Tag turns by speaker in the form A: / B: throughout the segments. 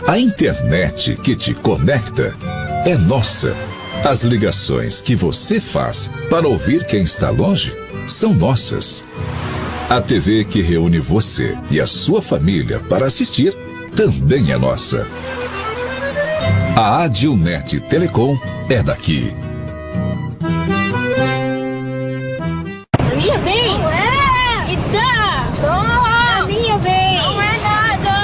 A: A internet que te conecta é nossa. As ligações que você faz para ouvir quem está longe são nossas. A TV que reúne você e a sua família para assistir também é nossa. A Adilnet Telecom é daqui.
B: A minha vez? Não é! E dá! Toma! A minha vez! Não é nada!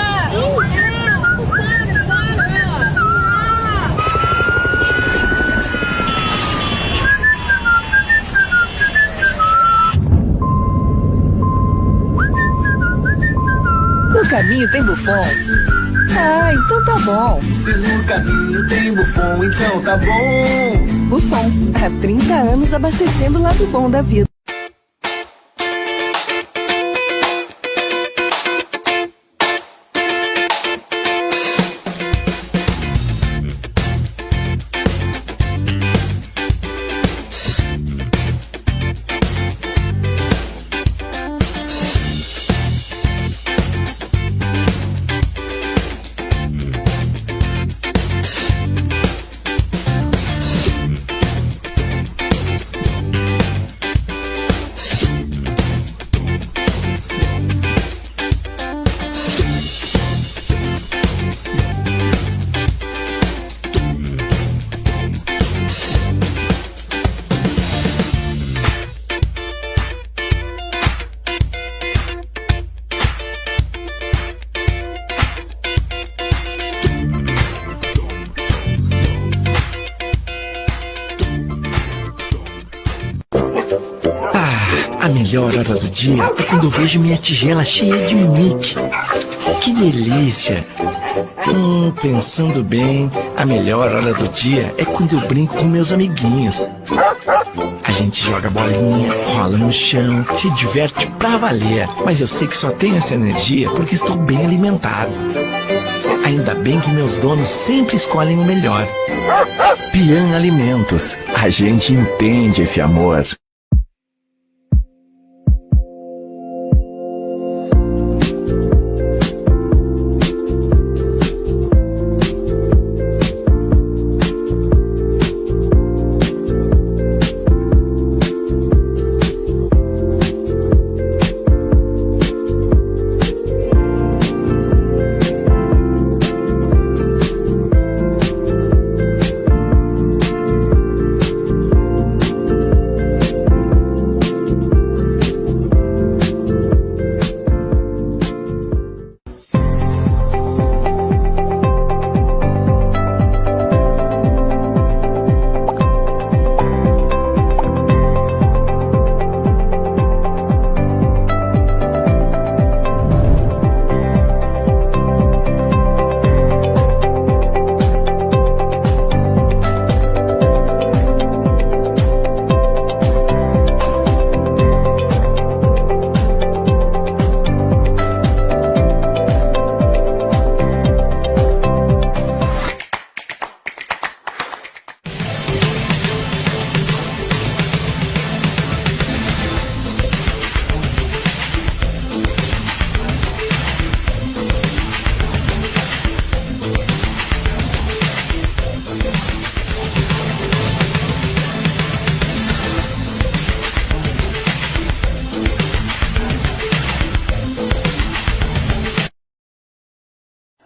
C: No caminho tem Buffon? Ah, então tá bom.
D: Se no caminho tem Buffon, então tá bom.
C: Buffon, há 30 anos abastecendo o lado bom da vida.
E: A melhor hora do dia é quando eu vejo minha tigela cheia de Mickey. Que delícia! Pensando bem, a melhor hora do dia é quando eu brinco com meus amiguinhos. A gente joga bolinha, rola no chão, se diverte pra valer. Mas eu sei que só tenho essa energia porque estou bem alimentado. Ainda bem que meus donos sempre escolhem o melhor. Pian Alimentos. A gente entende esse amor.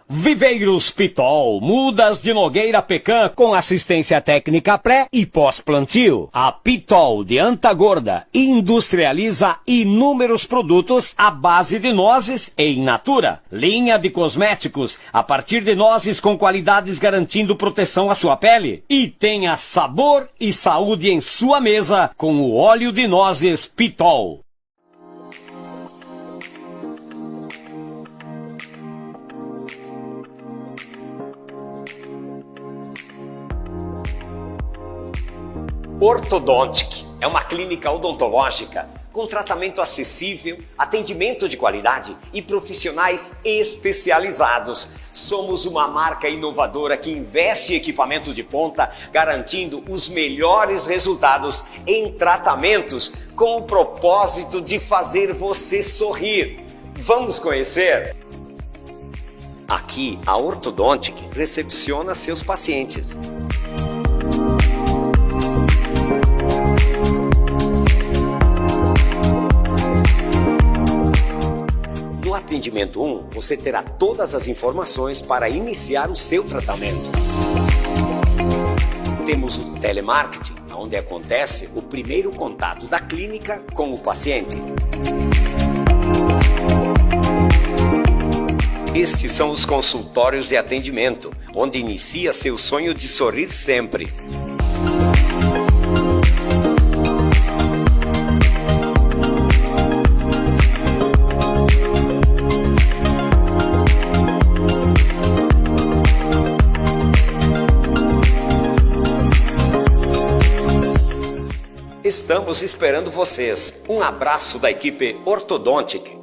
F: Viveiros Pitol, mudas de Nogueira Pecan com assistência técnica pré e pós-plantio. A Pitol de Antagorda industrializa inúmeros produtos à base de nozes e in natura. Linha de cosméticos a partir de nozes com qualidades garantindo proteção à sua pele. E tenha sabor e saúde em sua mesa com o óleo de nozes Pitol. Ortodontic é uma clínica odontológica com tratamento acessível, atendimento de qualidade e profissionais especializados. Somos uma marca inovadora que investe em equipamento de ponta, garantindo os melhores resultados em tratamentos com o propósito de fazer você sorrir. Vamos conhecer? Aqui, a Ortodontic recepciona seus pacientes. No atendimento 1, você terá todas as informações para iniciar o seu tratamento. Temos o telemarketing, onde acontece o primeiro contato da clínica com o paciente. Estes são os consultórios de atendimento, onde inicia seu sonho de sorrir sempre. Estamos esperando vocês. Um abraço da equipe Ortodontic.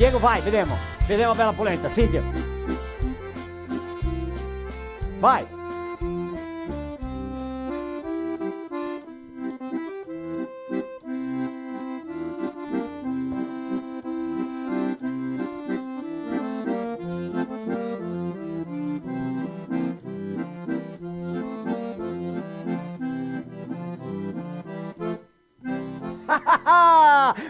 G: Diego, vai, vediamo. Vediamo bella polenta, Silvio. Vai.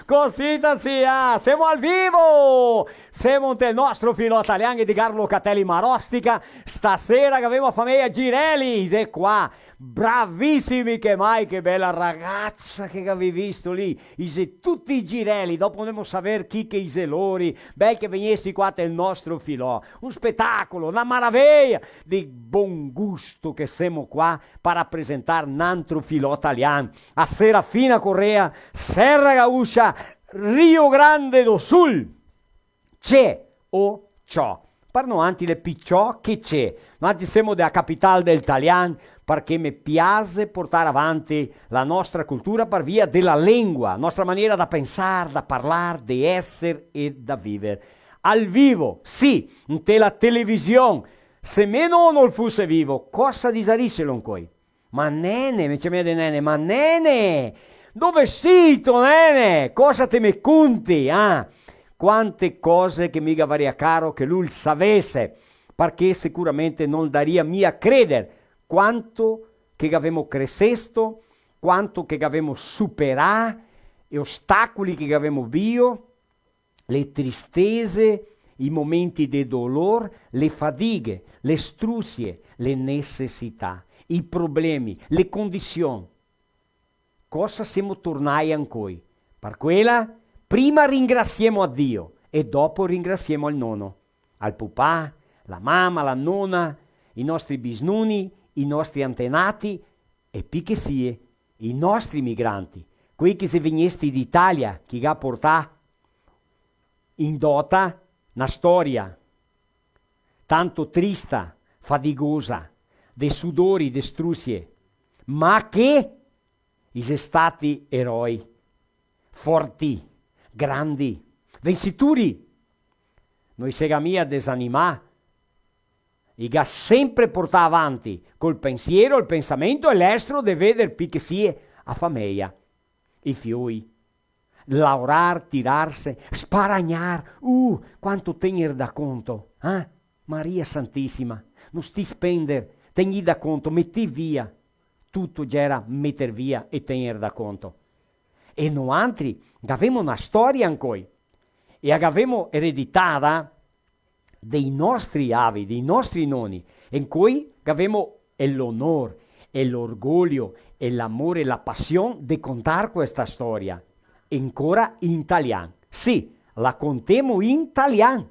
G: Cosita sia, siamo al vivo! Siamo nel nostro filo italiano di Carlo Catelli Marostica. Stasera che abbiamo famiglia Girelli, e qua, bravissimi che mai, che bella ragazza che avevi visto lì. Ise tutti i Girelli, dopo dobbiamo sapere chi che ise lori, bel che venissi qua nel nostro filo. Un spettacolo, una maraviglia di buon gusto che siamo qua per rappresentare un altro filo italiano. A Serafina Correa, Serra Gauscia, Rio Grande do Sul. C'è o ciò. Parlo anche le picciò che c'è. Noi siamo della capitale del Italiano perché mi piace portare avanti la nostra cultura per via della lingua, nostra maniera da pensare, da parlare, di essere e da vivere. Al vivo, sì, in la televisione. Se meno non fosse vivo, cosa disarisce coi? Ma nene, mi chiama di nene, ma nene, dove sei tu nene? Cosa te mi conti, ah? Quante cose che mica varia caro che lui sapesse, perché sicuramente non daria mia credere quanto che avevamo crescesto, quanto che avevamo superato, gli ostacoli che avevamo vio, le tristezze, i momenti di dolore, le fatiche, le struzie, le necessità, i problemi, le condizioni. Cosa siamo tornati ancora? Per quella, prima ringraziamo a Dio e dopo ringraziamo al nonno, al papà, la mamma, la nonna, i nostri bisnuni, i nostri antenati e più che sia, i nostri migranti, quelli che se venesti d'Italia, che ha portato in dota una storia tanto trista, faticosa, dei sudori, de struzie, ma che sono stati eroi, forti, grandi, vincitori. Noi segamia desanimà, i ha sempre portato avanti col pensiero, il pensamento e l'estro di vedere più che sia a famiglia, i fioi, laurar, tirarsi, sparagnar, quanto tenere da conto, eh? Maria Santissima, non sti spendere, tegni da conto, metti via, tutto c'era metter via e tenere da conto. E noi altri avevamo una storia ancora, e avevamo ereditata dei nostri avi, dei nostri nonni, in cui avevamo l'onore, e l'orgoglio, e l'amore e la passione di contare questa storia. Ancora in italiano. Sì, la contiamo in italiano.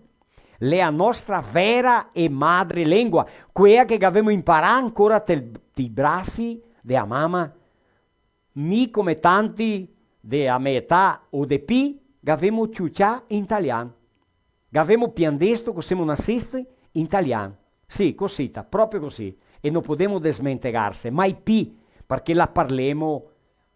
G: La nostra vera e madre lingua, quella che abbiamo imparato ancora dai bracci della mamma. Mi come tanti della mia età o di più, abbiamo ciuccià in italiano. Abbiamo piandesto che siamo nascisti in italiano. Sì, così, proprio così. E non possiamo smentegarsi, mai più, perché la parliamo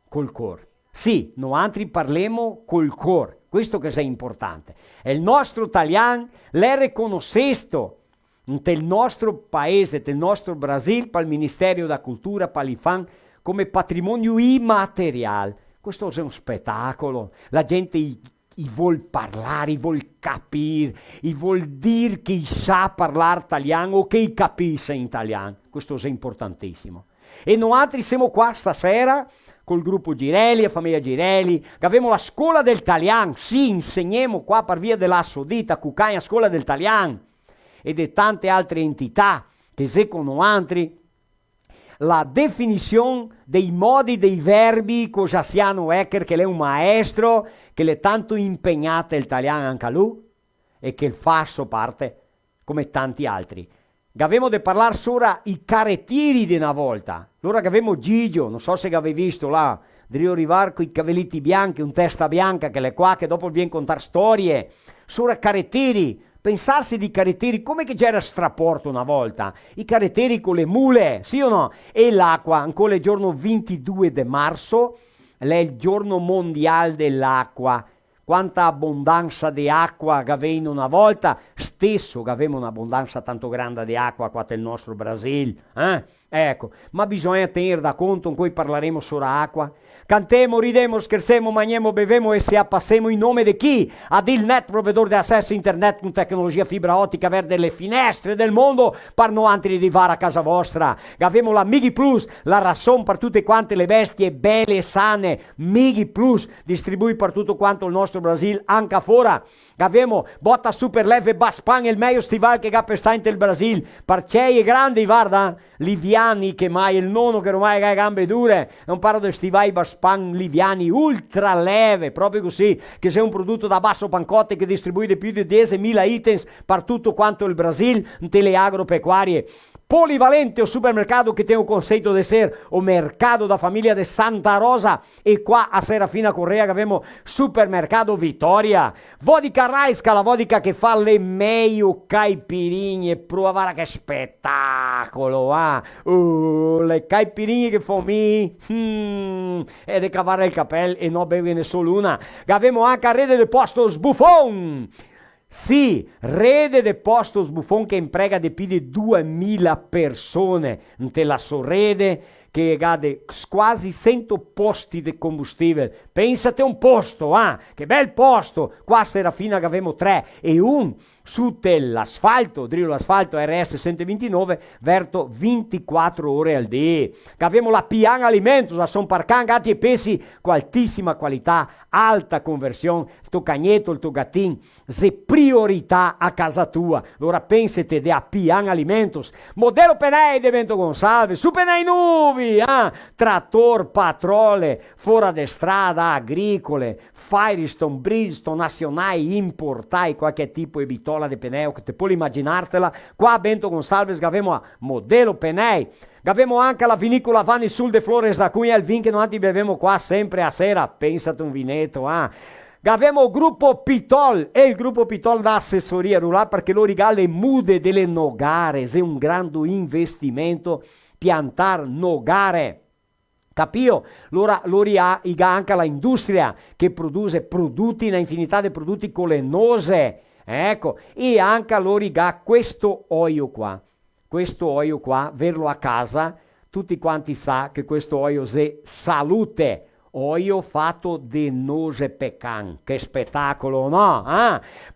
G: col cuore. Sì, noi altri parliamo col cuore, questo che è importante. E il nostro italiano l'è riconosciuto nel nostro paese, nel nostro Brasile, per il Ministero della Cultura, per l'IFAN, come patrimonio immateriale. Questo è un spettacolo, la gente i vuol parlare, i vuol capire, i vuol dire che sa parlare italiano o che capisce in italiano. Questo è importantissimo. E noi altri siamo qua stasera col gruppo Girelli, la famiglia Girelli, che abbiamo la scuola del italiano, sì, insegniamo qua per via della Sodita, Cucagna, scuola del italiano, e di tante altre entità che secondo altri la definizione dei modi, dei verbi, con Jassiano Ecker, che è un maestro, che è tanto impegnato l'italiano anche a lui, e che fa so parte, come tanti altri. Avevamo di parlare solo i carettieri di una volta. Allora che avevamo Gigio, non so se avevi visto là, Drio Rivar con i capelletti bianchi, un testa bianca che è qua, che dopo viene a contare storie. Solo carettieri, pensarsi di carettieri, come che c'era straporto una volta. I carettieri con le mule, sì o no? E l'acqua, ancora il giorno 22 di marzo, è il giorno mondiale dell'acqua. Quanta abbondanza di acqua che avevamo una volta, stesso che avevamo un'abbondanza tanto grande di acqua qua nel nostro Brasile, Ecco, ma bisogna tenere da conto in cui parleremo sulla acqua. Cantemo, ridemo, scherzemo, mangiamo, bevemo e se appassemo in nome di chi? Adilnet, provedor di accesso internet con tecnologia fibra ottica verde le finestre del mondo, per non arrivare a casa vostra. Avemo la Migi Plus, la rasson per tutte quante le bestie belle e sane. Migi Plus, distribui per tutto quanto il nostro Brasil, anche fuori. Abbiamo botta super leve Baspan, il meglio stival che per sta in il Brasil. Parcei e grandi, guarda, liviani che mai, il nono che ormai ha gambe dure. Non parlo di stivai Baspan liviani, ultra leve, proprio così, che sei un prodotto da basso pancotte che distribuisce più di 10.000 items per tutto quanto il Brasil, nelle agropecuarie. Polivalente o supermercato che tem o conceito de ser o mercado da famiglia de Santa Rosa e qua a Serafina Correa che abbiamo supermercato Vittoria. Vodka Raisca, la vodka che fa le meglio caipirinhe, provare che spettacolo, le caipirinhe che fa mi e de cavare il capello e no bevene solo una. Che abbiamo anche a rete del posto Sbuffon. Sì, rete de postos Buffon che imprega di più di 2000 persone nella sua rete che ha quasi 100 posti di combustibile. Pensate un posto, che bel posto! Qua a Serafina che avevamo 3 e un su l'asfalto, dritto l'asfalto RS 129 verto 24 ore al giorno. Che abbiamo la Pian Alimentos, a Son Parcan, gatti e pesci con altissima qualità, alta conversione, il tuo cagnetto, il tuo gattin, se priorità a casa tua. Allora pensate a Pian Alimentos, modello Penei de Bento Gonçalves, su Penei nuovi, trattor, patrole, fora de strada, agricole, Firestone, Bridgestone, nazionali, importai, qualche tipo di bitola di Penei, che te puoi immaginarsela, qua a Bento Gonçalves abbiamo a modello Penei. Abbiamo anche la vinicola Vanni Sul de Flores da Cunha, il vin che noi beviamo qua sempre a sera, pensate un vinetto, Abbiamo il gruppo Pitol e il gruppo Pitol da assessoria rurale perché lo regala le mude delle nogare, è un grande investimento piantare nogare. Capio? Allora ha anche l'industria che produce prodotti, una infinità di prodotti con le nose, ecco, e anche l'origa questo olio qua. Questo olio qua, verlo a casa, tutti quanti sa che questo olio è salute, olio fatto di noce pecan, che spettacolo, no?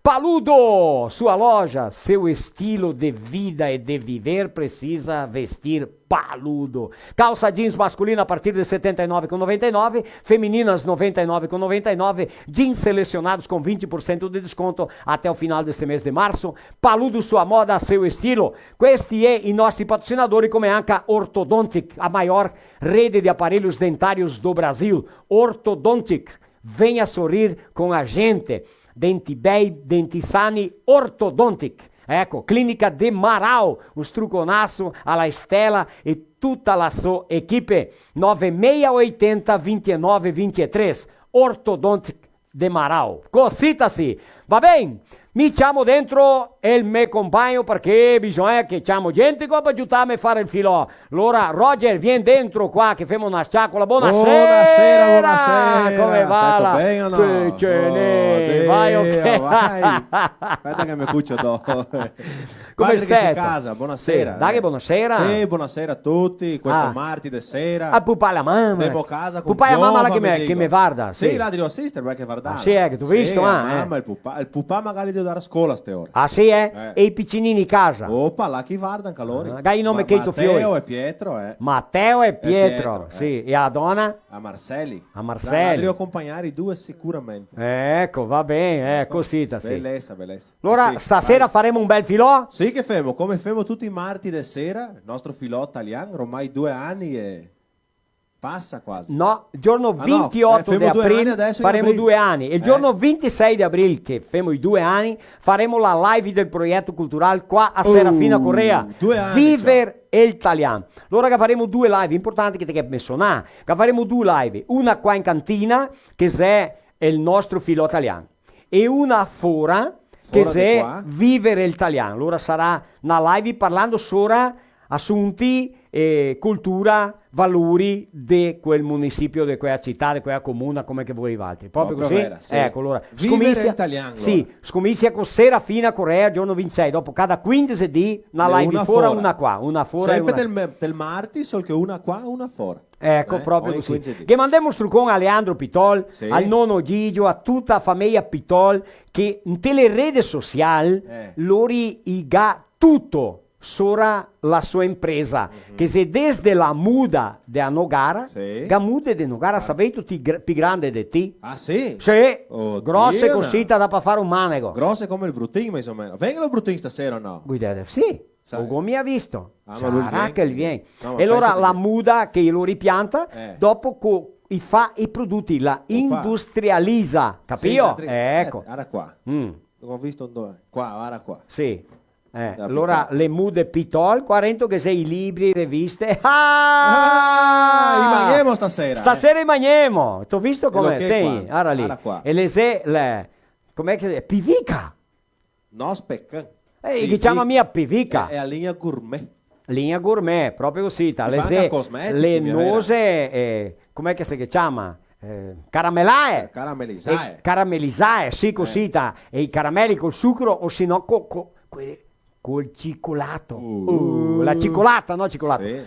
G: Paludo, sua loja, seu estilo de vida e de viver precisa vestir Paludo. Calça jeans masculina a partir de R$ 79,99, femininas R$ 99,99, jeans selecionados com 20% de desconto até o final deste mês de março. Paludo, sua moda, seu estilo. Questi é i nostri patrocinadori come anche Ortodontic, a maior rede de aparelhos dentários do Brasil. Ortodontic, venha sorrir com a gente. Denti bei, denti sani, Ortodontic. Ecco, Clínica de Marau, un struconasso alla Estela e tutta la sua equipe. 9680 29 23. Ortodontic de Marau. Cosita-se. Va bene? Mi chiamo dentro il mio compagno perché bisogna che chiamo gente qua per aiutarmi a fare il filò. Allora, Roger, vieni dentro qua che facciamo una sciacquola.
H: Buonasera, buonasera.
G: Come va?
H: Tutto bene o no?
G: Che ce ne? Vai, ok.
H: Vai. Aspetta che mi cuccio dopo.
G: Come
H: Padre che si
G: stai?
H: casa, buonasera.
G: Sì, dai, buonasera.
H: Sì, buonasera a tutti. Questo martedì sera.
G: A pupai la mamma.
H: Devo casa con
G: pupai la mamma là
H: piova,
G: che mi guarda.
H: Sì, là devo assistere perché guardare.
G: Sì, che tu hai visto,
H: mamma, il pupà magari devo dare a scuola a ste ore.
G: Ah, sì, E i piccinini in casa?
H: Oppa, là chi guarda anche loro.
G: Gai il nome che tu fiori.
H: Matteo e Pietro,
G: Matteo e Pietro, sì. E a donna?
H: A Marcelli.
G: A Marcelli.
H: Devo accompagnare i due sicuramente.
G: Ecco, va bene, cosita, sì.
H: Bellezza, bellezza.
G: Allora,
H: Sì,
G: stasera
H: vai.
G: faremo un bel filò?
H: Sì che femo, come femo tutti i martedì sera, il nostro filò italiano, ormai 2 anni e passa quasi.
G: No, il giorno
H: no,
G: 28 di
H: femo 2
G: aprile
H: anni adesso in
G: faremo
H: aprile.
G: 2 anni. E il giorno 26 di aprile, che femo i 2 anni, faremo la live del progetto culturale qua a Serafina Correa.
H: 2 anni,
G: Viver il Italiano. Allora che faremo 2 live importanti che ti hai messo là. Che faremo 2 live, una qua in cantina, che è il nostro filò italiano, e una fora che
H: Fora di
G: è
H: qua.
G: Vivere il Italiano. Allora sarà una live parlando sopra assunti, cultura, valori di quel municipio, di quella città, di quella comune, come che voi altri. Proprio così?
H: Vera, sì.
G: Ecco, allora.
H: Vivere italiano.
G: Sì, scomizia con Serafina Corea, giorno 26, dopo cada 15 di una live fuori, una qua, una fuori.
H: Sempre
G: una...
H: del martedì, solo che una qua, una fuori.
G: Ecco, proprio
H: ogni
G: così.
H: 15 giorni.
G: Che mandiamo strucon a Leandro Pitol,
H: Sì.
G: al nonno Gigio, a tutta la famiglia Pitol, che in tele rete sociali loro i ga tutto sora la sua impresa, che se desde la muda de a Nogara,
H: Sì.
G: ga mude de Nogara, sapete tutti più grande di te?
H: Ah sì?
G: Sì,
H: Oddio,
G: grosse
H: no.
G: cosita da per fare un manego.
H: Grosse come il Brutin, ma insomma. Vengono il Brutin stasera o no?
G: Guidate, sì.
H: Sai.
G: Ugo mi ha visto.
H: Ah, ma lui
G: Sarà
H: viene,
G: che
H: sì.
G: viene.
H: No, ma
G: E allora
H: penso
G: la
H: che-
G: muda che lo ripianta,
H: Eh.
G: dopo fa i prodotti, la industrializza, capito?
H: Sì,
G: Ecco.
H: Guarda qua.
G: Mm,
H: Ho visto dove? Qua, guarda qua.
G: sì.
H: Da
G: Allora
H: Pitol.
G: le mude Pitol, 40 che sei i libri, riviste.
H: Rimaniamo stasera.
G: Stasera rimaniamo. T'ho visto come
H: lo che
G: te,
H: qua,
G: guarda lì.
H: guarda qua.
G: E com'è che si dice? Pivica.
H: No, specca.
G: Che chiama mia pivica.
H: È a linea gourmet.
G: Linea gourmet, proprio così,
H: Mi fa anche cosmetici,
G: le
H: mia
G: nose, com'è che si chiama? Caramellae.
H: Caramellizzare.
G: Caramellizzare, sì, così, e i caramelli col sucro o se no col cioccolato. La cicolata, no cicolata.
H: Sì.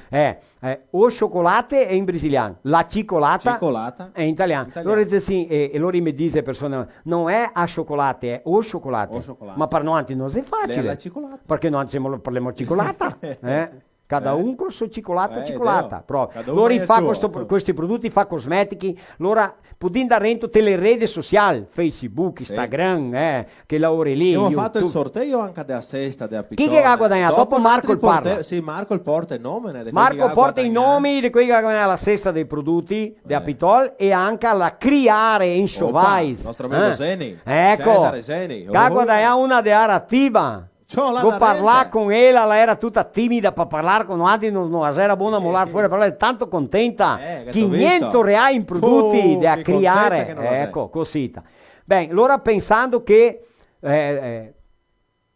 G: O cioccolato è in brasiliano, la cicolata
H: Cicolata
G: è in italiano. Allora dice sì, e loro mi dice persone, non è a cioccolato, è o cioccolato.
H: O cioccolato.
G: Ma per noi non è facile.
H: la cicolata.
G: Perché non parliamo di cicolata. Cada un con il cioccolata e
H: Dio.
G: cicolata.
H: Cada uno
G: Loro
H: ha il
G: fa
H: suo.
G: questi prodotti, fa cosmetici, loro può da rento le reti sociali, Facebook,
H: Sì.
G: Instagram, che lavori lì.
H: Abbiamo fatto il
G: YouTube.
H: sorteggio anche della sesta della
G: Chi che ha guadagnato? Dopo Marco il parla.
H: Sì, Marco il porta il nome.
G: Marco porta i nomi di quelli che hanno la cesta dei prodotti di Apitol e anche alla criare in Shovais.
H: Il nostro amico Zeni.
G: Ecco,
H: Cesare Zeni.
G: che ha guadagnato una di attiva. Go parlare con ella era tutta timida per parlare con altri, non era buona a mollare fuori, però è tanto contenta.
H: Che t'ho
G: 500
H: visto.
G: reali in prodotti da
H: che
G: criare.
H: contenta che non lo sei.
G: Ecco, cosita. Bene, allora pensando che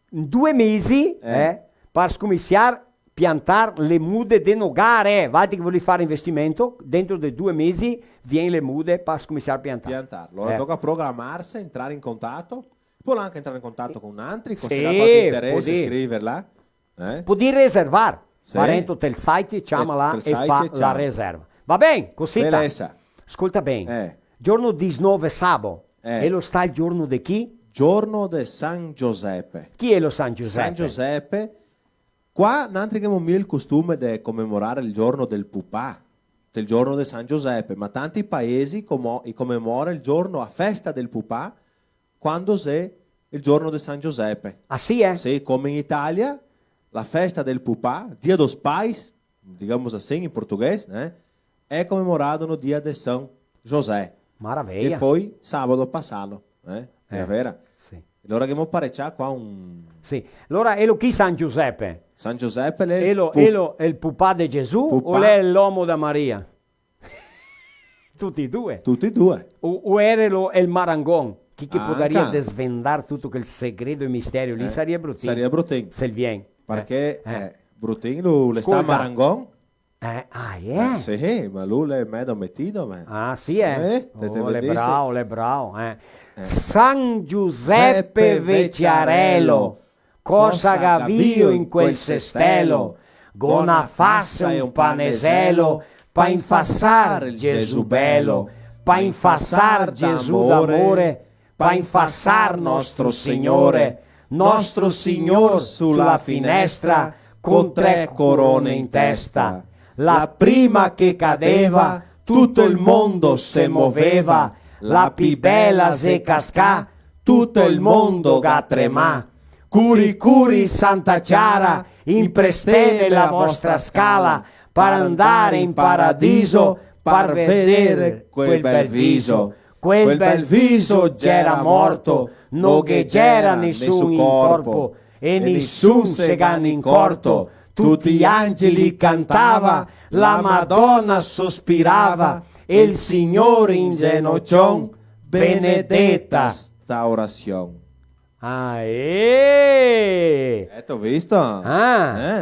G: in 2 mesi per scominciare piantare le mude de nogare, vai che vuoi fare investimento, dentro dei 2 mesi viene le mude per scominciare a piantare.
H: Piantarlo. Allora tocca programmarsi, entrare in contatto. Può anche entrare in contatto con altri, se
G: Sì,
H: ha qualche interesse,
G: può dire.
H: scriverla.
G: Può dire riservare.
H: Sì.
G: Parento del site, chiamala
H: Del
G: e
H: site,
G: fa la
H: chiama.
G: riserva. Va bene, così.
H: Bellezza.
G: Ascolta bene.
H: Eh.
G: Giorno 19 sabato. E lo sta il giorno di chi?
H: Giorno di San Giuseppe.
G: Chi è lo San Giuseppe?
H: San Giuseppe. Qua non abbiamo il costume di commemorare il giorno del pupà, del giorno di San Giuseppe, ma tanti paesi commemorano il giorno a festa del pupà quando c'è il giorno di San Giuseppe.
G: Ah sì, eh?
H: Sì, come in Italia, la festa del pupà, Dia dos Pais, digamos assim in portoghese, è commemorato il Dia di San José.
G: Maraviglia.
H: Che poi sabato passato, è vero?
G: Sì.
H: Allora che mo parecchia qua un...
G: Sì. Allora, è lo chi San Giuseppe?
H: San Giuseppe è
G: È il pupà di Gesù
H: Pupà.
G: o è l'uomo da Maria? Tutti e due.
H: Tutti e due.
G: O era il Marangon? Chi che
H: Anche.
G: potrebbe svendare tutto quel segreto e misterio lì? Sarebbe Brutin.
H: Sarebbe Brutin.
G: Se il viene.
H: Perché Brutin lo sta a
G: Ascolta.
H: Marangon.
G: Ah,
H: Sì, ma lui è meglio mettido. Ma.
G: Ah, sì, eh?
H: te
G: Oh, le
H: vedessi.
G: bravo, le bravo. San Giuseppe Vecchiarello, cosa gavio in quel cestello, gona fassa e un panesello, pa infassar Gesù bello, pa infassar Gesù d'amore, pa infassar nostro Signore, nostro Signor sulla finestra, con 3 corone in testa. La prima che cadeva, tutto il mondo se muoveva, la più bella se cascà, tutto il mondo ga tremà. Curi curi Santa Chiara, impresteme la vostra scala, per andare in paradiso, per vedere quel bel viso. Quel bel viso c'era morto, non che c'era nessun in corpo, e nessun se ganno in corto. Tutti gli angeli cantava, la Madonna sospirava, e il Signore in ginocchion benedetta
H: sta orazione.
G: Ah,
H: T'ho visto?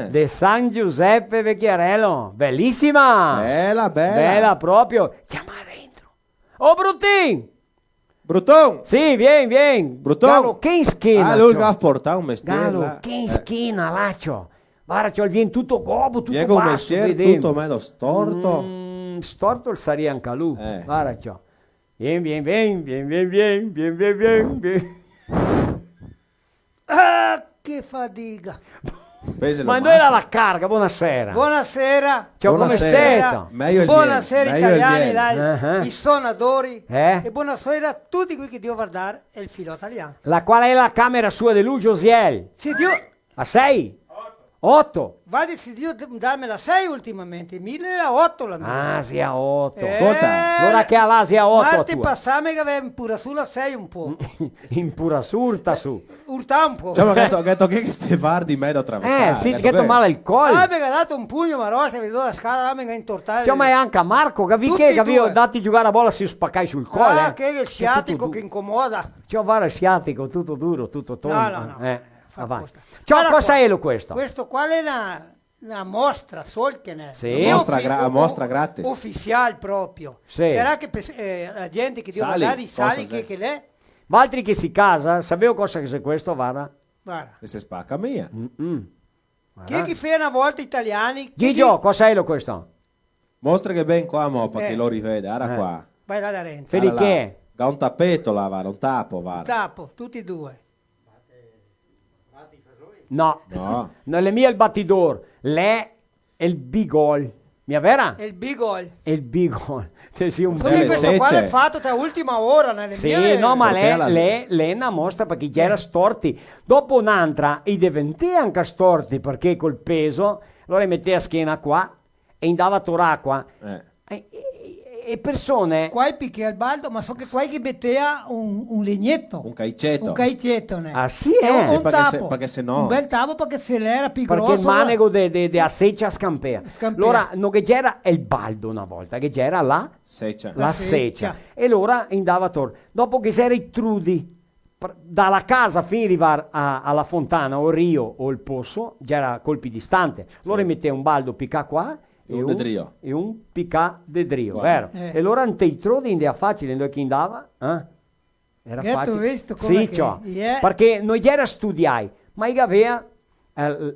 G: De San Giuseppe Vecchiarello. Bellissima.
H: Bella.
G: Bella proprio. Siamo dentro. Oh, Bruttin.
H: Bruton!
G: Sì, vieni.
H: Bruton!
G: Galo, che in schiena.
H: Ah, lui va a portare un mestiere.
G: Galo,
H: là.
G: che in schiena, laccio. Guarda, c'ho il vien tutto gobo, tutto
H: Viene un
G: basso.
H: mestiere
G: vedem.
H: tutto meno storto.
G: Storto il saria anche lui.
H: Eh.
G: Guarda, c'ho. Vieni.
I: Ah, che fatica.
H: Peselo
G: Ma dove era
H: massa.
G: la carga? Buonasera.
I: Buonasera.
G: Ciao, come
H: Buonasera.
G: stai?
H: Meglio il
I: Buonasera
H: bien, meglio il
I: italiani,
H: bien.
I: là, i suonatori.
G: Eh?
I: E buonasera a tutti quelli che devono guardare il filo italiano.
G: La quale è la camera sua di lui, Josiel?
I: Se Dio,
G: A 6? 8?
I: vadi se Dio darmela 6 ultimamente, 1008 la mia.
G: Ah, sia 8.
H: Ascolta.
G: Allora che ha l'Asia 8 a
I: Marti
G: tua.
I: passame che aveva pure sulla 6 un po'.
G: In pura surta su.
I: Urta un po'.
H: Cioè, ma che detto che te var di me da attraversare.
G: Sì,
H: Detto
G: che
H: bene.
G: male il collo.
I: Ah, mi ha dato un pugno, ma rosa, vedo la scala, mi ha intortato.
G: Cioè, ma è anche a Marco, capi
I: Tutti
G: che
I: e
G: avevo
I: due.
G: dati giocare a bola si spaccai sul collo.
I: Ah, che è il sciatico che incomoda.
G: C'ho varo sciatico, tutto duro, tutto tondo.
I: No. Fa
G: Avanti.
I: apposta.
G: Ciao,
I: Guarda
G: cosa
I: qua.
G: è lo questo?
I: Questo qua è una mostra, Solkener.
G: Sì.
H: Mostra gratis.
I: Ufficiale proprio.
G: Sì.
I: Sarà che la gente che deve
H: Sali,
I: guardare i sali
H: cosa sei?
I: che l'è?
G: Valtri che si casa, sapevo cosa che se questo, guarda.
I: Guarda.
H: E se spacca mia.
I: Chi è che fa una volta italiani?
G: Gigio, cosa è lo questo?
H: Mostra che ben qua, mo, perché lo rivede. Guarda
G: Eh.
H: qua.
I: Vai là da Renzi.
G: Fede
H: Guarda là.
G: che?
H: Ha un tappeto là, va, un tapo, va.
I: Tappo, tutti e due.
G: No.
H: No.
G: Non è mia il battidor, lei è il bigol. Mia vera?
I: E il big goal.
G: È il bigol. Cioè, sì, un
I: Perché
H: le
I: questo
H: secce.
I: qua l'è fatto tra ultima ora nelle
G: Sì,
I: mie...
G: no, ma
H: Perché la-
G: lei è una mostra perché già era storti. Dopo un'altra, i diventati anche storti perché col peso, allora metteva schiena qua e andava a toracqua. E persone...
I: Qua è picchia il baldo, ma so che qua è che metteva un legnetto.
H: Un caicetto.
I: Un caicetto, ne?
G: Ah sì,
I: E un
H: Sì, perché se-
I: tapo.
H: perché se no-
I: Un bel tapo perché se l'era più
G: perché
I: grosso...
G: il manego de asseccia scampea.
I: Scampea.
G: Allora, non che c'era il baldo una volta, che c'era la
H: Seccia.
G: la seccia. E allora andava a torno. Dopo che si era i trudi, dalla casa fino ad arrivare alla fontana o il rio o il posso, già era colpi distante. Allora metteva un baldo picca qua
H: E un dedrio.
G: e un picca de drio,
H: Wow.
G: vero?
I: Eh.
G: E allora ante i trudi andava facile, dove chi andava? Era
I: Che tu
G: facile.
I: visto come
G: Sì,
I: che-
G: ciò.
I: yeah.
G: Perché non gli era studiai, ma gli aveva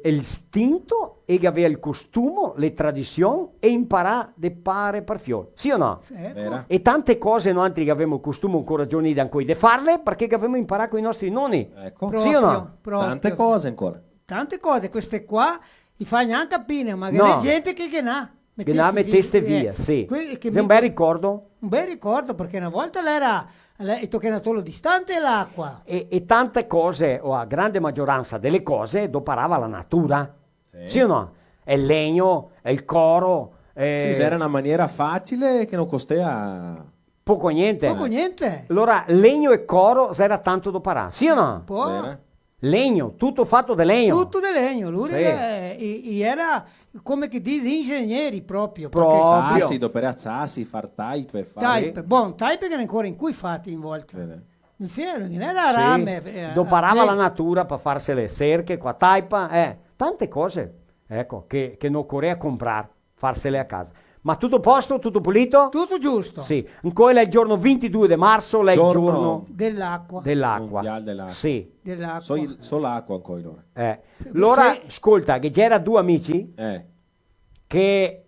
G: l'istinto e gli aveva il costume, le tradizioni e imparare de pare per fior. Sì o no?
H: Vera?
G: E tante cose noi altri che avevamo il costume ancora giorni da cui di farle perché che avevamo imparato con i nostri nonni.
H: Ecco.
G: Sì o no?
I: Proprio.
H: Tante cose ancora.
I: Tante cose, queste qua li fai neanche capire, ma
G: No.
I: che c'è gente che n'ha.
G: Che la metteste via, sì.
I: Che
G: È un bel ricordo.
I: Un bel ricordo perché una volta l'era il tocchenatolo distante l'acqua.
G: E tante cose, o a grande maggioranza delle cose, doparava la natura. Sì o no? È il legno, è il coro,
H: Sì, se era una maniera facile che non costava
G: poco o niente.
I: Poco niente.
G: Allora, legno e coro era tanto doparà. Sì o no?
I: Poi,
H: vera?
G: Legno, tutto fatto di legno.
I: tutto di legno. Lui
G: Sì.
I: era come che dice ingegneri proprio.
G: Proprio.
H: Sassi, dopo sassi, far taipe, fare...
I: Type, buon type che ancora in cui fatti in volta.
H: Bene.
I: Il fiero non era
G: Sì,
I: rame.
G: doparava
I: sì.
G: la natura per farsi le cerche, qua taipa, tante cose, ecco, che non occorre comprare, farsele a casa. Ma tutto a posto, tutto pulito?
I: Tutto giusto.
G: Sì, ancora è il giorno 22 di marzo, è il
H: Giorno
G: giorno
I: Dell'acqua.
G: dell'acqua.
H: Mondiale dell'acqua.
G: Sì,
I: Dell'acqua.
H: Solo acqua ancora. Allora.
G: Allora,
I: se-
G: ascolta, che c'era due amici che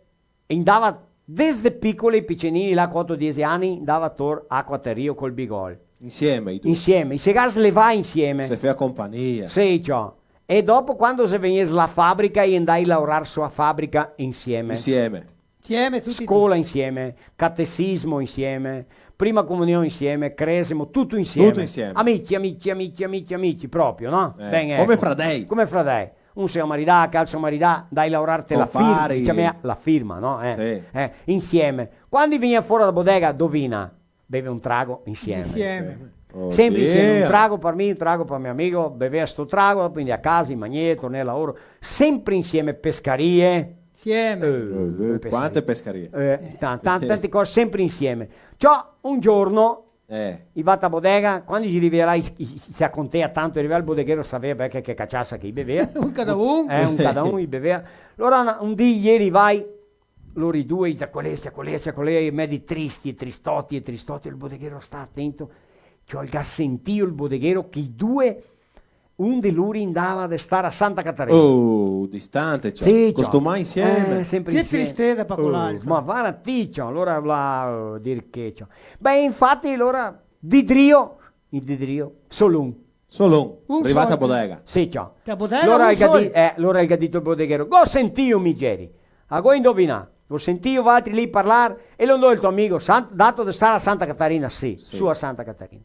G: andava, desde piccoli, piccinini, là 8-10 anni, andava a tor acqua a Rio col bigol.
H: Insieme i due.
G: Insieme, i segas le va insieme.
H: Se fa compagnia.
G: Sì, ciò. E dopo quando si veniva la fabbrica e andai a lavorare sulla fabbrica insieme.
H: Insieme.
I: Insieme tutti.
G: Scuola insieme, catechismo insieme, prima comunione insieme, cresimo, tutto insieme.
H: Tutto insieme.
G: Amici, proprio, no? Ben,
H: come
G: ecco.
H: fradei.
G: Come fradei. Un se marità, calcio marità, dai a lavorarti la firma,
H: Compari.
G: diciamo, la firma, no?
H: Sì.
G: Insieme. Quando veniva fuori dalla bodega, dovina, beve un trago insieme.
I: Insieme.
H: Oh,
G: Sempre insieme,
H: Dio.
G: un trago per me, un trago per mio amico, beveva sto trago, quindi a casa, in maniera, tornai al lavoro, sempre insieme, pescarie.
I: Insieme.
H: Quante pescarie.
G: Tante cose sempre insieme. Ciò un giorno I vata a bodega, quando gli riverai, si accontea tanto, arriva il bodeghero, sapeva che cacciassa che beveva.
I: Un cada un.
G: Un cada un, beveva. Allora un dì ieri vai, loro i due, i medi tristi e tristotti, il bodeghero sta attento, cioè il sentito il bodeghero che i due, un di loro andava a stare a Santa Caterina.
H: Oh, distante, cioè.
G: Sì,
H: Costumai insieme.
G: Sempre
I: Che
G: insieme.
I: tristezza per quell'altro.
G: Ma va a ticcio, allora la dir che c'ho. Beh, infatti, allora, di Drio, solo un.
H: Solo un.
I: Un
H: Arrivata a
I: soldo.
H: bodega.
G: Sì, ciao.
I: Da bodega
G: Allora
I: un sol.
G: il gadito il bodeghero. Go sentio Migeri. A go indovina. Lo sentio altri lì parlare e lo do il tuo amico. Dato di stare a Santa Caterina, sì, su a Santa Caterina.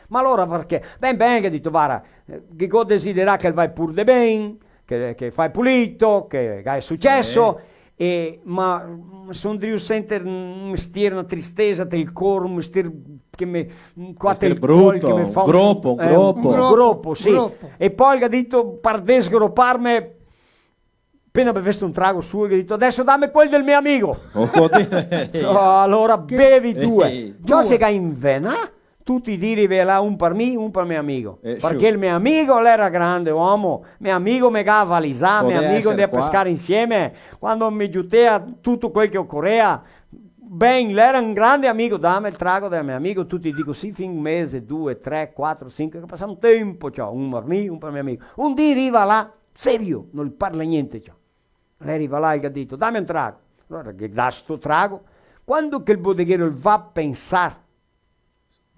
G: Ma allora perché? Ben che detto, vara, che go desidera che vai pur de ben, che fai pulito, che hai successo. Ma sono Dio sente una tristezza del coro, che mi qua
H: Mestiere
G: il cuore,
H: brutto,
G: che mi fa
H: un groppo, un groppo.
G: un groppo, sì.
I: Groppo.
G: E poi ha detto per desgropparmi, appena beveste un trago su, ha detto adesso dammi quel del mio amico. Allora bevi due. Giorgio che in vena, tutti dire là un per me, un per mio amico. Perché il mio amico era grande uomo, mio amico mi dava valisa, mio
H: Poteva
G: amico
H: essere
G: da
H: qua.
G: pescare insieme, quando mi giutea tutto quel che occorreva. Ben, lei era un grande amico, dammi il trago del mio amico, tutti dico sì, fin un mese, 2, 3, 4, 5, che passa un tempo, ciò, un per me, un per mio amico. Un dì arriva là, serio, non parla niente, ciò. Lei arriva là e ha detto, dammi un trago. Allora, che dà sto trago, quando che il bodeghero va a pensare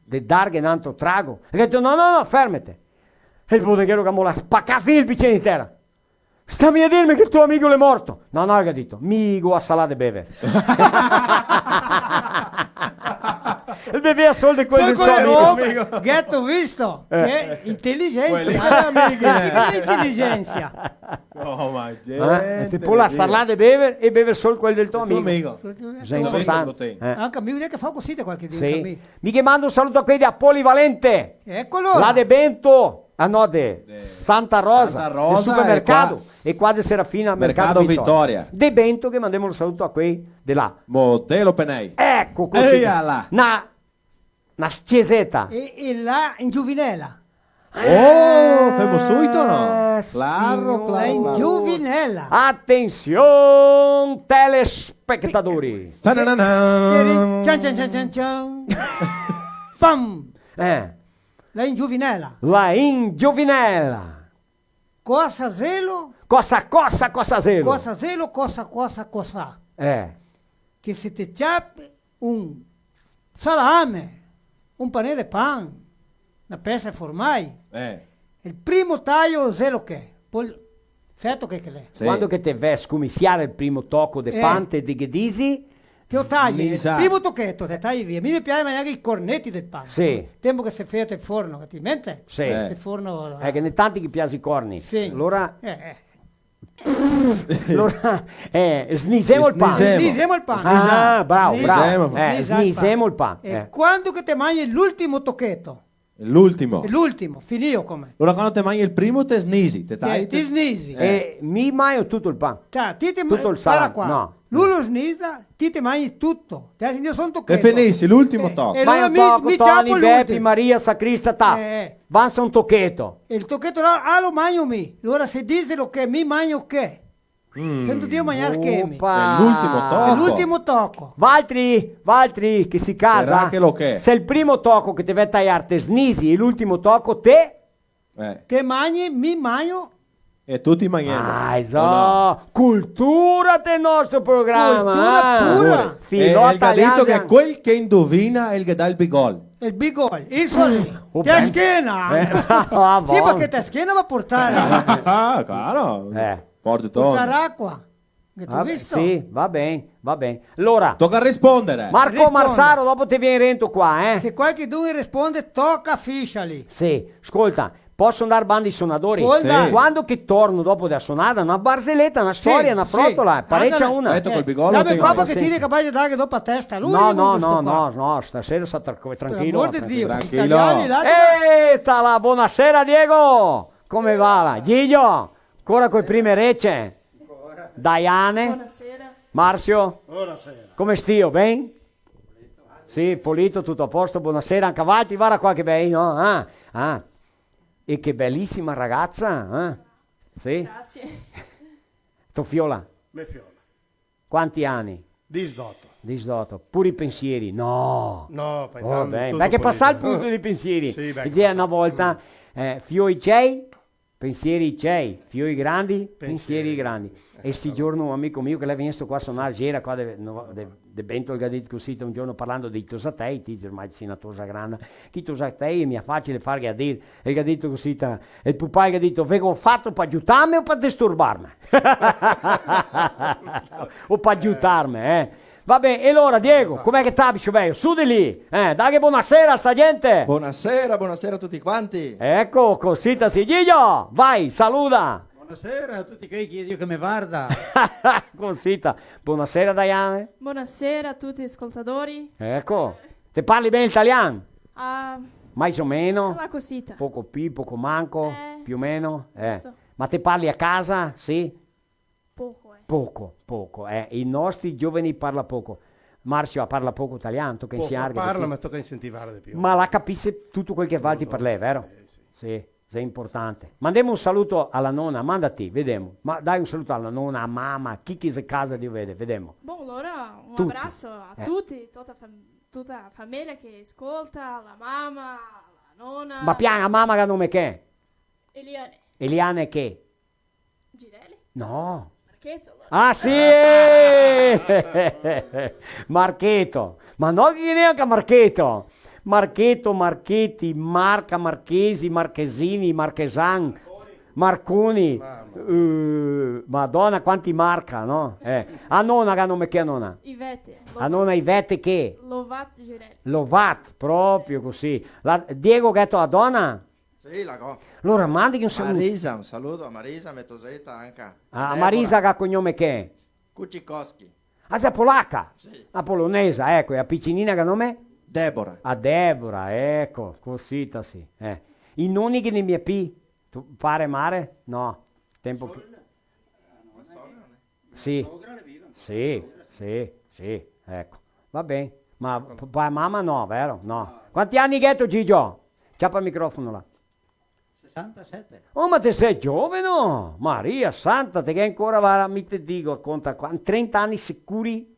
G: di dargli un altro trago, ha detto, no, fermate. E il bodeghero che la spacca il bicchiere in terra. Stammi a dirmi che il tuo amico è morto. No, ha detto, migo a salate bever. Il beveva solo di quello del suo amico.
I: Ghetto visto? Che intelligenza.
H: Quelli
I: Che intelligenza.
H: Oh, ma gente.
G: Se poi la salata bever e bever solo quello del tuo
H: Suo
G: amico.
H: amico.
G: È importante.
I: Anche amico che fa così da qualche giorno.
G: Sì. Mi chiamando un saluto a quelli a Polivalente.
I: Eccolo.
G: La de Bento. No, de Santa Rosa,
H: Santa Rosa
G: del supermercato e qua di Serafina
H: Mercato Vittoria.
G: De Bento che mandiamo un saluto a quei di là.
H: Modelo Penei.
G: Ecco così.
H: Eia là.
G: Una chiesetta.
I: E là in Giovinella.
H: Oh, femo subito no?
G: Claro,
I: Là in Giovinella.
G: Attenzione telespettatori.
H: Ta-na-na-na.
I: Cian. Pam. Là in Giovinella.
G: La in Giovinella.
I: Cosa zelo?
G: Cosa zelo.
I: Cosa zelo, cosa. Che se te chape un salame, un pane di pan, una pezza formai. Il primo taglio zelo che? Poi, certo che è?
H: Sì.
G: Quando che te vai a scomissiare il primo tocco di pante di Ghedisi,
I: Te lo tagli,
H: Snisa.
I: il primo tocchetto te tagli via. A me mi piace mangiare i cornetti del pane.
G: Sì.
I: Tempo che si fa il forno, cativamente?
G: Sì.
I: Il forno...
G: che ne tanti che piace i corni.
I: Sì.
G: Allora snisiamo il pane.
I: Snisiamo il pane.
G: Ah, bravo.
H: Snisiamo.
G: Snisiamo il pane.
I: E quando che te mangi l'ultimo tocchetto,
H: L'ultimo.
I: l'ultimo, finio come?
H: Allora quando te mangi il primo te snisi. Te tagli.
I: Ti snisi.
G: E mi mangio tutto il pane.
I: Cioè, ti te
G: Tutto il
I: guarda
G: salame,
I: qua.
G: no.
I: Lui lo snisa, ti te mangi tutto. Io sono
H: Te
I: tocchetto.
H: finissi l'ultimo tocco.
I: E
G: Vai
I: allora
G: un poco, Tony, Beppi, Maria, Sacrista, ta. Vanza un tocchetto.
I: Il tocchetto là, lo mangio mi. Allora se dice lo che mi mangio che. Sento Dio mangiare che mi.
G: Opa.
H: È l'ultimo tocco.
I: È l'ultimo tocco.
G: Valtri, che si casa.
H: Sarà che lo che?
G: Se il primo tocco che ti vai a tagliare te snisi e l'ultimo tocco te.
I: Te mangi, mi mangio.
H: E tutti mangiamo.
G: Cultura del nostro programma.
I: Cultura pura.
G: Filota
H: il gadito che
G: Alianza.
H: è quel che indovina è il che dà il bigol.
I: Il bigol, il soli.
G: Oh,
I: Te
G: ben.
I: schiena.
G: Ah,
I: Sì,
G: buono.
I: perché te schiena va a portare.
H: Ah, claro. Forte tono.
I: Portare acqua. Che tu hai visto?
G: Sì, va bene. Allora,
H: Tocca rispondere.
G: Marco
I: Risponde.
G: Marsaro, dopo ti viene rento qua,
I: Se qualche due risponde, tocca fisciali.
G: Sì, ascolta, posso andare bandi i suonatori?
I: Puoi andare.
G: Quando che torno dopo della suonata, una barzelletta, una storia, una frotola, parecchia
I: Anche-
G: una.
H: Detto col bigolo.
I: Dammi
H: tengo-
I: qua che ti è capace di dare dopo a testa. Lui
G: No, stasera sta
I: Per
G: tranquillo.
I: amor di Dio, perché gli
H: Tranquillo.
I: italiani là...
G: Tala, buonasera Diego! Come va? Gigio, ancora con le prime recce? Diane?
J: Buonasera.
G: Marzio?
K: Buonasera.
G: Come stio, ben? Sì, pulito, tutto a posto, buonasera, anche avanti, guarda qua che bei, no? E che bellissima ragazza, Sì?
J: Grazie.
G: Fiola,
K: Me fiola.
G: quanti anni?
K: 18.
G: Pure i pensieri? No.
K: No,
G: perché passa il punto dei pensieri.
K: Sì,
G: Diceva una volta, fioi c'è, pensieri c'è, fioi grandi, pensieri grandi. E sti giorno un amico mio che lei viene qua a suonare Gera, qua de Bento il gadit così, un giorno parlando di Tosatei, ti ormai si una tosa grande, chi Tosatei mi è facile fare gadit, e il gadito così, e il pupà ha detto, vengo fatto per aiutarmi o per disturbarmi? O per aiutarmi, Vabbè, e allora Diego, com'è che sta, bello? Su di lì, dai che buonasera a sta gente.
L: Buonasera a tutti quanti.
G: Ecco, cosita si Gigio, vai, saluta.
M: Buonasera a tutti quelli che Dio che mi guarda.
G: Cosita, buonasera Diane.
J: Buonasera a tutti gli ascoltatori.
G: Ecco, te parli bene italiano? Mais o meno?
J: La cosita.
G: Poco più, poco manco, più o meno?
J: So.
G: Ma te parli a casa? Sì?
J: Poco.
G: Poco. I nostri giovani parla poco. Marcio parla poco italiano, tocca insegnare.
K: Parla, ma tocca incentivare di più.
G: Ma la capisce tutto quel che valti per lei, vero? Sì, è importante. Mandiamo un saluto alla nonna, mandati, vediamo. Ma dai un saluto alla nonna, a mamma, chi si casa di vede, vediamo.
J: Buon allora, un
G: Tutti.
J: abbraccio a tutti, tutta la famiglia che ascolta, la mamma, la nonna.
G: Ma piano, a mamma che nome che è?
J: Eliane.
G: Eliane che?
J: Girelli.
G: No.
J: Marchetto.
G: Ah sì! Marchetto. Ma no che neanche Marchetto. Marchetto, Marchetti, Marca, Marchesi, Marchesini, Marchesan, Marconi. Madonna quanti marca, no? A nonna che nome che a nonna?
J: Ivete.
G: A nonna Ivete che?
J: Lovat Girelli.
G: Lovat, proprio così. Diego che è tua donna?
L: Sì, la go.
G: Allora mandi un saluto.
L: Marisa, un saluto a Marisa, Metosetta anche.
G: A Marisa che ha cognome che è?
L: Kucikowski.
G: Ah, sei polacca?
L: Sì.
G: La polonesa, ecco. E a piccinina che nome?
L: Deborah.
G: A Deborah, ecco, cosita sì. I nonni che ne mi P? Tu pare mare? No. Tempo che... Sì. Sì, ecco. Va bene. Ma papà e mamma no, vero? No. Quanti anni ghetto Gigio? Chiappa il microfono là.
M: 67.
G: Oh, ma te sei giovane, no? Maria Santa, te che ancora va, mi te dico, conta qua, 30 anni sicuri?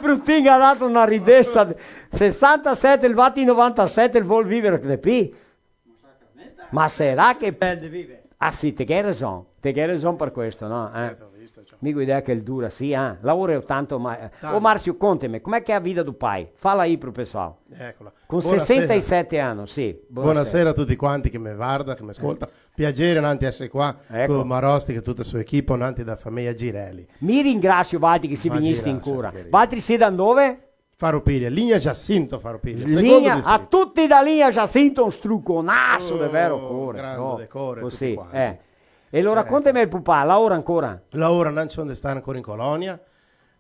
G: Bruttinga ha dato una ridesta. 67, il vatti 97, il vuol vivere che P. Ma sarà che...
M: Bel di vivere.
G: Ah sì, te che hai ragione per questo, no? Mi guida che il dura, sì, lavoro tanto, ma... Oh Marzio, contami, com'è che è la vita tu pai? Falla io, professore.
K: Eccola.
G: Con
K: Buonasera.
G: 67 anni, sì.
K: Buonasera a tutti quanti che mi guarda, che mi ascolta. Piacere nanti essere qua con Marosti e tutta la sua equipe, nanti da famiglia Girelli.
G: Mi ringrazio, Valti, che si veniste in cura. Valti, sei da dove?
K: Faropiglia, linea Giacinto Faropiglia.
G: A tutti da linea Giacinto un strucconasso, davvero cuore.
K: Grande decore,
G: così,
K: tutti quanti.
G: E lo raccontami il pupà, lavora ancora?
K: Lavora, non c'è sta ancora in colonia.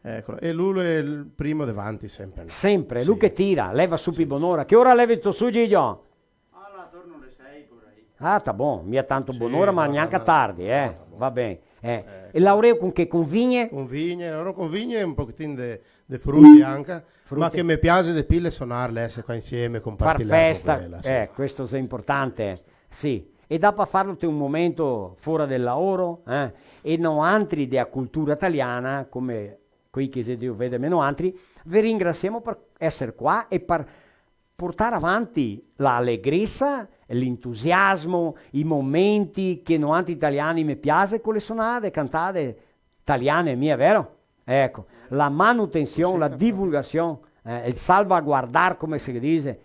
K: Eccolo. E lui è il primo davanti sempre.
G: Sempre, lui che tira, leva su Pibonora. Che ora levi tu su Gigio?
M: Attorno alle 6 por ahí.
G: Ah, sta buono, mi ha tanto buon'ora, ma neanche tardi, va bene. E laureo con che? Con vigne?
K: Con vigne, lavoro con vigne e un pochettino di frutti anche, ma che mi piace di pille suonarle, essere qua insieme,
G: Far
K: compartilhare
G: festa,
K: con quella, sì.
G: questo è importante, sì. E da per farlo un momento fuori del lavoro, e non altri della cultura italiana, come qui che si vede meno altri, vi ringraziamo per essere qua e per portare avanti l'allegrezza, l'entusiasmo, i momenti che noi italiani mi piace con le suonate, cantate italiane mie, vero? Ecco, la manutenzione, la divulgazione, il salvaguardare, come si dice,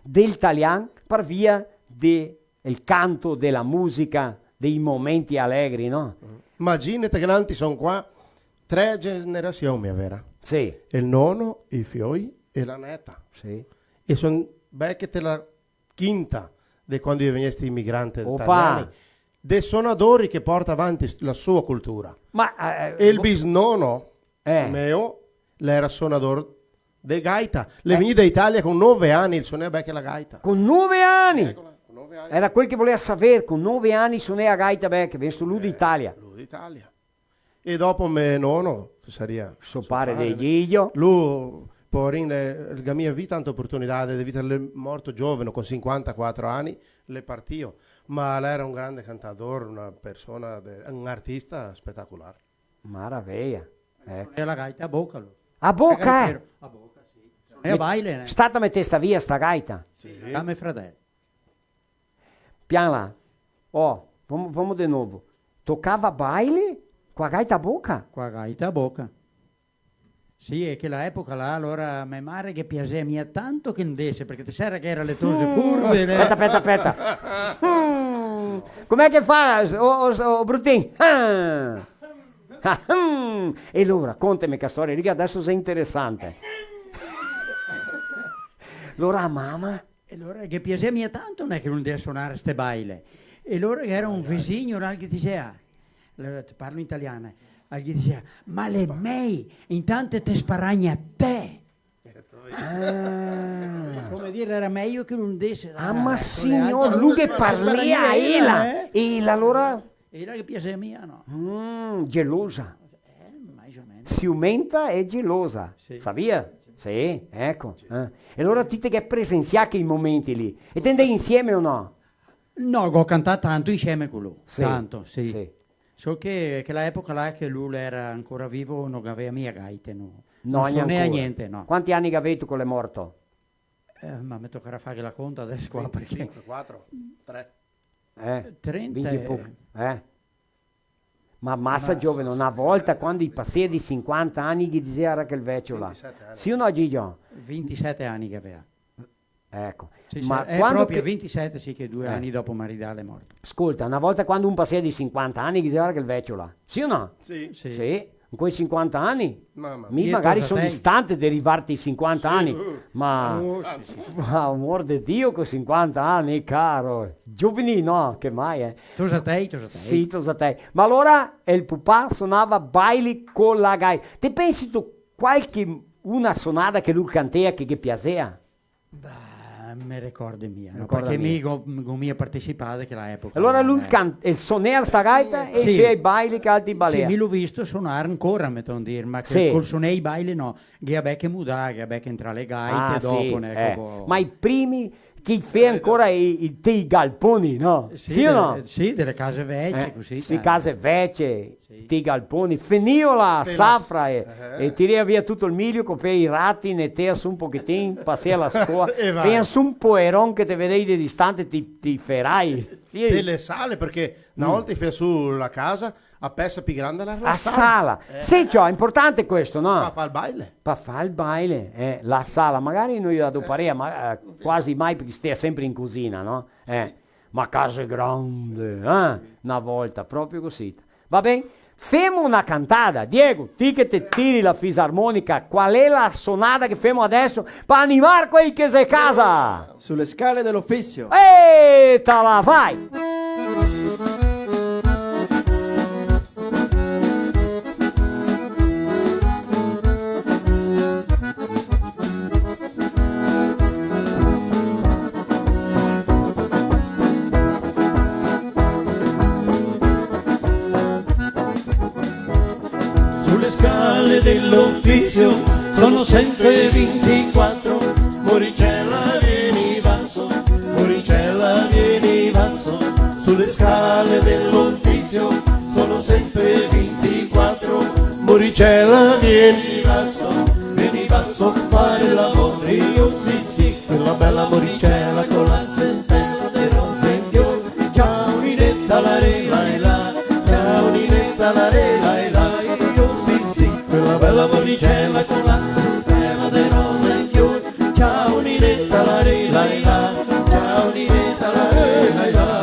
G: dell'italiano per via del canto, della musica, dei momenti allegri, no?
K: Immaginate che nanti sono qua 3 generazioni, mia vera.
G: Sì.
K: Il nonno, i fioi e la neta.
G: Sì.
K: E sono becchete la quinta di quando veniste immigranti italiani. Dei suonatori che porta avanti la sua cultura.
G: Ma,
K: e il bisnonno mio era suonatore di gaita. Le venì da Italia con 9 anni, il suonava becche la gaita.
G: Con 9 anni?
K: Eccola, con 9 anni.
G: Era quel che voleva sapere, con 9 anni suonava gaita becche, visto lui d'Italia.
K: Lui d'Italia. E dopo me nonno, che sarebbe
G: Sopare dei Giglio.
K: Lui, poverino, la mia vita tante opportunità, di vita morto giovane, con 54 anni, le partio. Ma lei era un grande cantatore, una persona, un artista spettacolare.
G: Maraviglia.
M: E la gaita a bocca. Lui.
G: A bocca?
M: A bocca, sì. E a baile.
G: Stata a testa via sta gaita.
M: Sì. A me fratello.
G: Pian là. Vamos de novo. Toccava baile con la gaita a bocca?
M: Con la gaita a bocca. Sì, è che l'epoca là, allora mia madre che piaceva tanto che non desse, perché ti sera che era le tose furbe.
G: Aspetta. Com'è che fa, Brutin? E allora, contami che storia, riga, adesso sei interessante. Allora mamma?
M: E allora che piaceva tanto non è che non deve suonare ste baile. E allora era un vicino che diceva, allora ti parlo in italiano, gli diceva, ma le mei intanto te sparagna a te. Come dire, era meglio che non desse.
G: Ma signor, lui che parlia a Ela. E allora?
M: Era che piaceva mia, no?
G: Gelosa.
M: Mais o meno.
G: Ciumenta e gelosa.
M: Sì.
G: Sabia? Sì, ecco. E allora ti che presenziare quei momenti lì. E te andai insieme o no?
M: No, ho cantato tanto insieme con lui.
G: Sì.
M: Tanto, sì. So che l'epoca là che lui era ancora vivo non aveva mia gaite, no. Non suonava niente, no.
G: Quanti anni che avevi tu con le morto?
M: Ma mi toccherà fare la conta adesso qua
K: 25,
M: perché...
K: 4, 3.
M: 30
G: Ma massa giovane, una volta quando i passi di 50 anni gli diceva che il vecchio là. Sì o no, Gigio?
M: 27 anni che aveva.
G: Ecco.
M: Sì,
G: ma
M: è
G: quando
M: proprio 27, sì, che 2 anni dopo Maridale è morto.
G: Ascolta, una volta quando un passi di 50 anni gli diceva che il vecchio là. Sì o no?
K: Sì.
G: In quei 50 anni?
K: Mamma
G: magari sono distante derivarti i 50 anni, ma amor di Dio con 50 anni, caro. Giovani no, che mai
M: Tu sa te.
G: Sì, tu sa te. Ma allora il pupà suonava baili con la gaita. Ti pensi tu una suonata che lui cantava che piaceva?
M: Mi ricordo mia, no? Perché mi ha partecipato che l'epoca.
G: Allora lui suonava sta gaita e
M: sì.
G: c'è i baili che altri balea.
M: Sì, mi l'ho visto suonare ancora, metto a dire, ma
G: sì.
M: Col suonare i baili no, che vabbè che mudare, che vabbè che entrare le gaite dopo.
G: Sì, ma i primi chi fa ancora i galponi, no? Sì o no?
M: Sì, delle case vecchie, così.
G: Sì, case vecchie, i galponi, finiola, safra e tira via tutto il miglio, copia i ratti, ne tea su un pochettino, passi alla scuola, vieni su un poeron che te vedi di distante, ti ferai. Sì.
K: Te le sale, perché una volta fai su la casa, a pezza più grande la
G: sala. Sì, cioè, è importante questo, no?
K: Per fare il baile.
G: Per fare il baile, la sala, magari noi la doparei, ma quasi mai perché stia sempre in cucina, no? Ma casa è grande, una volta, proprio così. Va bene? Femo una cantata, Diego, ti che te tiri la fisarmonica, qual è la sonata che femo adesso per animare quei che sei casa?
L: Sulle scale dell'ufficio.
G: E te la fai!
N: Sulle scale dell'ufficio sono sempre 24, Moricella vieni basso, Moricella vieni basso. Sulle scale dell'ufficio sono sempre 24, Moricella vieni basso a fare il lavoro. Io sì, quella bella Moricella con la sestella dei rose in fiore. Ciao Ninetta la re la la, ciao Ninetta la re la la. Quella bella Moricella con la stella dei rose in fiori. Ciao Ninetta la re la la, ciao Ninetta la re la la.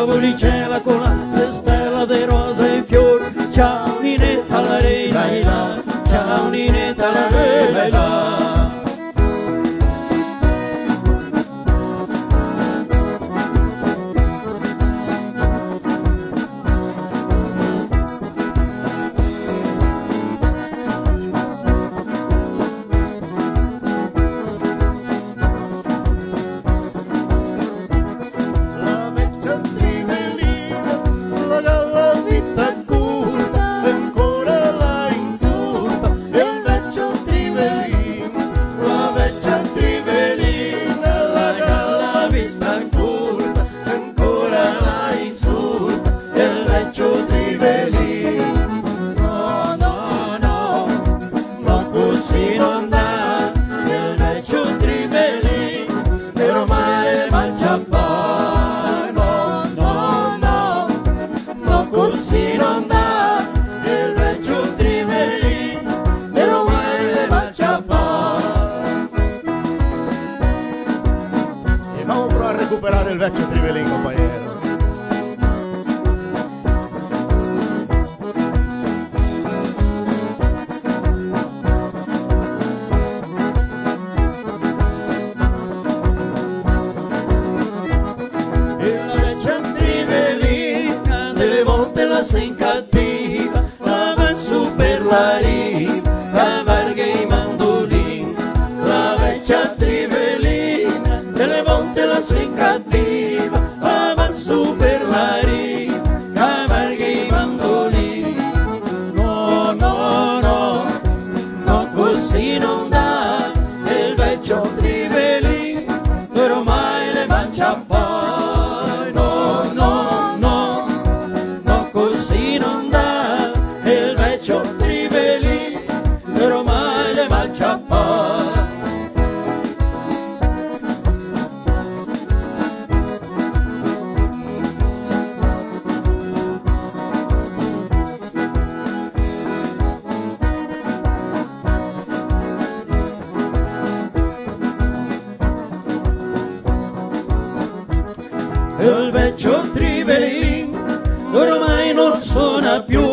N: la buricella con la stella de rose e fiori. Ciao Ninetta la re la la, ciao Ninetta la re la la.
K: Recuperare il vecchio Trivelin, compagnero.
N: E la vecchia Trivelina delle volte la sen cattiva, la va su per la riva, la varga i mandolini. La vecchia Trivelina delle volte la sen cattiva, la va su per la riva, la varga i mandolini. No, no, no, no, così non dà, il vecchio Trivelin ormai le mangia poi. No, no, no, no, così non dà, il vecchio Trivelin ormai le mangia poi. Il vecchio Trivelin ormai non suona più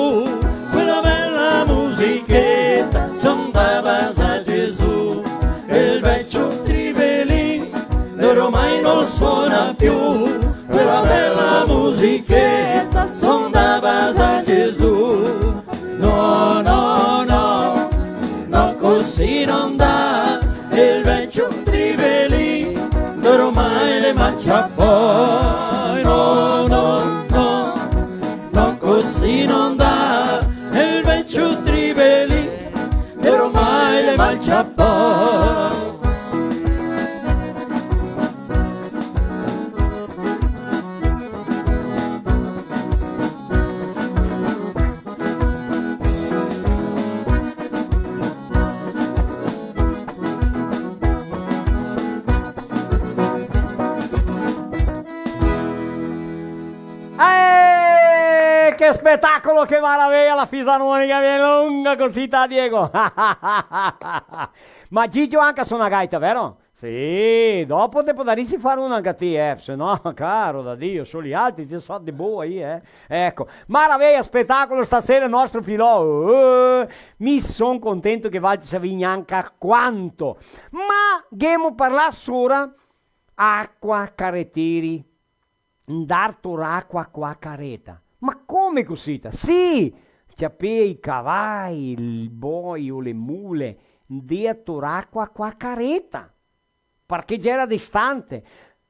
N: quella bella musichetta, son da basa Gesù. Il vecchio Trivelin ormai non suona più quella bella musichetta, son da basa Gesù. No, no, no, no, così non dà, il vecchio Trivelin ormai le mangia poi. No, no, no, no, così non dà, il vecchio Trivelin ormai le mangia poi.
G: Che spettacolo, che maraviglia, la fisarmonica viene lunga così, Diego. Ma Gigio anche suona gaita, vero? Sì, dopo te potresti fare una anche a te, se no, caro da Dio, solo gli altri ti so di boa aí, Ecco, maraviglia, spettacolo stasera il nostro filò. Mi son contento che Valti Savigny anche quanto. Ma abbiamo parlato solo acqua carrettieri, dartor acqua qua careta. Ma come così? Sì, c'è i cavalli, il boi o le mule, dietro acqua qua careta, perché c'era distante.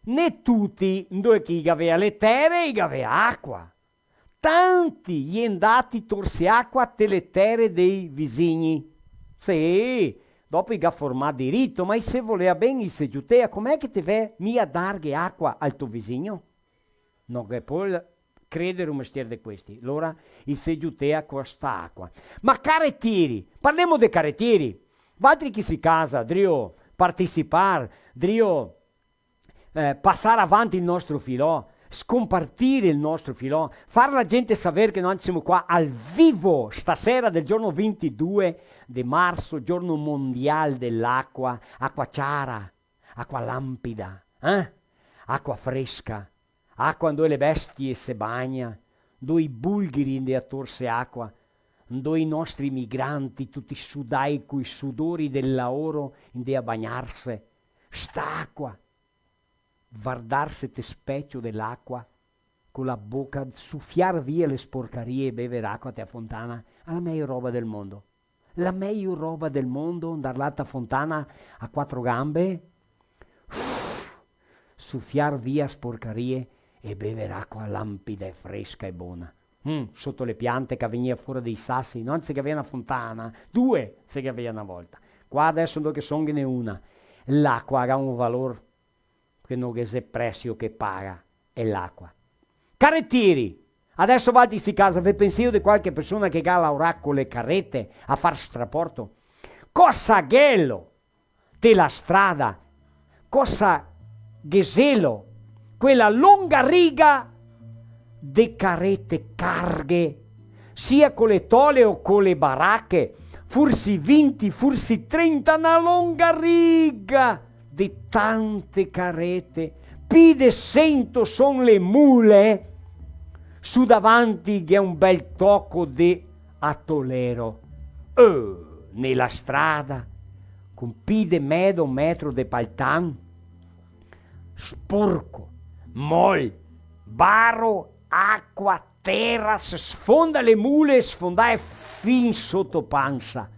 G: Ne tutti, dove chi aveva le terre e aveva acqua. Tanti gli andati torsi acqua delle terre dei vicini. Sì, dopo i formato diritto, ma se voleva bene se giutea, com'è che ti ve mia darghe acqua al tuo vicino? No, che poi credere un mestiere di questi. Allora, il seggiutea questa acqua. Ma carrettieri, parliamo dei carrettieri. Altri chi si casa, drio partecipare, drio passare avanti il nostro filò, scompartire il nostro filò, far la gente sapere che noi siamo qua al vivo stasera del giorno 22 di marzo, giorno mondiale dell'acqua, acqua chiara, acqua lampida, acqua fresca, acqua dove le bestie se bagna, dove i bulgari in a torse acqua, dove i nostri migranti tutti sudai coi sudori del lavoro in a bagnarsi, sta acqua, guardarsi te specchio dell'acqua, con la bocca, suffiar via le sporcarie e bere acqua a fontana, è la meglio roba del mondo. La meglio roba del mondo, andare là a fontana a 4 gambe, suffiar via sporcarie e bere acqua lampida e fresca e buona. Sotto le piante che veniva fuori dei sassi, non se che aveva una fontana, 2 se che aveva una volta. Qua adesso che sono ne una. L'acqua ha un valore che non è prezzo che paga, è l'acqua. Carrettieri, adesso vatti sti casa, vi pensiero di qualche persona che ha lavorato con le carrette a far straporto? Cosa ghello della strada, cosa geselo, quella lunga riga de carrette carghe, sia con le tole o con le baracche, forse 20, forse 30, una lunga riga di tante carrette, pide sento son le mule, su davanti che è un bel tocco di attolero, nella strada, con pide medo metro de paltan, sporco, mol, barro, acqua, terra, sfonda le mule, sfondae fin sotto panza.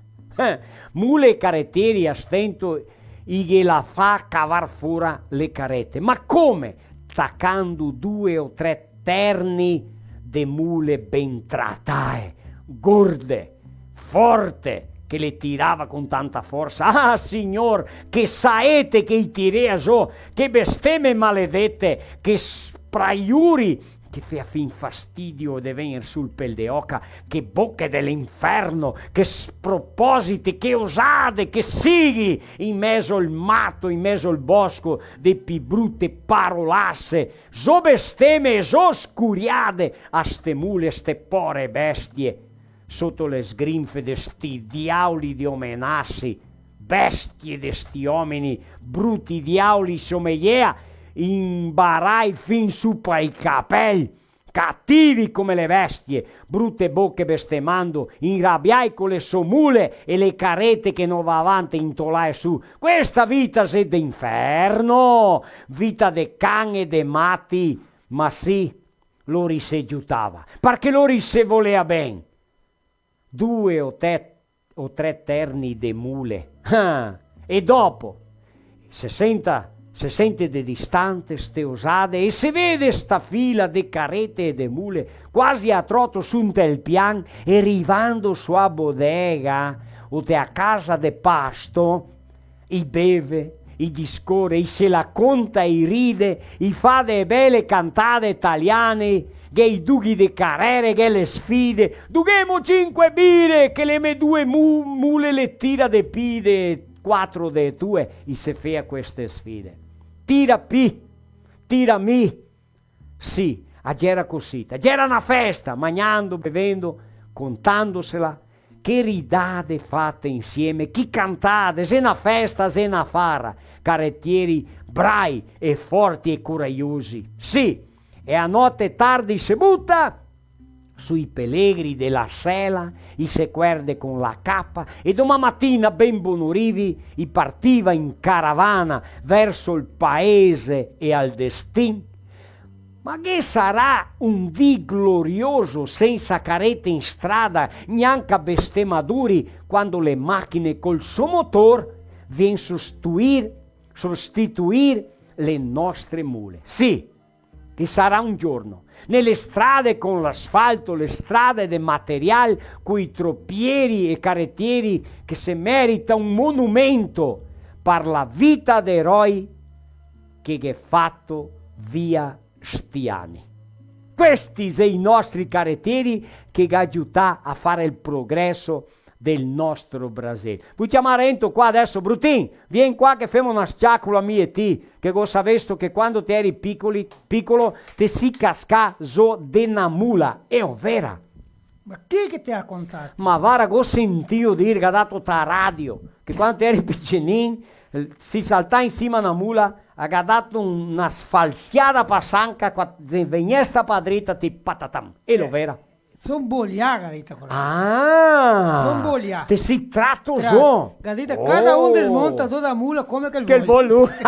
G: Mule e carrettieri a stento i che la fa cavar fuori le carrette. Ma come? Taccando 2 o 3 terni de mule ben trattae, gorde, forte, che le tirava con tanta forza. Ah, signor, che saete che i tirea so, che bestemme maledette, che spraiuri, che fa fin fastidio de venir sul pel de oca, che bocche dell'inferno, che spropositi, che osade, che sighi in mezzo al matto, in mezzo al bosco, de pi brutte parolasse, so bestemme e so scuriade a ste mule, ste pore bestie, sotto le sgrinfe de sti diauli di omenassi, bestie de sti uomini, brutti diauli sommelier, imbarai fin su ai capelli, cattivi come le bestie, brutte bocche bestemmando, inrabbiai con le somule e le carrette che non va avanti intolai su. Questa vita è d'inferno, vita de can e de matti, ma sì, lo risegiutava, perché lo se volea ben. 2 o 3 terni de mule, e dopo 60 se sente de distante ste osade e se vede sta fila de carrette e de mule quasi a trotto su tel pian e arrivando sua bodega o te a casa de pasto, i beve, i discorre, i se la conta, i ride, i fa de belle cantate italiane, che i dughi de carrere, che le sfide, dughemo 5 bire, che le me 2 mule le tira de pide, 4 de tue, i se fea queste sfide. Tira pi, tira mi. Sì, c'era così, c'era una festa, mangiando, bevendo, contandosela, che ridate fatte insieme, chi cantate, se una festa, se una farra, carrettieri brai e forti e coraggiosi. Sì, e a notte tardi si butta sui pellegri della sela, i se querde con la cappa e domani mattina ben bonurivi i partiva in caravana verso il paese e al destin. Ma che sarà un dì glorioso senza carrette in strada, neanche bestemmaduri, quando le macchine col suo motor vien sostituir le nostre mule. Sì, che sarà un giorno nelle strade con l'asfalto, le strade del materiale, coi troppieri e carrettieri che se merita un monumento per la vita d'eroi che è fatto via stiani. Questi sono i nostri carrettieri che aiutano a fare il progresso del nostro Brasile. Vuoi chiamare Ento qua adesso, Brutin? Vieni qua che facciamo una sciacula mia e ti, che ho sapevo che quando ti eri piccolo ti si cascaso de una mula. È vera.
I: Ma chi che ti ha contato?
G: Ma vara, ho sentito dire che ha dato ta radio, che quando ti eri piccinino si saltava insieme a una mula ha dato una sfalziata passanca, se venisse padrita ti patatam, e lo vera.
I: Sono bogliaga, dita con
G: Sono
I: bogliaga.
G: Te si tratto so.
I: Gadita, cada un desmonta da mula come che
G: il
I: vuole.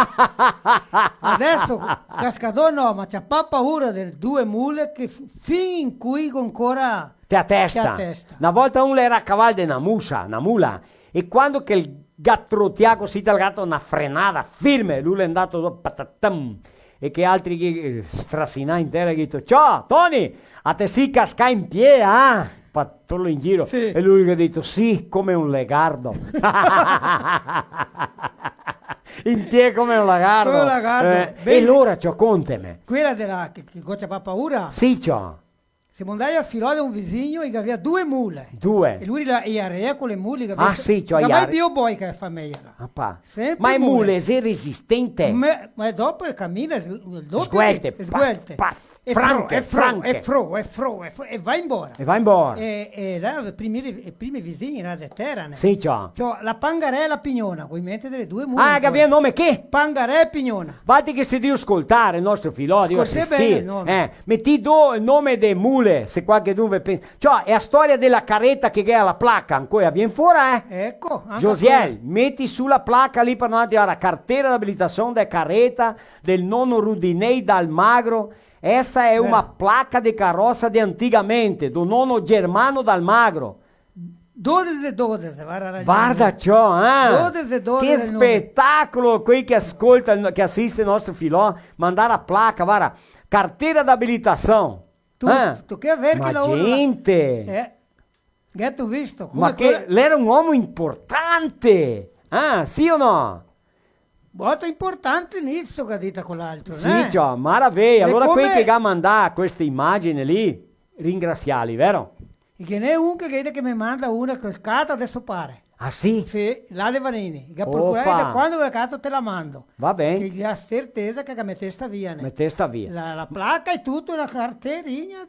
I: Adesso, cascador no, ma c'ha paura delle due mule che fin qui ancora
G: te a testa. Una volta uno era a cavallo di una mula, e quando che il gattrotiaco si dal gatto una frenata firme, lui è andato patatam, e che altri che strasinà intera e detto, ciao Tony, a te si casca in piedi, fatto in giro, sì. E lui ha detto sì, come un legardo. In piedi come un lagardo.
I: Come un lagardo.
G: E allora ciò conteme.
I: Quella della che c'ha paura?
G: Sì, ciò.
I: Siamo andati a Filò da un vicino e aveva 2 mule. 2. E lui era con le mule.
G: Sì, cioè
I: ma è più buoi che fa meglio.
G: Ma è mule, è resistente.
I: Ma dopo il cammino, il doppio. Sguelte. E va in bora. E i primi vicini erano di terra.
G: Sì, ciò.
I: La Pangarè e la Pignona, con in mente delle 2 mule.
G: Che aveva nome che?
I: Pangarè e Pignona.
G: Vatti che si deve ascoltare il nostro Filò, devo assistere. Metti il nome delle mule, se qualche dove pensa. Cioè, è la storia della carretta che è alla placca, ancora viene fuori,
I: Ecco.
G: Josiel, metti sulla placca lì per non dire la cartera d'abilitazione della carretta del nonno Rudinei d'Almagro. Essa è una placca di carrozza di anticamente, do nonno Germano d'Almagro.
I: 12,
G: guarda ciò,
I: 12.
G: Che spettacolo, quei che ascoltano, che assiste il nostro Filò, mandare a placca, guarda, cartera d'abilitazione.
I: Tu che avere che la
G: gente.
I: Che tu visto?
G: Ma che lei era un uomo importante, sì o no?
I: Molto importante inizio che dita con l'altro,
G: sì, ciò, maraviglia. Allora quelli che ha mandato queste immagini lì, ringraziali, vero?
I: E che ne è un che mi manda una cascata adesso pare.
G: Ah sì?
I: Sì, là de Vanini. Che procurare quando la carta te la mando.
G: Va bene.
I: Che ha certeza che mi testa via.
G: Mi testa via.
I: La placca è tutta una carterina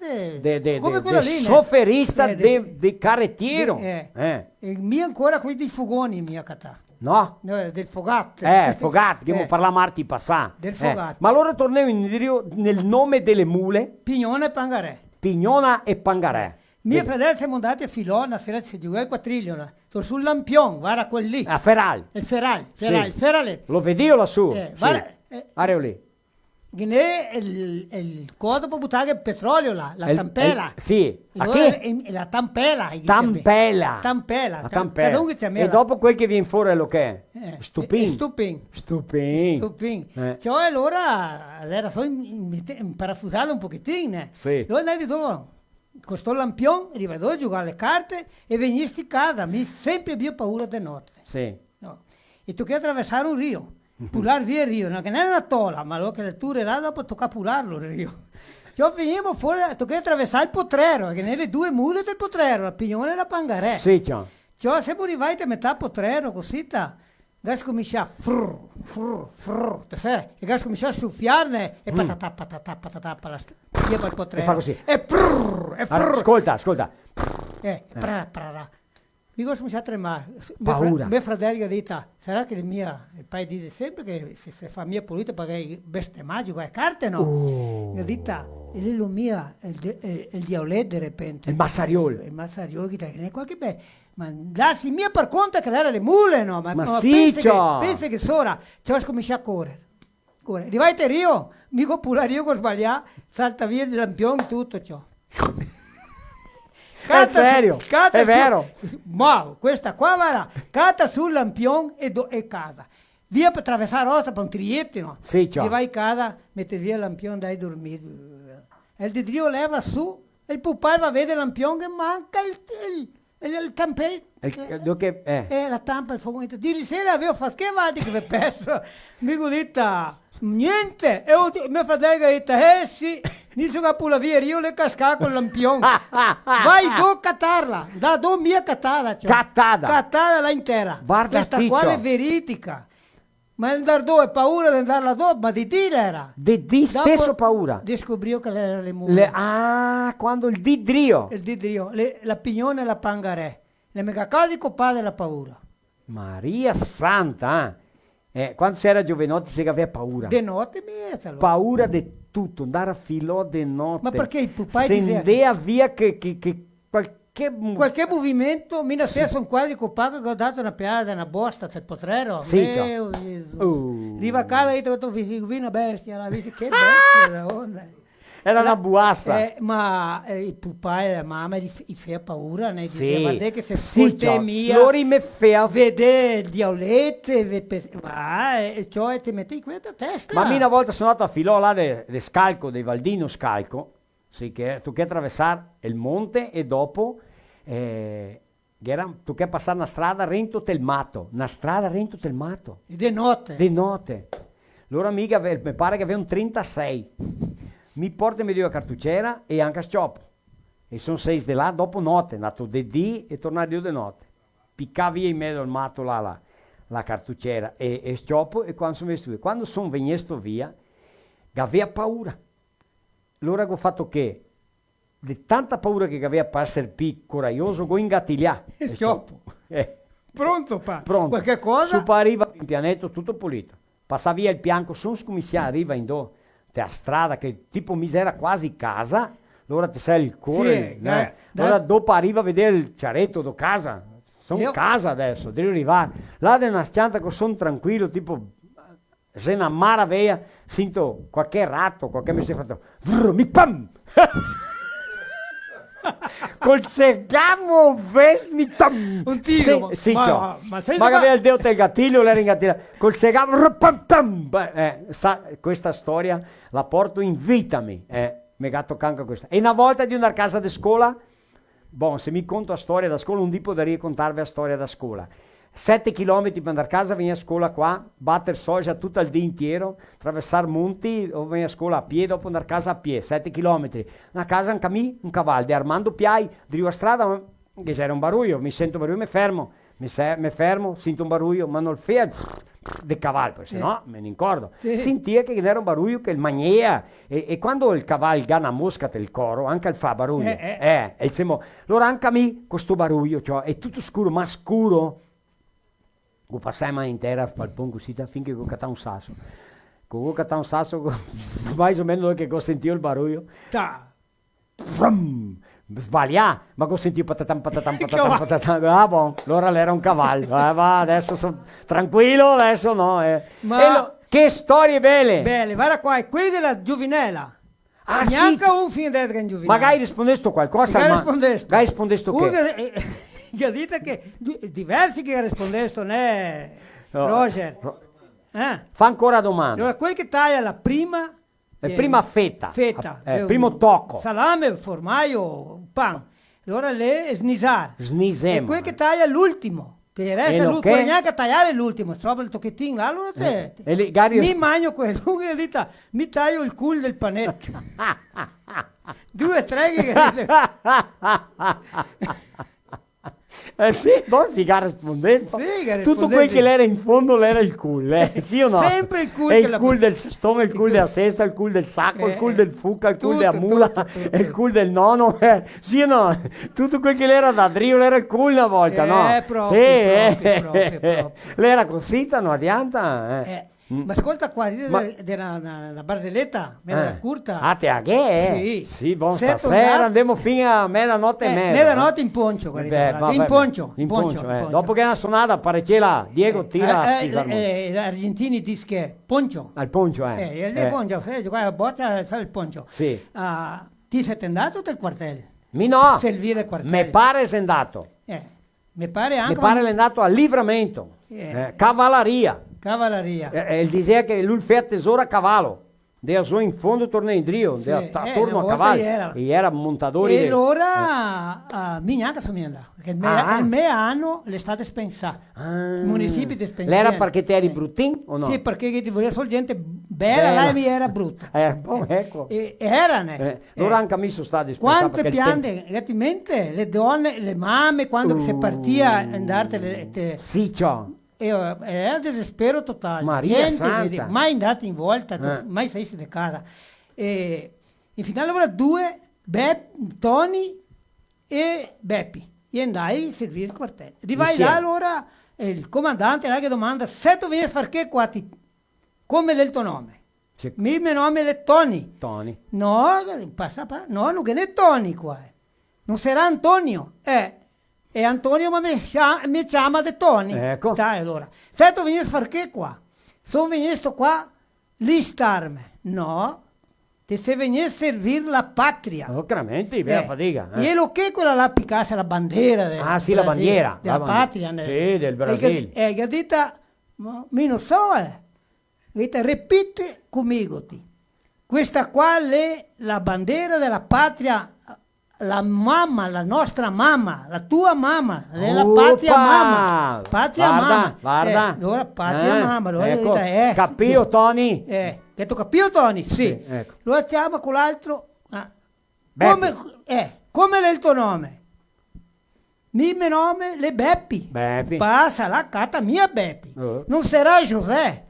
G: come quella lì. Sofferista di carrettiero.
I: E mia ancora qui di fugoni mia catà.
G: No?
I: Del Fogat.
G: Fogat, che parla marti passà.
I: Del Fogat.
G: Ma allora torniamo nel nome delle mule.
I: Pignona e Pangarè.
G: Pignona e Pangarè.
I: Mio fratello siamo andati a Filò, una sera si giocava il quattriglione. Sul lampion, guarda quel lì.
G: A Feral.
I: Il Feraletto.
G: Lo vedi io lassù?
I: Guarda.
G: Areo lì.
I: Il codo per buttare il petrolio là, la tampella.
G: Sì.
I: La tampella.
G: Tampella. E dopo quel che viene fuori è lo che è? Stupin.
I: Cioè allora sono imparafusato un pochettino.
G: Sì.
I: Allora andai di dove? Con sto lampion, arrivavo a giocare le carte e venisti a casa. Mi sempre più paura di notte.
G: Sì.
I: No. E tu che attraversare un rio. Pular via il rio, no? Che non è una tola, ma lo che le ture là dopo tocca pularlo il rio. Cioè veniamo fuori, tocca attraversare il potrero, che nelle 2 mule del potrero, la Pignone e la Pangarè.
G: Sì, ciao.
I: Cioè siamo arrivati a metà potrero, così gas comincia a e gas comincia a soffiarne e patatà, la via per il potrero.
G: E fa così.
I: E
G: Ascolta.
I: Mi comincia a tremare.
G: Paura.
I: Mio fratello ha detto, sarà che il paese dice sempre che se fa mia pulita perché veste magico e carte no. Ha detto, e lì lo mia, il diavoletto di repente.
G: Il massariolo.
I: Il massariolo che ne qualche beh. Ma darsi mia per conto che era le mule no.
G: Ma sì,
I: pensa che sora, cioè comincia a correre. Arrivai a Rio, mica pure Rio che sbagliato, salta via il lampione tutto ciò.
G: È serio, è vero.
I: Ma questa qua va cata sul lampion e casa. Via per attraversare rosa per un trietto, no?
G: Sì, ciao.
I: E vai a casa, mette via il lampion, dai dormire. E il Dio leva su, e il pupà va a vedere il lampion che manca il tampetto. La tampa, il fuoco. Di sera avevo fatto che vadi che vi perso. Mi godita, niente. E mio fratello ha detto, sì. Nisso che pula via, io le cascavo con il lampione. Vai do catarla, da do mia catata. Cioè. Cattada la intera.
G: Guarda
I: questa qua è veridica. Ma il dardo è paura di andarla dopo, ma di dire era.
G: Di stesso paura.
I: Descobriò che era le mule.
G: Quando il didrio.
I: Il didrio, la Pignone e la Pangarè. Le megacasi copate la paura.
G: Maria Santa, Quando si era giovanotti si aveva paura.
I: De notte mesmo.
G: Paura di tutto, andare a filò di notte.
I: Ma perché il pupai
G: diceva via che
I: qualche movimento, mi sono quasi occupato che ho dato una piada, una bosta del potrero.
G: Sì,
I: Mio Gesù. Arriva a casa e ho detto, una bestia, la vedi che bestia da onda.
G: Era una buassa.
I: Ma il pupai e la mamma gli fa paura, ne
G: sì.
I: Guarda che se ascolta mia,
G: loro mi fa
I: vede il dialetto, cioè ti metti in questa testa.
G: Ma una volta sono andato a filò là de Scalco, dei Valdino Scalco, sì, che tu che attraversare il monte e dopo tu che passare una strada rento del mato,
I: E di notte.
G: Di notte. Loro amica, mi pare che avevano 36. Mi porta in medio a cartucciera e anche a scioppo. E sono 6 di là dopo notte, nato di dì e tornare di notte. Picca via in mezzo al matto là, la cartucciera e scioppo e quando sono venuto. Quando sono venuto via, aveva paura. Allora ho fatto che, di tanta paura che aveva per essere più coraggioso, ho ingattigliato.
I: E scioppo. Pronto, pa?
G: Pronto.
I: Qualche cosa?
G: Su pa arriva in pianeta tutto pulito. Passa via il bianco, sono scominciato, arriva in do. A strada che tipo misera quasi casa, allora ti sei il cuore,
I: sì,
G: allora dopo arriva a vedere il ciaretto da casa, sono in casa adesso, devo arrivare, là da una stanza che sono tranquillo, tipo se una maraviglia, sento qualche ratto, qualche mi si è fatto, mi pam! Col segamo vesti
I: un tiro
G: ma che aveva il dedo del gattiglio l'era ingattigliato col segamo questa storia la porto in vita mi gatto canca questa e una volta di andare a casa di scuola se mi conto la storia da scuola un di potrei raccontarvi la storia da scuola 7 chilometri per andare a casa, venire a scuola qua, battere soja tutto il dì intero, attraversare monti, o venire a scuola a piedi, dopo andare a casa a piedi, 7 chilometri. A casa un cavallo di Armando Piai, drivo a strada, che c'era un baruglio, mi sento un baruglio, mi fermo, sento un baruglio, ma non il del cavallo, perché sennò me ne incordo.
I: Sì.
G: Sentia che era un baruglio che il magnea, e quando il cavallo gana mosca del coro, anche il fa baruglio. Allora anche a me, questo baruglio, cioè, è tutto scuro, ma scuro. Go passai mai intera al pongo sita finché go catta un sasso. Go catta un sasso, mai o meno che go sentio il baruglio. Sbaglia, ma go sentio patatam. Ah bon, allora era un cavallo. Va, adesso sono tranquillo, adesso no. Che storie belle!
I: Belle, guarda qua, è qui della Giovinella.
G: Ah,
I: neanche
G: sì.
I: un film d'edra in Giovinella.
G: Magari rispondesto qualcosa,
I: Magari
G: rispondesto che?
I: Che dite che diversi che rispondesto, né Roger.
G: Fa ancora domanda.
I: Allora, quel che taglia la prima
G: fetta.
I: Primo
G: tocco.
I: Salame, formaggio, pan. Allora le snisar.
G: Snisem.
I: E quel che taglia l'ultimo. Che resta l'ultimo, neanche a tagliare l'ultimo, trova il tocchettino là, allora mi mangio quello, mi taglio il culo del panetto. 2 3 che...
G: sì, si rispondesto.
I: Sì,
G: tutto quel che l'era in fondo l'era il culo, sì o no?
I: Sempre il culo.
G: Il culo del stomaco, il culo della sesta, il culo del sacco, il culo del fuca, il culo della mula, il culo del nono, sì o no? Tutto quel che l'era da drio l'era il culo una volta, no?
I: Proprio.
G: L'era così, no? Adianta?
I: Ma ascolta qua, una barzelletta, curta.
G: Ah, te a che?
I: Sì.
G: Sì, stasera andiamo fino a mezzanotte e mezza.
I: Mezzanotte in poncio, in poncio.
G: Dopo che è una suonata, parecela, Diego tira.
I: Gli argentini dicono che poncio.
G: Al poncio,
I: Il poncio, guarda, boccia, sa il poncio.
G: Sì.
I: Ti sei andato del quartel?
G: Mi no.
I: Servire il quartel.
G: Me pare sei andato.
I: Mi pare anche.
G: Mi pare l'è andato a livramento. Cavalleria.
I: Il
G: diceva che lui fa tesoro a cavallo. Dea su in fondo torna in drio, attorno a cavallo. E era montatore.
I: E allora mi neanche sono andato. Perché il mio anno l'estate spensata. I municipi di Spensà.
G: L'era perché te eri bruttin o no?
I: Sì, perché ti voleva solo gente bella, là mi era brutta.
G: Ecco.
I: E erano.
G: Allora anche a me sono stati
I: quante piante, mente, le donne, le mamme, quando si partia andare.
G: Sì, ciò.
I: Era desespero totale.
G: Maria Santa.
I: Mai andati in volta, mai sei di casa. E in finale ora 2, Tony e Beppi. e andai a servire il quartiere. Arrivai
G: Insieme.
I: là, allora il comandante là che domanda, se tu vieni a fare che qua, come è il tuo nome?
G: Sì.
I: Il mio nome è Tony.
G: Tony.
I: No, no, non è Tony qua. Non sarà Antonio. E Antonio ma mi chiama di Tony.
G: Ecco.
I: Dai, allora. Se tu vieni a fare che qua? Sono venuto qua listarmi. No, ti sei venuto a servire la patria.
G: Oh, chiaramente, vera fatica.
I: E lo che quella là piccasse la bandiera del
G: Ah, sì, la
I: Brasile,
G: bandiera.
I: della
G: La
I: patria.
G: Sì, del Brasile.
I: E che dite, ma mi non so, dite, ripeti conmigo, questa qua è la bandiera della patria, la mamma, la nostra mamma, la tua mamma, è la patria mamma. Patria mamma.
G: Guarda.
I: Allora patria mamma. Allora
G: Ecco.
I: dite,
G: Capito, Tony?
I: che tu capito, Tony? Sì.
G: Ecco.
I: Lo facciamo con l'altro.
G: Beppi.
I: Come è il tuo nome? Il mio nome è Beppi.
G: Beppi.
I: Passa la carta mia Beppi. Non sarà José.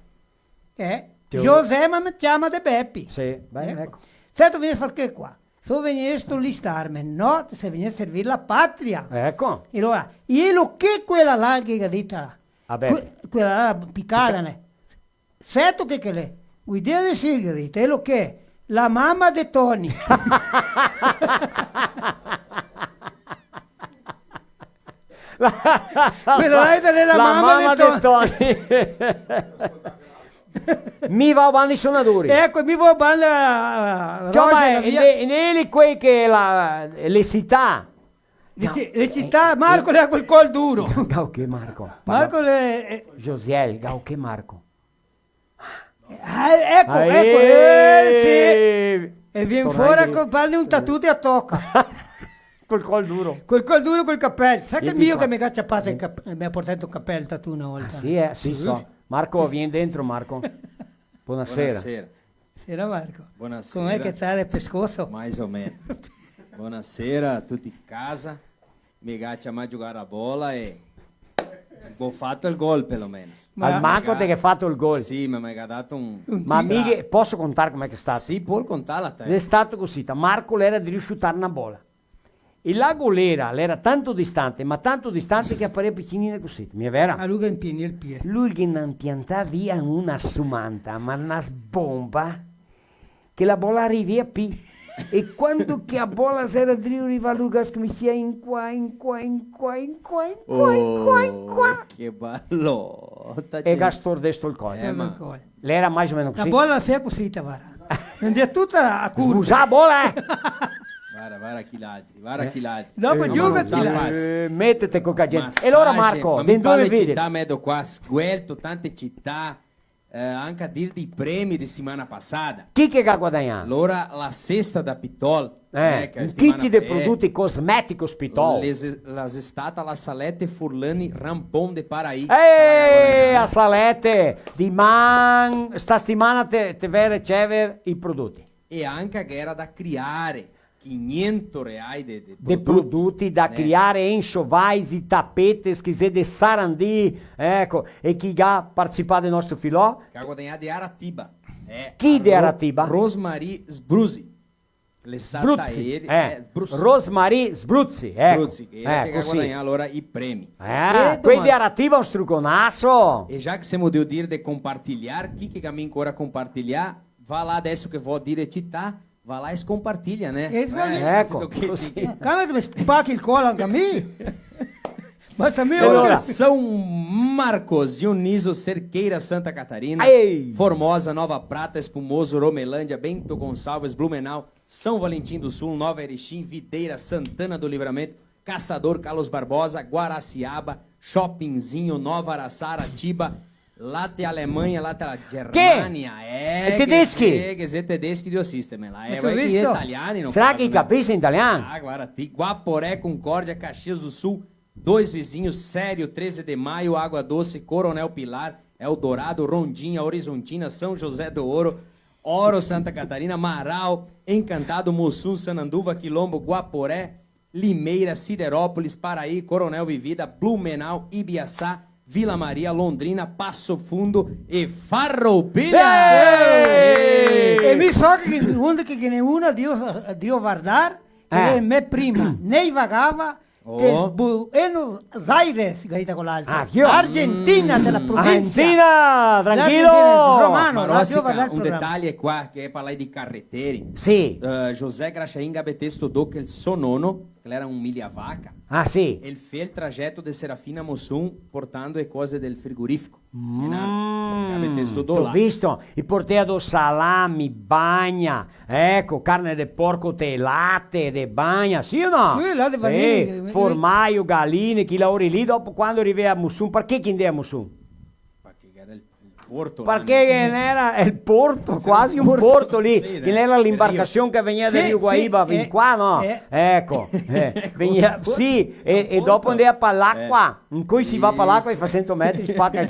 I: José ma mi chiama di Beppi.
G: Sì, bene, ecco.
I: Se tu vieni a fare che qua? Se vieni a listarmi, no, se vieni a servire la patria.
G: Ecco.
I: E allora, io che quella là che dita,
G: Vabbè.
I: quella là piccata, ne? Se tu che l'è? Guida di Sigrid, è lo che? La mamma di Tony. Quella là è la mamma di Tony.
G: Mi va bene i suonatori.
I: Ecco, mi va bene
G: Rosa. E quei che le città.
I: Le città, Marco le ha quel col duro.
G: Gauché Marco.
I: Marco le...
G: Josiel, Gauché Marco.
I: Ecco, sì. E viene fuori a comprargli un tatuto a tocca.
G: Col col duro.
I: Col col duro, col cappello. Sai che il mio che mi ha acciappato mi ha portato il cappello tatu una volta.
G: Sì, so. Marco, vieni dentro, Marco. Buonasera.
L: Buonasera.
I: Sera Marco.
L: Buonasera.
I: Com'è che sta il pescoço?
L: Mais ou menos. Buonasera a tutti in casa. Mi gatti a giocare a bola e ho fatto il gol pelo menos.
G: Al Marco te che hai fatto il gol.
L: Sì, ma mi ha dato un...
G: Ma amiche, posso contare com'è che è stato?
L: Sì, puoi contarla a te.
G: È stato così, Marco l'era di riuscire una bola. Il lago l'era tanto distante, ma tanto distante che appariva piccinina così, mi è vero?
I: A lui che impieni il piede.
G: Lui che non piantava via una sumanta, ma una sbomba, che la bola arriva a P. E quando che a bola si era arriva Lucas che mi sia in qua.
L: Che bello.
G: E Gastor desto il collo. L'era mai o meno così.
I: La bola la fai così, Tavara. Non è tutta a curva.
G: Scusa la bola,
L: Guarda chi l'altri.
I: Dopo gioca chi l'altri.
G: Mettete coca gente. E allora Marco,
L: ma mi
G: dove
L: parli
G: vedi?
L: città, medo qua, sguelto, tante città, anche a dire dei premi di settimana passata.
G: Chi che ha guadagnato?
L: Allora, la sesta da Pitol.
G: Kit di prodotti cosmeticos Pitol.
L: La stata la Salete Furlani Rampon de Paraí.
G: A Salete di man sta settimana te vai ricevere i prodotti.
L: E anche che era da creare 500 reais
G: de prodotti da creare enxovais, tapetes, quiser de sarandi, ecco, e chi ha partecipato al nostro filò?
L: Che ha guadagnato di Aratiba.
G: Chi di Aratiba?
L: Rosemary Sbruzzi.
G: Sbruzzi, Rosemary Sbruzzi,
L: Sbruzzi, che era che ha guadagnato allora i premi.
G: Quelli di Aratiba un struconasso.
L: E já que você deu dire de compartilhar, chi che cammina ancora a compartilhar, va là adesso che vuol dire città, va là e scompartiglia, né?
I: Ecco. Come tu mi spacchi il collo anche a me? Basta me
L: allora. São Marcos, Dioniso, Cerqueira, Santa Catarina, Formosa, Nova Prata, Espumoso, Romelândia, Bento Gonçalves, Blumenau, São Valentim do Sul, Nova Erechim, Videira, Santana do Livramento, Caçador, Carlos Barbosa, Guaraciaba, Shoppingzinho, Nova Araçara, Tiba, Latte Alemanha, Latte Germania.
G: Tedeschi?
L: Che tedeschi di sistema. Lá é italiani, não.
G: Será que capisce em italiano?
L: Agora, Guaporé, Concórdia, Caxias do Sul, dois vizinhos, Sério, 13 de Maio, Água Doce, Coronel Pilar, Eldorado, Rondinha, Horizontina, São José do Ouro, Oro, Santa Catarina, Marau, Encantado, Mussum, Sananduva, Quilombo, Guaporé, Limeira, Siderópolis, Paraí, Coronel Vivida, Blumenau, Ibiaçá, Vila Maria, Londrina, Passo Fundo e Farroupilha.
I: E mi so che una Dio Vardar, che me prima, nei vagava, del Buenos Aires, grita con l'altro.
G: Io?
I: Argentina della provincia.
G: Argentina, tranquillo.
I: Romano,
L: Marosica, un dettaglio qua che parlai di carreteri.
G: Sì.
L: José Graxain Gabete studou che il suo nonno, che era un miliavaca,
G: Ah, sì.
L: ele fez il tragitto di Serafina Mossum portando le cose del frigorifero. Gabete studou
G: T'ho
L: là.
G: visto, i portato salami, bagna, ecco, carne di porco telate, de bagna, sì o no?
I: Sì, là de vanini.
G: Formaio, galline, chi lavori lì, dopo quando arrivi a Mussum, perché chi andava a Mussum?
L: Porto,
G: Perché era il porto, quasi un porto lì, che era l'imbarcazione che veniva da Rio Guaiba fin qua, no? Ecco, veniva, sì, e dopo andava per l'acqua, in cui si va per l'acqua e fa 100 metri,
I: spacca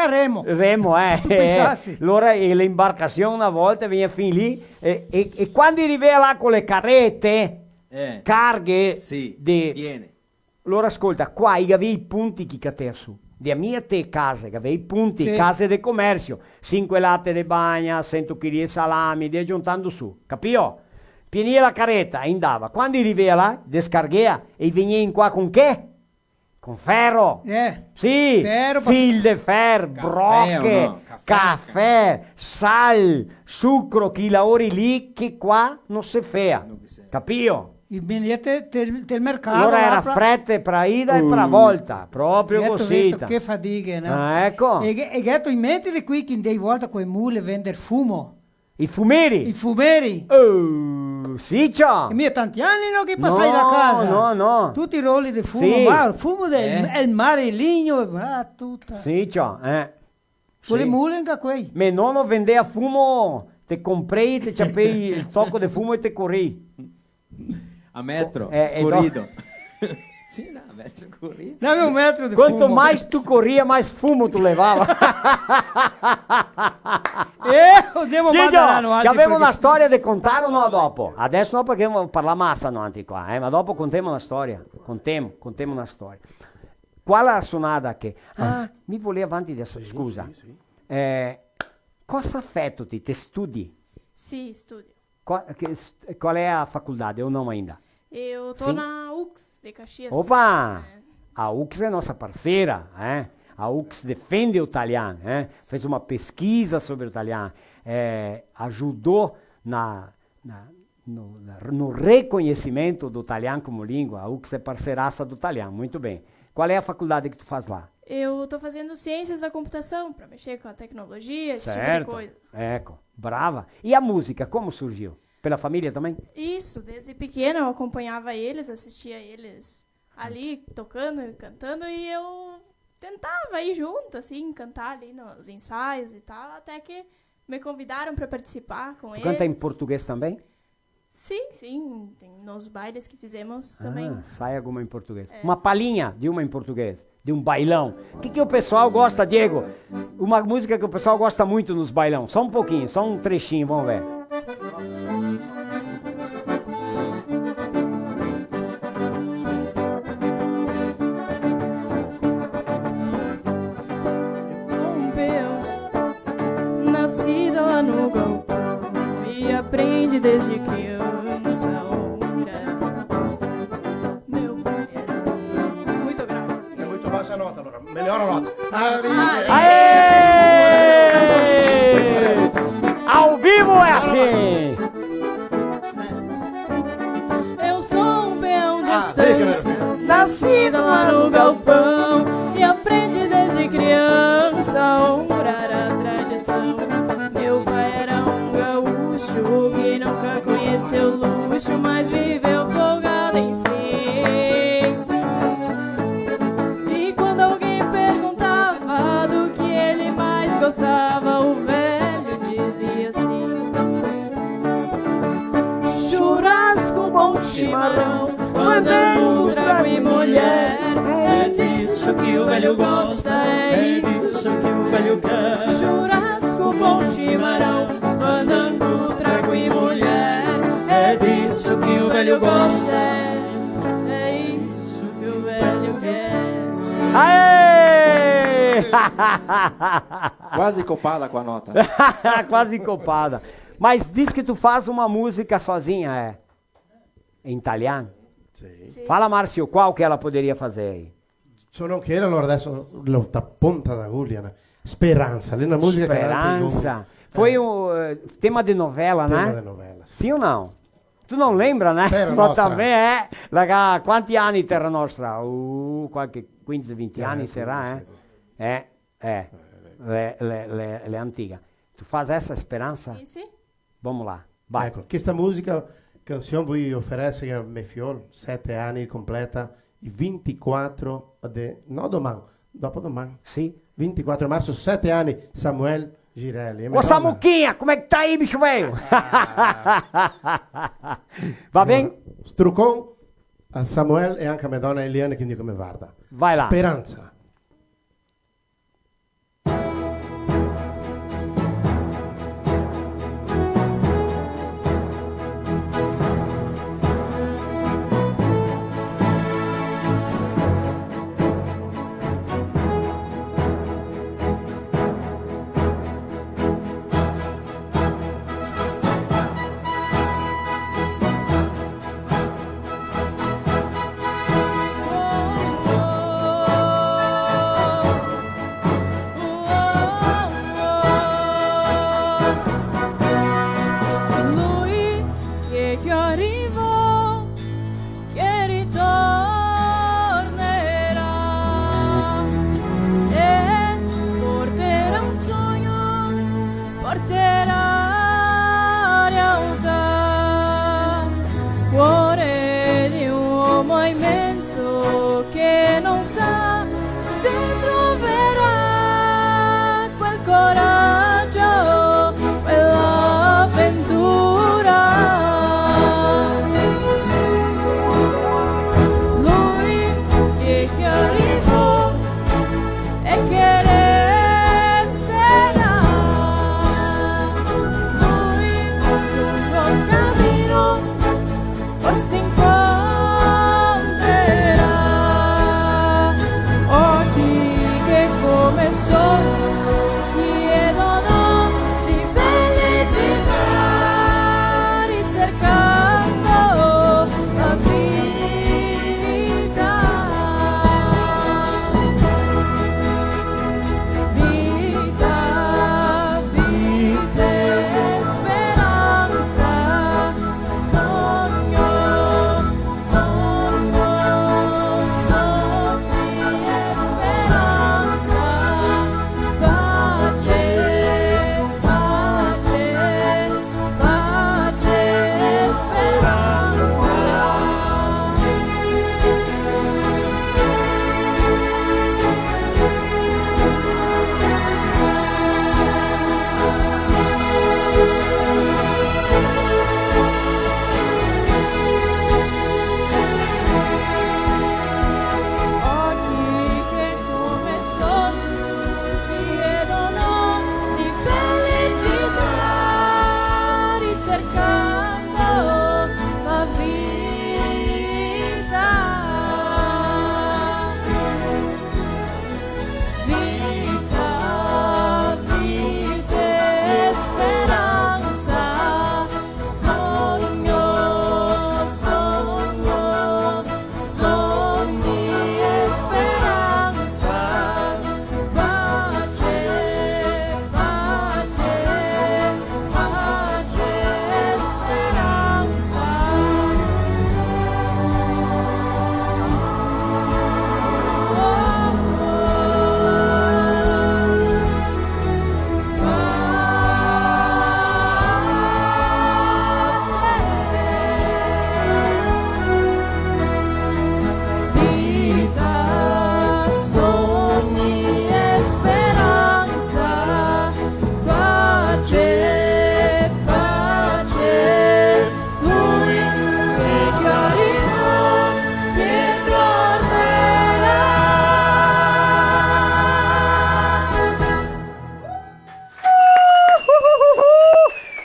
I: remo.
G: Remo,
I: Tu pensassi.
G: Allora l'imbarcazione una volta veniva fin lì, e quando arrivava là con le carrette, carghe,
L: piene.
G: allora ascolta, qua avevi i punti che catea su. Di mia te case, che avevi i punti,
I: Sì.
G: case di commercio, 5 latte di bagna, 100 kg di salami, di aggiuntando su, capio? Pienia la carretta, andava. Quando arrivava là, descarghea e veniva in qua con che? Con ferro. Sì,
I: Ferro,
G: fil de fer, brocche,
L: o no?
G: caffè, sal, sucro, chi lavori lì, che qua non si fa, capio?
I: Il biglietto del mercato.
G: Allora era
I: là,
G: fretta per ida e per volta, proprio
I: Certo,
G: così.
I: visto, che fatica, no?
G: Ecco.
I: E gatto in mente di qui che dei volte con i mule vendere fumo.
G: I fumeri?
I: I fumeri.
G: Sì, ciao.
I: E mia tanti anni non che passai da casa.
G: No.
I: Tutti i rolli di fumo,
G: Sì.
I: ma il fumo del mare, il ligno, tutta.
G: Sì, ciao.
I: Con le
G: Sì.
I: mule anche quei.
G: Mio nonno vendeva fumo, te comprei, te ciapei il tocco di fumo e te corri.
L: A metro,
G: corrido.
L: Sì, no, a metro corrido.
I: Dame un metro di
G: Quanto
I: fumo.
G: mais tu corria, mais fumo tu levava.
I: Andiamo
G: Gigio,
I: avanti.
G: che avevo una storia da contare o no dopo? Adesso no perché parla massa no anti qua, ma dopo contiamo una storia. Contiamo una storia. Qual è la suonata che... mi volevi avanti adesso, scusa.
K: Sì.
G: Cosa affetto te studi?
J: Sì, studio.
G: Qual è la facoltà o não ainda?
J: Eu tô
G: Sim.
J: na UX de Caxias.
G: Opa! A UX é nossa parceira, A UX defende o italiano, Fez uma pesquisa sobre o italiano, ajudou no reconhecimento do italiano como língua. A UX é parceiraça do italiano, muito bem. Qual é a faculdade que tu faz lá?
J: Eu tô fazendo ciências da computação para mexer com a tecnologia, esse tipo de
G: Certo.
J: coisa.
G: Ecco, brava. E a música, como surgiu? Pela família também?
J: Isso, desde pequena eu acompanhava eles, assistia eles ali tocando e cantando e eu tentava ir junto, assim, cantar ali nos ensaios e tal, até que me convidaram para participar com eles.
G: Canta em português também?
J: Sim, tem nos bailes que fizemos também.
G: Sai alguma em português. Uma palhinha de uma em português, de um bailão. O que o pessoal gosta, Diego? Uma música que o pessoal gosta muito nos bailão. Só um pouquinho, só um trechinho, vamos ver.
J: Um peão, nascida lá no galpão e aprende desde criança a orar. Meu pai era muito grave.
K: È molto bassa nota, allora. Melhora a nota.
G: Ao vivo é assim!
J: Eu sou um peão de estância, nascida lá no galpão e aprende desde criança a honrar a tradição. Meu pai era um gaúcho que nunca conheceu luxo, mas viveu folgado, enfim. E quando alguém perguntava do que ele mais gostava, o velho dizia assim: churrasco, bom chimarrão, fandango, trago e mulher. É disso que o velho gosta, é isso que o velho quer. Churrasco, bom chimarrão, fandango, trago e mulher. É disso que o velho gosta, é isso que o velho quer.
G: Aê!
O: Quase copada com a nota.
G: Quase copada. Mas diz que tu faz uma música sozinha, Em italiano?
K: Sì.
G: Fala, Márcio, qual que ela poderia fazer aí?
K: Sono anche allora adesso lo da ponta d'agulha, né? Speranza, lì una musica
G: Speranza. Foi o tema de novela,
K: tema
G: né?
K: de novela,
G: Sim ou não? Tu não lembra, né?
K: Terra
G: Ma
K: Nostra.
G: também quanti anni Terra Nostra? Qualche 15-20 anni sarà, le antiga. Tu faz essa esperança?
J: Sì.
G: Vamos lá, vai.
K: Ecco, questa musica, canzone vi offerece che me fiol, 7 anni completa, il 24 no domani, dopodomani.
G: Sì.
K: 24 marzo, 7 anni, Samuel Girelli.
G: Ô Samuquinha, como é que tá aí, bicho velho? Va bem?
K: Strucon a Samuel e anche a mia donna Eliane che dico come guarda.
G: Vai là.
K: Speranza.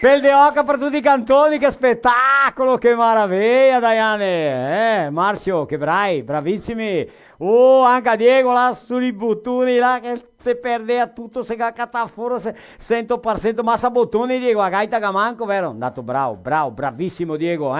G: Peldeoca per tutti i cantoni, che spettacolo, che meraviglia, Daiane. Marzio, che bravissimi. Oh, anche Diego là sui bottoni là che se perdeva tutto, se catta fuori 100%, massa bottoni Diego, a gaita gamanco, vero? Andato bravo, bravissimo Diego,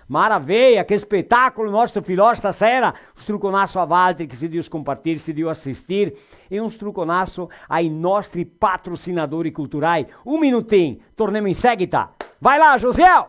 G: Maraviglia, che spettacolo il nostro filò stasera, struconasso a Valtri che si deve scompartir, si deve assistir e un struconasso ai nostri patrocinatori culturali. Un minutinho, torniamo in seguita. Vai là, Josiel!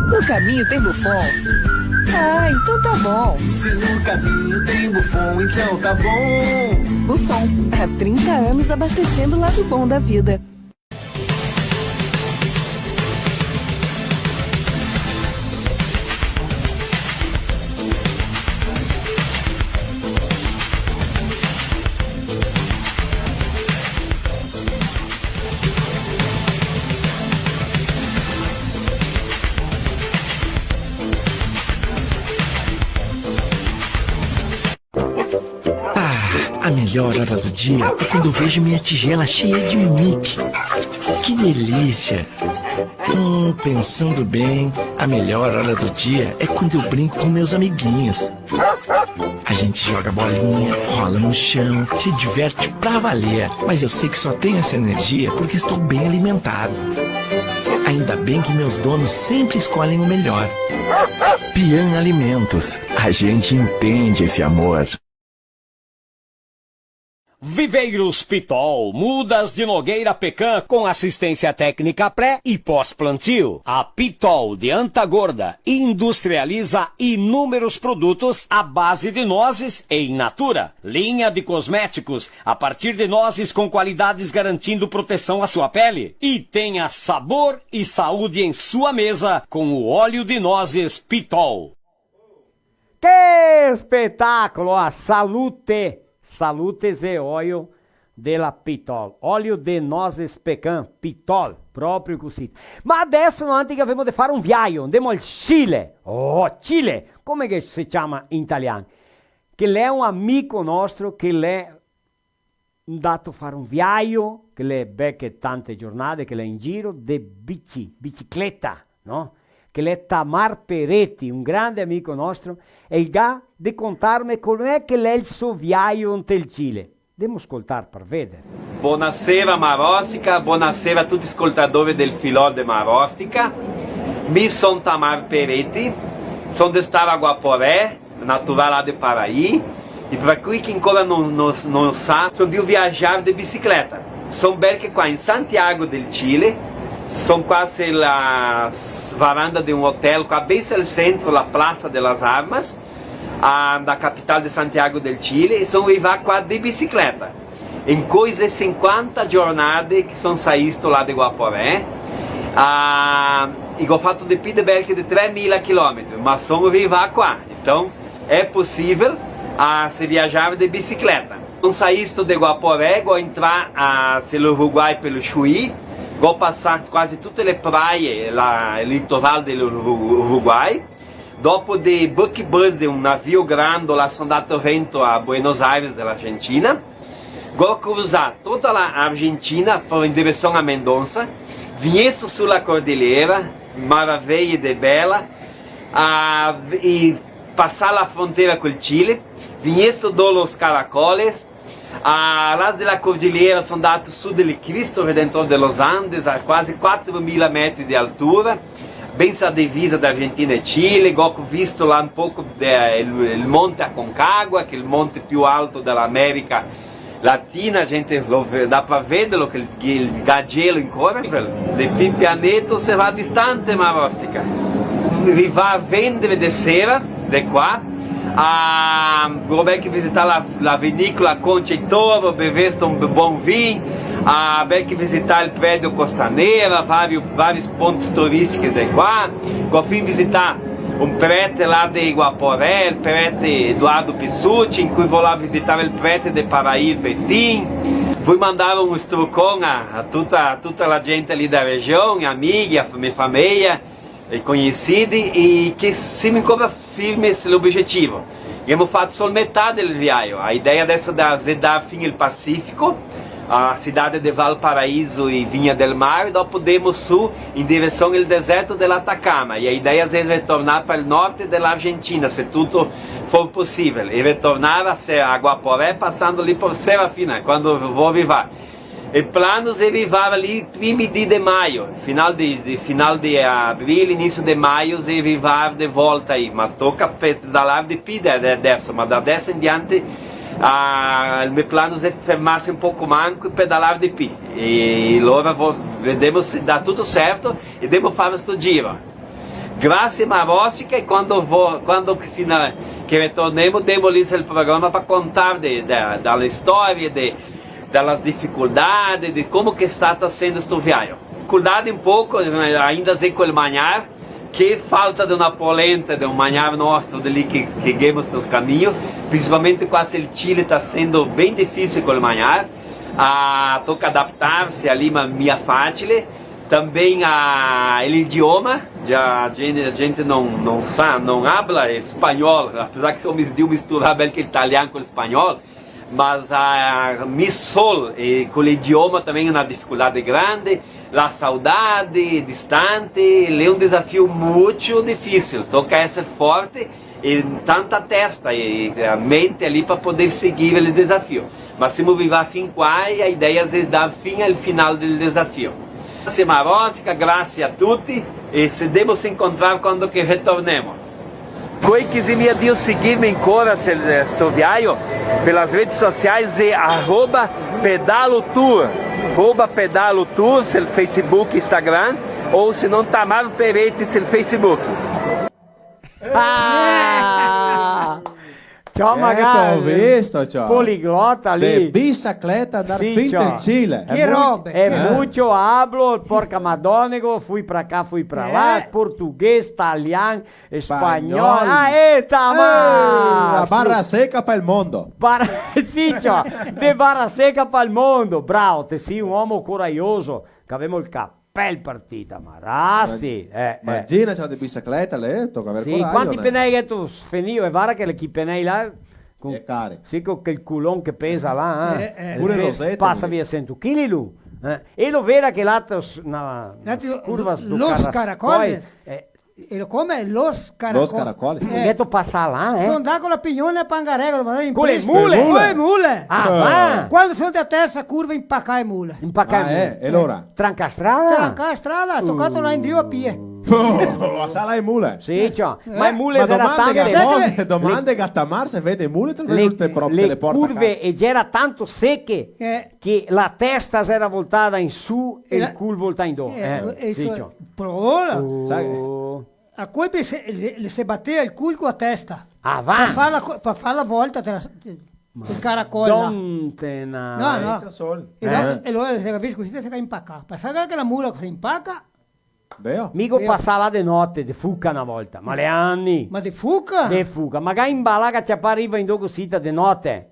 C: No caminho tem Buffon. Ah, então tá bom.
D: Se no caminho tem Buffon, então tá bom.
C: Buffon, há 30 anos abastecendo o lado bom da vida.
E: A melhor hora do dia é quando eu vejo minha tigela cheia de Mickey. Que delícia! Pensando bem, a melhor hora do dia é quando eu brinco com meus amiguinhos. A gente joga bolinha, rola no chão, se diverte pra valer. Mas eu sei que só tenho essa energia porque estou bem alimentado. Ainda bem que meus donos sempre escolhem o melhor. Pian Alimentos. A gente entende esse amor.
F: Viveiros Pitol, mudas de Nogueira Pecan com assistência técnica pré e pós-plantio. A Pitol de Antagorda industrializa inúmeros produtos à base de nozes e in natura. Linha de cosméticos a partir de nozes com qualidades garantindo proteção à sua pele. E tenha sabor e saúde em sua mesa com o óleo de nozes Pitol.
G: Que espetáculo! A salute! Salutes e óleo della Pitol. Óleo de nozes pecan, Pitol, proprio così. Ma adesso noi abbiamo di fare un viaggio, andiamo al Cile. Oh, Cile! Come che si chiama in italiano? Che lei è un amico nostro, che lei è andato a fare un viaggio, che lei becca tante giornate, che lei è in giro, di bicicletta, no? Che lei è Tamar Peretti, un grande amico nostro, e il ga di contarmi com'è che lei è il suo viaggio in Cile. Devo ascoltare per vedere.
P: Buonasera Marostica, buonasera a tutti gli ascoltatori del Filò de Marostica. Mi sono Tamar Peretti, sono di Stara Guaporé, natural lá de Paraí. E para quem ancora não sabe, sono di viajar de bicicleta. Sono perché qua in Santiago del Chile, sono quasi la varanda di un hotel, qua bem al centro, la Plaza de las Armas, da capital de Santiago del Chile, e sono arrivato qua di bicicleta. In queste 50 giornate che sono saíto lá de Guaporé, e ho fatto di più di 3.000 km, ma sono arrivato qua. Então, é possível se viajar de bicicleta. Sono saíto de Guaporé, vou entrar pelo Uruguai, pelo Chuí, vou passar quase tutte le praie, il litoral do Uruguai. Dopo de buckbus de um navio grande, lá sono andato vento a Buenos Aires, dell'Argentina. Vou cruzar toda a Argentina em direção a Mendoza. Viesse sulla cordilheira, maravilha de bela, e passar a fronteira com o Chile. Viesse dos Caracoles. Las della cordilheira sono andato su del Cristo Redentor de los Andes, a quasi 4.000 metri di altura. Bem a divisa da Argentina e Chile, ho visto lá um pouco il monte Aconcagua, che è il monte più alto dell'America Latina, a gente dá para vedere che il gagelo ancora. De pianeta se va distante, Marostica. Vi va a vendere de sera, de qua. Vou que visitar la vinícola Concha e Toro, beber um bom vinho. Bem que visitar o prédio Costaneira, vários pontos turísticos de qua. Fui visitar prete lá de Guaporé, o prete Eduardo Pissuti, em que vou lá visitar o prete de Paraí, Betim. Fui mandar estrucão a tutta la gente ali da região, amiga, minha família, conhecidi, e que se me ancora firme esse objetivo. Abbiamo fatto solo metà del viaggio. A ideia adesso è dar fine al Pacifico, a cidade de Valparaíso e Vinha del Mar, e dopo demos su in direzione al deserto dell'Atacama. E a ideia è ritornare per il nord dell'Argentina, se tutto for possibile, e ritornare a Guaporé passando lì per Serafina, quando vou arrivare. Il plano è arrivare lì primi di maio, final di aprile, inizio di maio, è arrivare di volta aí, ma tocca pedalare di più adesso, ma da adesso in diante il mio plano è fermarsi un poco manco e pedalare di più. E allora vediamo se dà tutto certo e devo fare questo giro. Grazie Marostica, e quando che ritorniamo diamo lì il programma per contare dalle storie, das dificuldades, de como que está sendo este viaggio. Dificuldade um pouco, ainda sei com o manhar, que falta de uma polenta, de um manhar nosso, de que guiamos nos caminhos, principalmente quase o Chile está sendo bem difícil com o manhar, toca adaptar-se ali, mas minha fácil. Também o idioma, a gente não sabe, não habla espanhol, apesar que só me misturar bem que italiano com o espanhol. Mas mi sol, com o idioma também é uma dificuldade grande, a saudade distante, é um desafio muito difícil, toca ser forte e tanta testa e a mente ali para poder seguir o desafio. Mas se movivar fim qua, a ideia é dar fim ao final do desafio. Grazie Marostica, grazie a tutti, e se devo se encontrar quando que retornemos. Quem quiser me seguir-me ancora questo viaggio pelas redes sociais é @pedalotour, @pedalotour, no Facebook, Instagram, ou se não Tamar Peretti no Facebook.
G: Ciao magari,
H: ho visto, ciao.
G: Poliglota lì.
H: De bicicleta dar fin del Chile.
G: Che roba. Mucho hablo, porca madonico, fui pra cá, fui pra lá, português, italiano, espanhol. Tamar!
H: La barra seca per il mondo.
G: Sì, ciao, de barra seca per il mondo. Bravo, te sei un uomo coraggioso, che avevamo il cappello partita, ma sì.
H: Immagina, c'ha di bicicleta, lei tocca avere coraggio.
G: Quanti penei che tu finì, e guarda che le chi penei là,
H: è cari.
G: Sì, con quel culon che pesa là,
H: pure Rosetta.
G: Passa via 100 kg lui. E lo vera che l'altro curva
I: Los Caracoles. Ele come los caracoles.
H: Los caracoles?
G: Detto passa lá,
I: Sono andati con la pignone a Pangarega,
G: con le mule?
I: Con le mule.
G: Ah,
I: Quando sono da terza curva, impaccare mule.
G: Impaccare
H: E allora?
G: Tranca strada?
I: Tranca strada, toccato là in Dio a pie.
H: A sala e mule?
G: Sì, cioè. Ma le mule
H: Ma
G: era tante.
H: domande Gattamar se vede mule
G: Le curve e c'era tanto secche che la testa si era voltata in su e il culo voltato in do. Sì, cioè.
I: A colpi si batteva il culo con la testa.
G: Avanti.
I: Per fare la volta il caracol.
G: Non te na.
I: No. E allora si capisce così si impacca. Passare che la mula si impacca.
G: Mica passava là di notte, di fuca una volta, ma le anni.
I: Ma di fuca?
G: Di fuca, magari in balaga ci appariva in dogo sita di notte.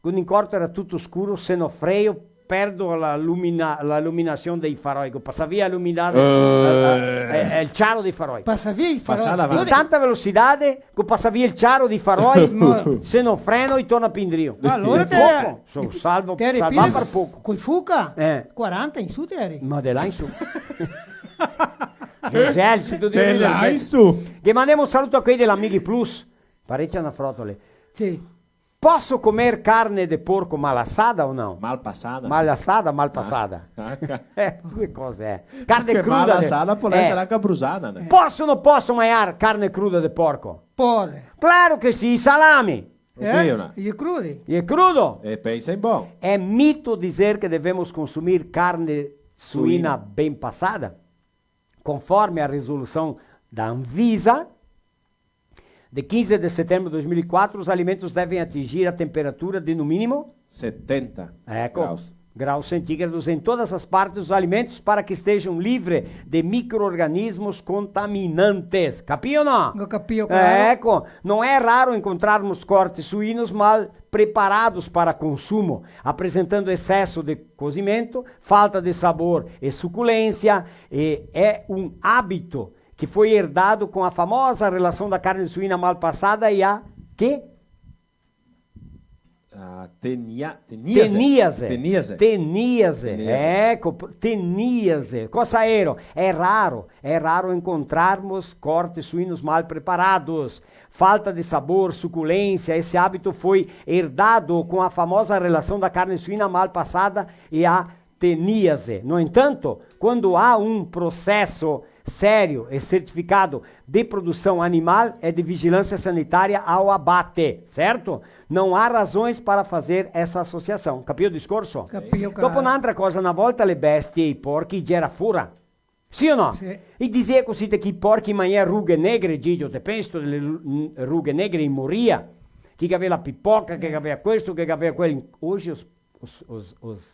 G: Quando in corto era tutto scuro, se no freio, perdo l'illuminazione dei faroi, passa via illuminato il ciaro dei faroi.
I: Passa via il faroi.
G: Con tanta velocità, passa via il ciaro dei faroi, se non freno, e torna a Pindrio.
I: Allora
G: salvo per poco.
I: Col fuca? 40 in su te eri.
G: Ma di là in su. Giuseppe, se tu
H: di là in su.
G: Che mandiamo un saluto a quelli dell'Amighi Plus. Parecchia una frotole.
I: Sì.
G: Posso comer carne di porco mal assada o no?
H: Mal passata.
G: Mal assada, mal passata. Due cose, Carne
H: perché
G: cruda.
H: Mal assada può essere anche bruciata, né?
G: Posso o non posso mangiare carne cruda di porco?
I: Può.
G: Claro che sì, salami.
I: Gli crudi.
G: Gli crudo.
H: E pensa in buono.
G: È mito dizer che devemos consumir carne suína bem passada? Conforme a resolução da Anvisa, de 15 de setembro de 2004, os alimentos devem atingir a temperatura de, no mínimo,
H: 70
G: graus centígrados em todas as partes dos alimentos para que estejam livres de micro-organismos contaminantes. Capio ou não?
I: Não capio, claro.
G: Não é raro encontrarmos cortes suínos mal preparados para consumo, apresentando excesso de cozimento, falta de sabor e suculência, e é um hábito que foi herdado com a famosa relação da carne suína mal passada e a que? Teníase. Teníase. Cosa ero? É raro encontrarmos cortes suínos mal preparados. Falta de sabor, suculência, esse hábito foi herdado com a famosa relação da carne suína mal passada e a teníase. No entanto, quando há um processo sério e certificado de produção animal, é de vigilância sanitária ao abate, certo? Não há razões para fazer essa associação. Capio o discorso?
I: Capio,
G: dopo un'altra cosa, una volta le bestie e i porchi c'era fura. Sì o no?
I: Sì.
G: E dizia così che i porchi mangiano rughe negre, Gigio, te penso delle rughe negre e moria. Chi aveva la pipoca, che aveva questo, che aveva quello. Oggi os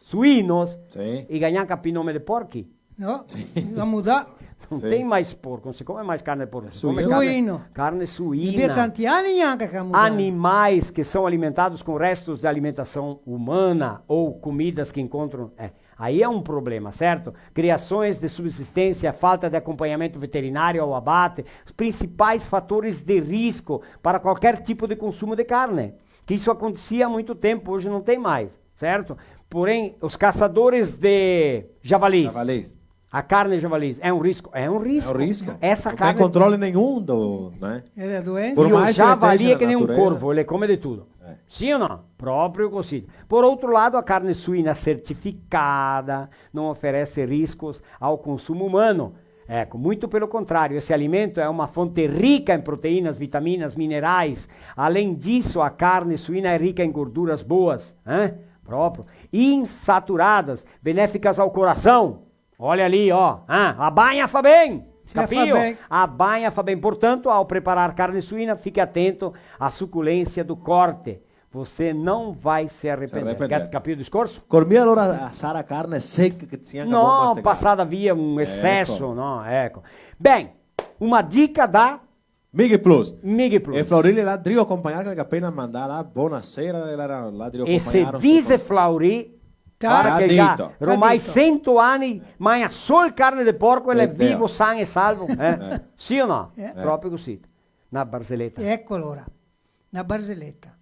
G: suínos e ganham capim nome de porchi.
I: No, la mudar.
G: Non tem mais porco, non si come mais carne de porco.
I: Suíno.
G: Carne suína.
I: E tanti anni anche che mudar.
G: Animais que são alimentados com restos de alimentação humana ou comidas que encontram... Aí é um problema, certo? Criações de subsistência, falta de acompanhamento veterinário ao abate, os principais fatores de risco para qualquer tipo de consumo de carne. Que isso acontecia há muito tempo, hoje não tem mais, certo? Porém, os caçadores de javalis. A carne de javalis é um risco? É um risco. Essa
H: não
G: carne
H: tem controle nenhum né?
I: Ele é doente.
G: Por mais que o javali é que nem um corvo, ele come de tudo. Sim ou não? Próprio cocido. Por outro lado, a carne suína certificada não oferece riscos ao consumo humano. Muito pelo contrário, esse alimento é uma fonte rica em proteínas, vitaminas, minerais. Além disso, a carne suína é rica em gorduras boas, próprio, insaturadas, benéficas ao coração. Olha ali, ó. A banha fa bem. Capio? A banha fa bem. Portanto, ao preparar carne suína, fique atento à suculência do corte. Você não vai se arrepender. Capio o discorso?
H: Comia allora assare a carne secca che tinha acabou
G: não,
H: masticare.
G: passada via um excesso, não, Bem, uma dica da
H: Mighi Plus.
G: E
H: Flaurilli là devo accompagnare che appena mandare là, buonasera, là devo
G: e se dice Flaurilli, para che già ormai 100 anni mangia solo carne di porco e è vivo, sano e salvo. Sì o no? Proprio così. Una barzelletta.
I: Ecco allora, una barzelletta.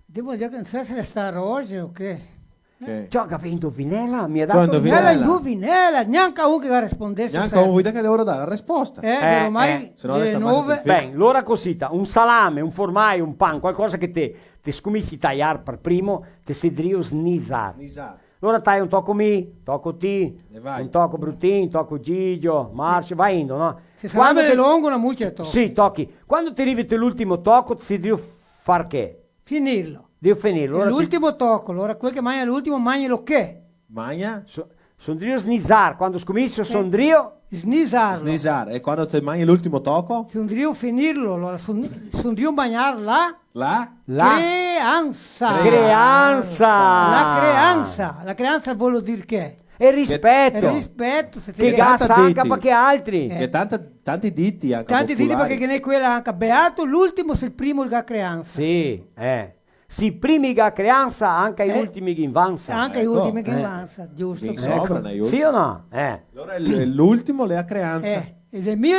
I: Devo dire che non so se restare oggi o che...
G: Ciò che ha indovinella, mi ha
H: Ciò
G: dato
I: indovinella, neanche uno che rispondesse.
H: Neanche uno che devo dare la risposta.
I: Se
H: no resta male.
G: Bene, l'ora cosita, un salame, un formaio, un pan, qualcosa che te scomissi tagliare per primo, te sedrio snisar. Allora tai un tocco mi, tocco ti, un tocco Brutin, tocco Gigio, Marcio, vai indo, no?
I: Se salame è lungo, una muccia tocca.
G: Sì, tocchi. Quando ti arrivi l'ultimo tocco, ti sedrio far che?
I: Finirlo.
G: Devo finirlo. Allora
I: l'ultimo tocco, allora quel che mangia l'ultimo, mangia lo che?
H: Magna?
G: Sondrio snisar, quando scomisso sondrio...
I: Snisar.
H: E quando ti mangi l'ultimo tocco?
I: Sondrio finirlo, allora sondrio mangiare
H: la
I: creanza. La creanza vuol dire che?
G: E rispetto.
I: Che
G: gassa anche perché altri.
H: Che tanti diti anche.
I: Tanti diti perché che ne quella anche beato, l'ultimo se il primo il ga creanza.
G: Sì, Si primi che creanza, anche gli ultimi che invanza.
I: Anche gli ultimi che invanza, giusto.
G: Sì o no?
H: Allora l'ultimo le ha creanza.
I: Il mio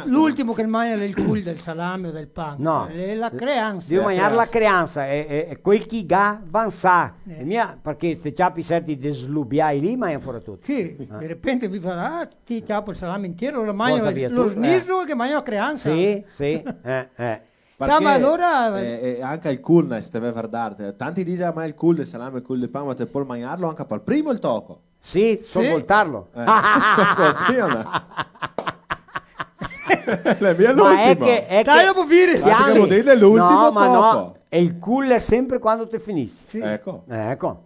I: l'ultimo che mangia il cul del salame o del pan.
G: No.
I: È la creanza.
G: Devo mangiare la creanza, è quel che ga avanza. Perché se ciapi certi deslubiai lì, ma è ancora tutto.
I: Sì, di repente vi farà, ti ciapo il salame intero, lo mangia lo sniso che mangia la creanza.
G: Sì.
H: Perché,
I: ma allora
H: anche il cool se deve guardare. Tanti dicono ma il cool del salame, il cool del pan, ma te puoi mangiarlo anche per primo il tocco.
G: Sì, voltarlo.
H: La mia l'ultima.
I: Dai, dopo dire.
H: È l'ultimo tocco.
G: No. E il cool è sempre quando te finisci.
H: Sì. Ecco,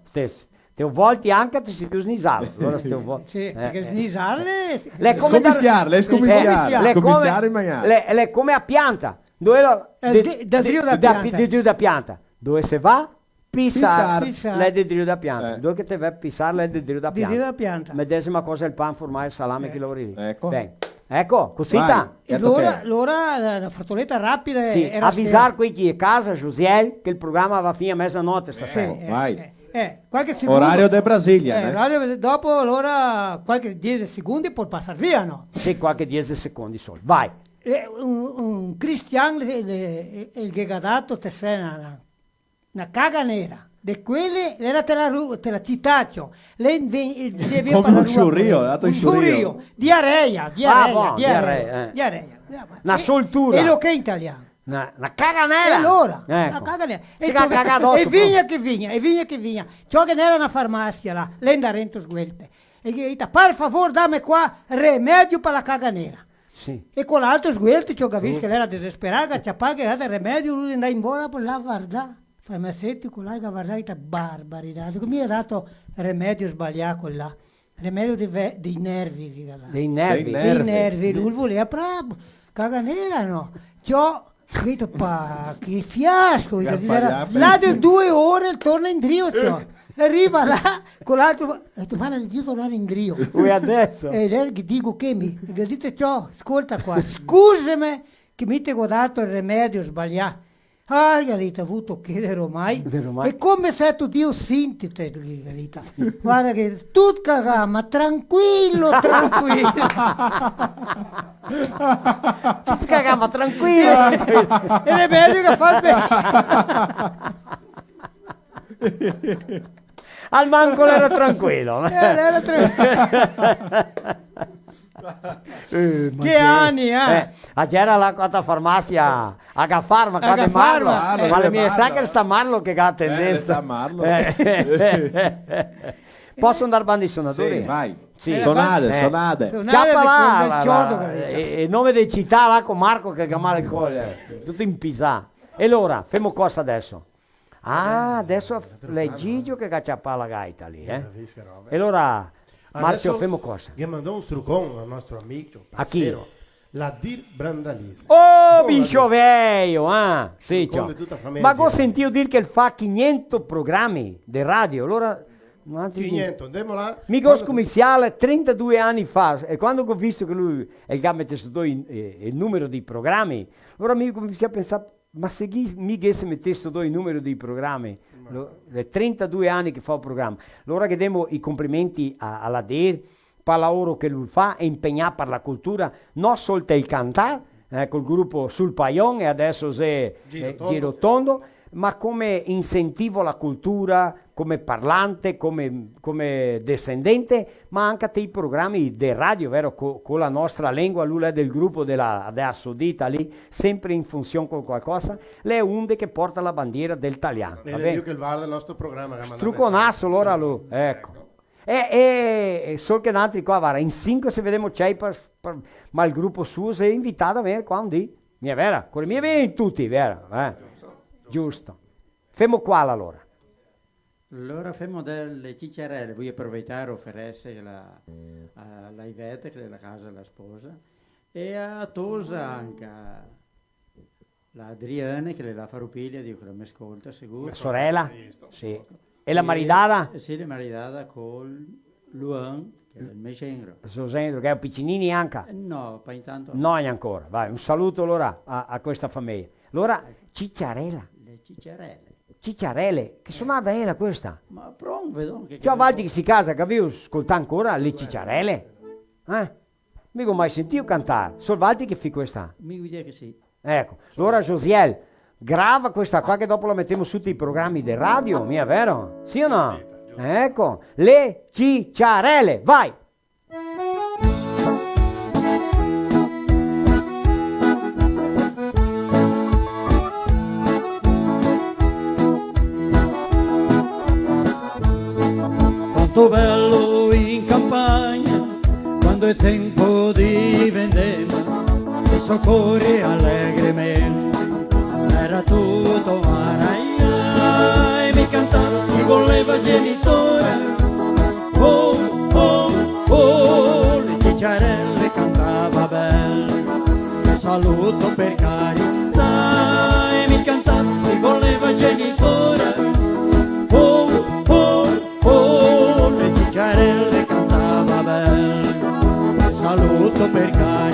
G: stesso. Te volti anche te si più snisarlo. Allora
I: sì, perché snisarle...
H: Scomissiare in maniera.
G: È come a pianta. Dove da pianta. Dove se va? Pissare. Lei è drio da pianta. Dove che te va pissare, lei è drio da pianta. Medesima cosa il pan, formaggio, il salame che lavori lì. Ecco, cosita.
I: Allora la fratoletta rapida era
G: avvisare qui chi è a casa, Josiel, che il programma va fino a mezzanotte stasera.
H: Vai.
I: Qualche secondo,
H: orario de Brasilia.
I: Dopo allora qualche 10 secondi può passare via, no?
G: Sì, qualche 10 secondi solo. Vai.
I: Un cristiano il che ha dato te sei una caga nera. De quelle era te la citaccio. Lei
H: come un sciurrio.
I: Diarrea.
G: Una soltura.
I: E lo che è italiano?
G: Una caga nera.
I: E allora, una caga nera. E vigna che vigna. Ciò che era una farmacia là, lenda rento sguelte. E gli dice, per favore dammi qua remedio per la caga nera.
G: Sì.
I: E con l'altro sguelto, ciò che visto che era disperato, ci ha pagato il remedio, lui andava in buona per la guardare. Farmaceutico, là, guardate, barbarità. Mi ha dato remedio sbagliato là. Remedio dei nervi.
G: Dei nervi.
I: Lui voleva proprio caga nera, no? Ciò, che fiasco. Là di 2 ore torna in drio, ciò. Arriva là con l'altro, guarda, devo tornare in drio.
G: E adesso?
I: E lei dico che mi dite ciò, ascolta qua, scusami che mi ti ho dato il remedio sbagliato. Galita, avuto chiedere mai. E come se tu Dio sinti te, Galita. Guarda che tutto cagà, ma tranquillo. Tutto cagà, ma tranquillo. E le meglio che fa
G: bene. Al manco era tranquillo.
I: Era tranquillo. Che anni,
G: c'era la quota farmacia a Gaffarma, quando Marlo, ma le mie sa che sta Marlo che ha tendenza. Posso andare bandi i suonatori?
H: Sì, vai.
G: Sì.
H: Sonate.
G: Chiappa là, il nome di città là con Marco che gamale il colle, tutto in Pisa. E allora, femo cosa adesso? Adesso è Gigio che cacciappa la gaita lì, E allora, Marzio, femo cosa?
K: Gli mandò un struccone al nostro amico,
G: parcero,
K: a chi? La Dir Brandalise.
G: Oh, bincioveio, sì, ma ho sentito dire che fa 500 programmi di radio, allora...
K: 500, andiamo là.
G: Mi ho scomissiale 32 anni fa, e quando ho visto che lui è il gamma il numero di programmi, allora mi cominciai a pensare, ma se mi che se mettesse il numero di programmi, le 32 anni che fa il programma, allora che diamo i complimenti alla DER per il lavoro che lui fa, è impegnato per la cultura, non solo il cantare, col gruppo Sul Paion e adesso è Girotondo, ma come incentivo alla cultura, come parlante, come descendente, ma anche dei programmi di radio, vero? Con la nostra lingua, lui è del gruppo della Saudita lì, sempre in funzione con qualcosa, lei è uno che porta la bandiera del italiano.
K: E le dico che il VAR del nostro programma.
G: Truconasso, allora lui, ecco. E solo che altri qua, guarda, in 5 se vediamo c'è, ma il gruppo suo si è invitato a venire qua un dì. Mi è vera, con le mie vieni tutti, vero? Giusto. Femo qua allora.
M: Allora femo delle cicciarelle, voglio approfittare e offeresse alla Ivette, che è la casa della sposa, e a Tosa anche la Adriana, che è la farupiglia, dico che la mi ascolta, sicuro.
G: La sorella? Sì. E la maridata?
M: Sì, la maridata con Luan, che è il mio genero.
G: Il suo genero, che è un piccinini anche?
M: No, pa intanto.
G: No, ancora. Vai, un saluto allora a questa famiglia. Allora, cicciarella.
M: Le cicciarelle.
G: Cicciarelle, che suonata era questa?
M: Ma pronto, vedo che...
G: Ciao, Valdi che si casa, capivo, ascolta ancora le cicciarelle? Mica mai sentito cantare. Sol Valdi che fi questa?
M: Mi vuoi dire che sì.
G: Ecco, allora Josiel, grava questa qua che dopo la mettiamo su tutti i programmi di radio, mia, vero? Sì o no? Ecco, le cicciarelle, vai!
J: Quanto bello in campagna, quando è tempo di vendemmia, e soccorri allegremente, era tutto maraia, e mi cantava, mi voleva genitore, oh, oh, oh, le cicciarelle cantava belle, e saluto per carità, e mi cantava, mi voleva genitore, oh, oh, oh, le cicciarelle cantava belle, saluto per carità.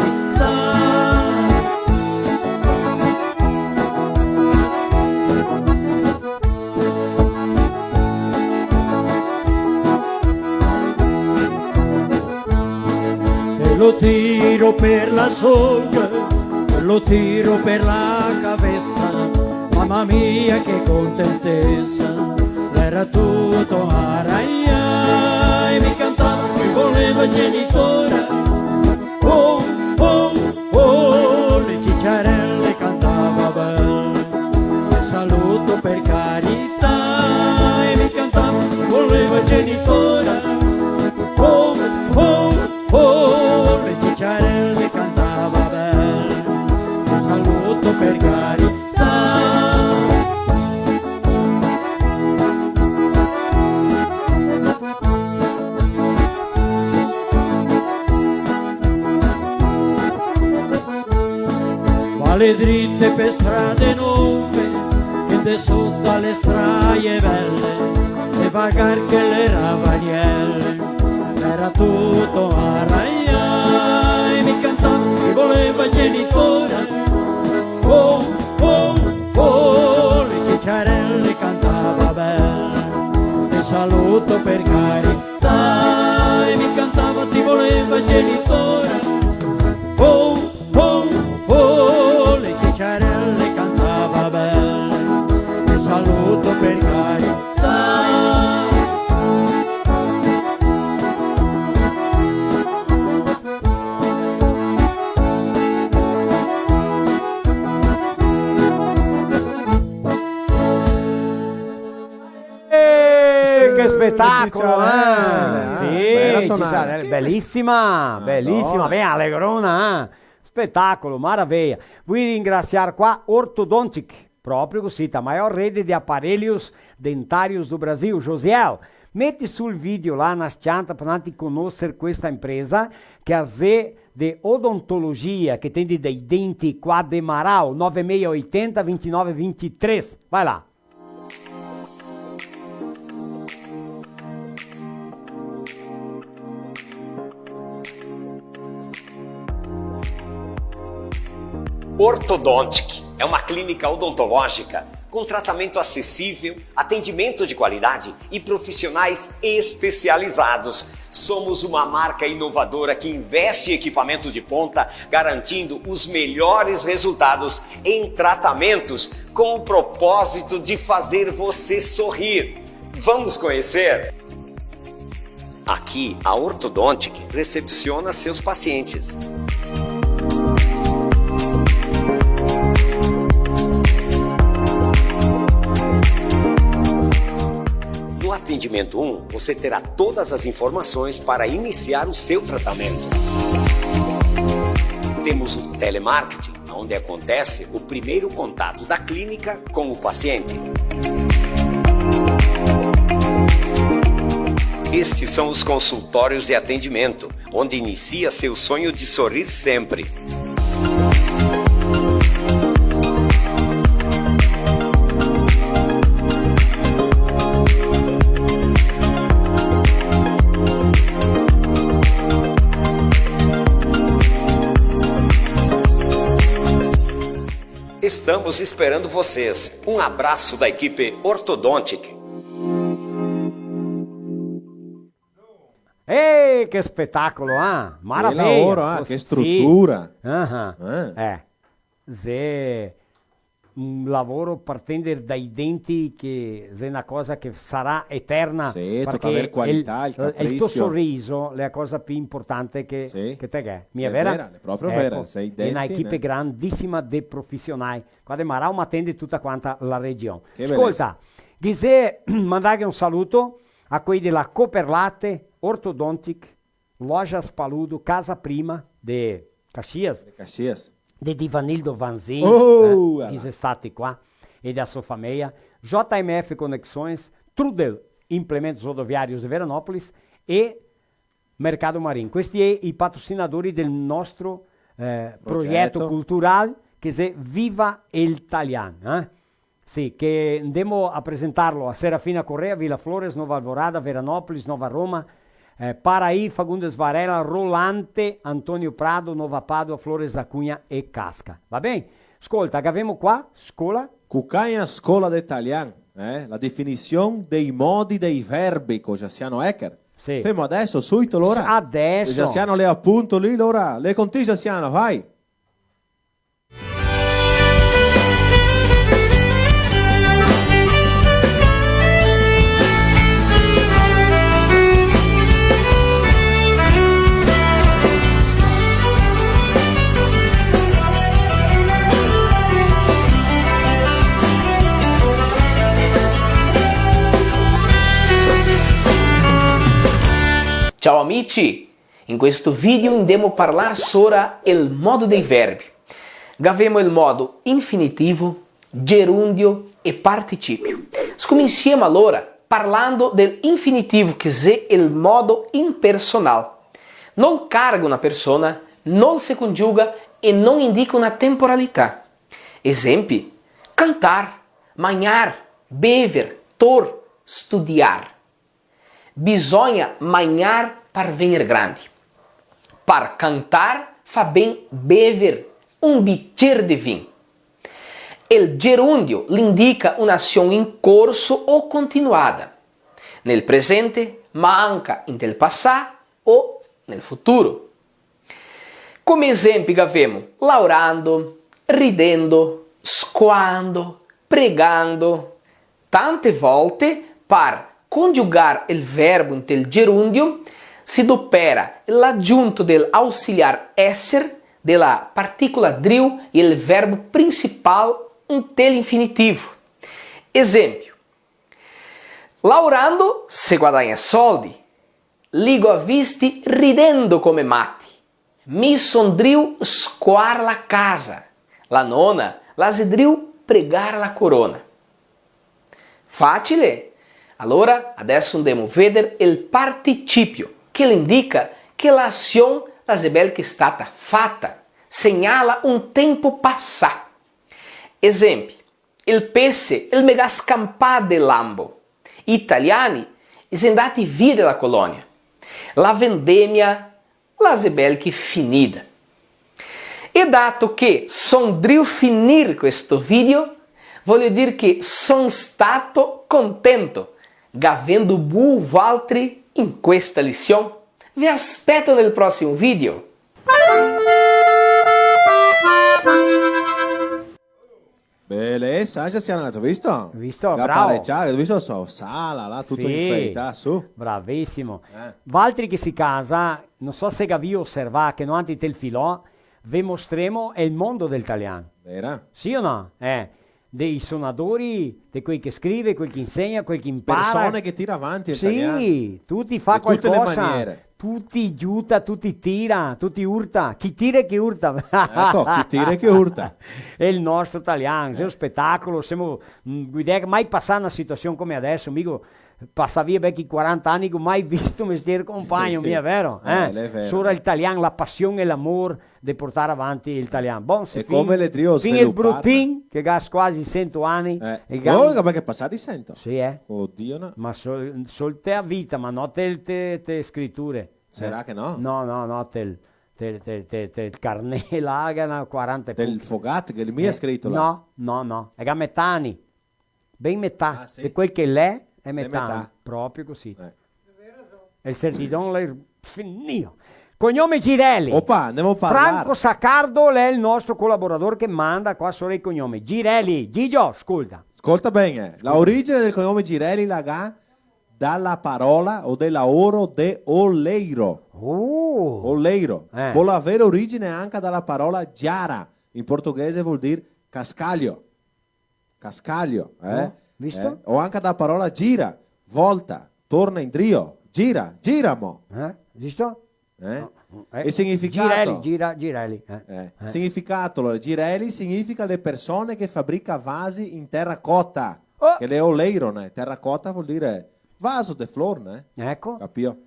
J: E lo tiro per la soglia, e lo tiro per la cabeza, mamma mia che contentezza, era tutto araia, e mi cantava, mi voleva genitore, oh, oh, oh, le cicciarelle cantava bene, saluto per carità, e mi cantava, mi voleva genitore, oh, oh, oh, le cicciarelle cantava bene, saluto per carità. Le dritte per strade nuove, che de sotto alle straie belle, e vagar che le ravanielle, era tutto araia, e mi cantava, mi voleva genitore, oh, oh, oh, le cicciarelle cantava bene, e saluto per carità, e mi cantava, ti voleva genitore, oh, oh, oh, le cicciarelle cantava bene, e saluto per carità.
G: Che spettacolo, sì, cicciarelle, bellissima, bellissima, bene allegrona, spettacolo, maraviglia. Vuoi ringraziare qua Ortodontic, proprio così, la maior rede di apparecchios dentários do Brasil. Josiel, metti sul video lá nas pianta para nós conoscer questa impresa che ha de odontologia, che tem dei denti qua de Marau, 9680 2923. Vai lá.
F: Ortodontic é uma clínica odontológica com tratamento acessível, atendimento de qualidade e profissionais especializados. Somos uma marca inovadora que investe em equipamento de ponta, garantindo os melhores resultados em tratamentos com o propósito de fazer você sorrir. Vamos conhecer? Aqui, a Orthodontic recepciona seus pacientes. No atendimento 1, você terá todas as informações para iniciar o seu tratamento. Temos o telemarketing, onde acontece o primeiro contato da clínica com o paciente. Estes são os consultórios de atendimento, onde inicia seu sonho de sorrir sempre. Estamos esperando vocês. Um abraço da equipe Orthodontic.
G: Ehi, che spettacolo, Maraviglia.
H: Che lavoro, che struttura.
G: È un lavoro partendo dai denti che è una cosa che sarà eterna.
H: Sì, tocca avere qualità, il capriccio.
G: Il tuo sorriso è la cosa più importante che te è. Mi è vera?
H: È proprio vera. Sei
G: denti, una equipe grandissima di professionali. Guarda, Marau attende tutta quanta la regione. Ascolta, Ghisè, mandare un saluto a quelli della Cooperlate, Orthodontic, Lojas Paludo, Casa Prima de Caxias. De Divanildo Vanzin, che è stato qua, e da sua famiglia, JMF Conexões, Trudel Implementos Rodoviários de Veranópolis e Mercado Marinho. Questi sono i patrocinatori del nostro progetto culturale che è Viva il Italiano. Sì, che andiamo a presentarlo a Serafina Correa, Villa Flores, Nova Alvorada, Veranópolis, Nova Roma, Paraí, Fagundes Varela, Rolante, Antonio Prado, Nova Padua, Flores da Cunha e Casca. Va bene? Ascolta, che abbiamo qua? Scuola?
H: Cucaia Scuola d'Italiano, la definizione dei modi dei verbi con Jassiano Ecker.
G: Sì.
H: Fermo adesso, subito l'ora.
G: Adesso.
H: Jassiano le appunto lì l'ora. Le conti Jassiano, vai.
Q: Ciao amici! In questo video andiamo a parlare sobre il modo dei verbi. Abbiamo il modo infinitivo, gerundio e participio. Cominciamo allora parlando del infinitivo, che è il modo impersonal. Non carga una persona, non si congiuga e non indica una temporalità. Esempi: cantar, manhar, bever, tor, studiar. Bisogna manhar para venir grande. Para cantar, fa bem beber bicchiere de vinho. Il gerundio indica un'azione in corso o continuada. Nel presente, ma anche nel passato o nel futuro. Come esempi abbiamo lavorando, ridendo, squando, pregando. Tante volte, per conjugar il verbo nel gerundio, si adopera l'aggiunto dell'ausiliar esser, della particola drill e il verbo principale nell'infinitivo. Esempio: lavorando si guadagna soldi, ligo a visti ridendo come matti, mi sondriu scoar la casa, la nonna l'asidriu pregar la corona. Facile? Allora, adesso andiamo a vedere il participio, che indica che l'azione che è stata fatta, segnala un tempo passato. Esempio: il pesce, il mega scampato dell'ambo. Italiani, sono andati via dalla colonia. La vendemmia, la che finita. E dato che sondriu finire questo video, voglio dire che sono stato contento avendo buon altri in questa lezione. Vi aspetto nel prossimo video.
H: Bene, Sancha si è andato, visto?
G: Visto,
H: La
G: bravo.
H: pareggiata, visto so, sala, là, tutto in fretta, su.
G: Bravissimo. Valtri che si casa, non so se vi osserva che non anche il filò, vi mostremo è il mondo del italiano.
H: Vera?
G: Sì o no? Dei suonatori, di quei che scrive, quel che insegna, quel che impara.
H: Persone che tira avanti il italiano.
G: Sì, tutti fa
H: di tutte le
G: qualcosa.
H: maniere.
G: Tutti giuta, tutti tira, tutti urta. Chi tira e chi urta.
H: Ecco, chi tira e chi urta.
G: È il nostro italiano, è uno spettacolo. Siamo guidare mai passare una situazione come adesso, amico. Passa via vecchi 40 anni che mai visto un mestiere compagno, mio, è vero?
H: È vero.
G: Solo l'italiano, la passione e l'amore di portare avanti l'italiano. Bon,
H: E come le trio
G: fin il bruttin, che ha quasi 100 anni.
H: Oh, perché passati 100?
G: Sì,
H: Oddio, no.
G: Ma sol te a vita, ma non te scritture.
H: Sarà che no?
G: No, te carne lagana 40
H: Del Fogat, che il mio è scritto là.
G: No, è a metà anni. Ben metà.
H: sì?
G: E quel che l'è metà.
H: metà.
G: Proprio così. E il certidon l'è finito. Cognome Girelli.
H: Oppa, andiamo a parlare.
G: Franco Saccardo è il nostro collaboratore che manda qua solo il cognome. Girelli. Gigio, ascolta.
H: Ascolta bene, la origine del cognome Girelli la ga dalla parola o della oro de oleiro. Oleiro. Può avere origine anche dalla parola giara. In portoghese vuol dire cascaglio. Cascaglio.
G: Visto?
H: O anche dalla parola gira, volta, torna in trio, gira, giramo.
G: Visto?
H: E significato?
G: Girelli.
H: Significato, allora, Girelli significa le persone che fabbrica vasi in terracotta. Che le oleiro, terracotta vuol dire vaso de flor,
G: Ecco.
H: Capito?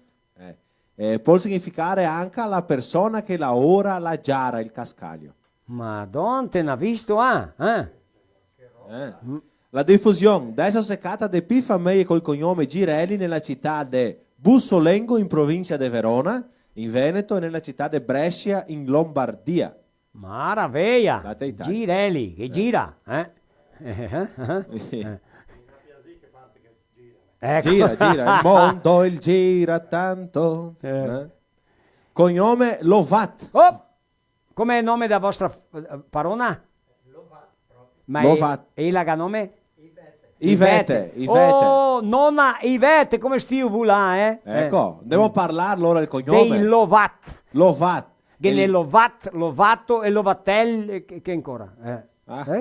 H: Può significare anche la persona che lavora la giara, il cascaglio.
G: Madonna, te n'ha visto,
H: La diffusione adesso seccata di più famiglie col cognome Girelli nella città di Bussolengo in provincia di Verona, in Veneto e nella città di Brescia in Lombardia.
G: Maraviglia. Girelli, che gira. Ecco.
H: Gira, il mondo il gira tanto. Cognome Lovat.
G: Come è il nome della vostra parona?
H: Lovat.
G: E il nome?
H: Ivete.
G: Oh, nonna Ivete, come stiamo là,
H: Ecco, devo parlare allora il cognome.
G: Dei Lovat.
H: Lovat.
G: Che ne Lovato e Lovatel, che ancora?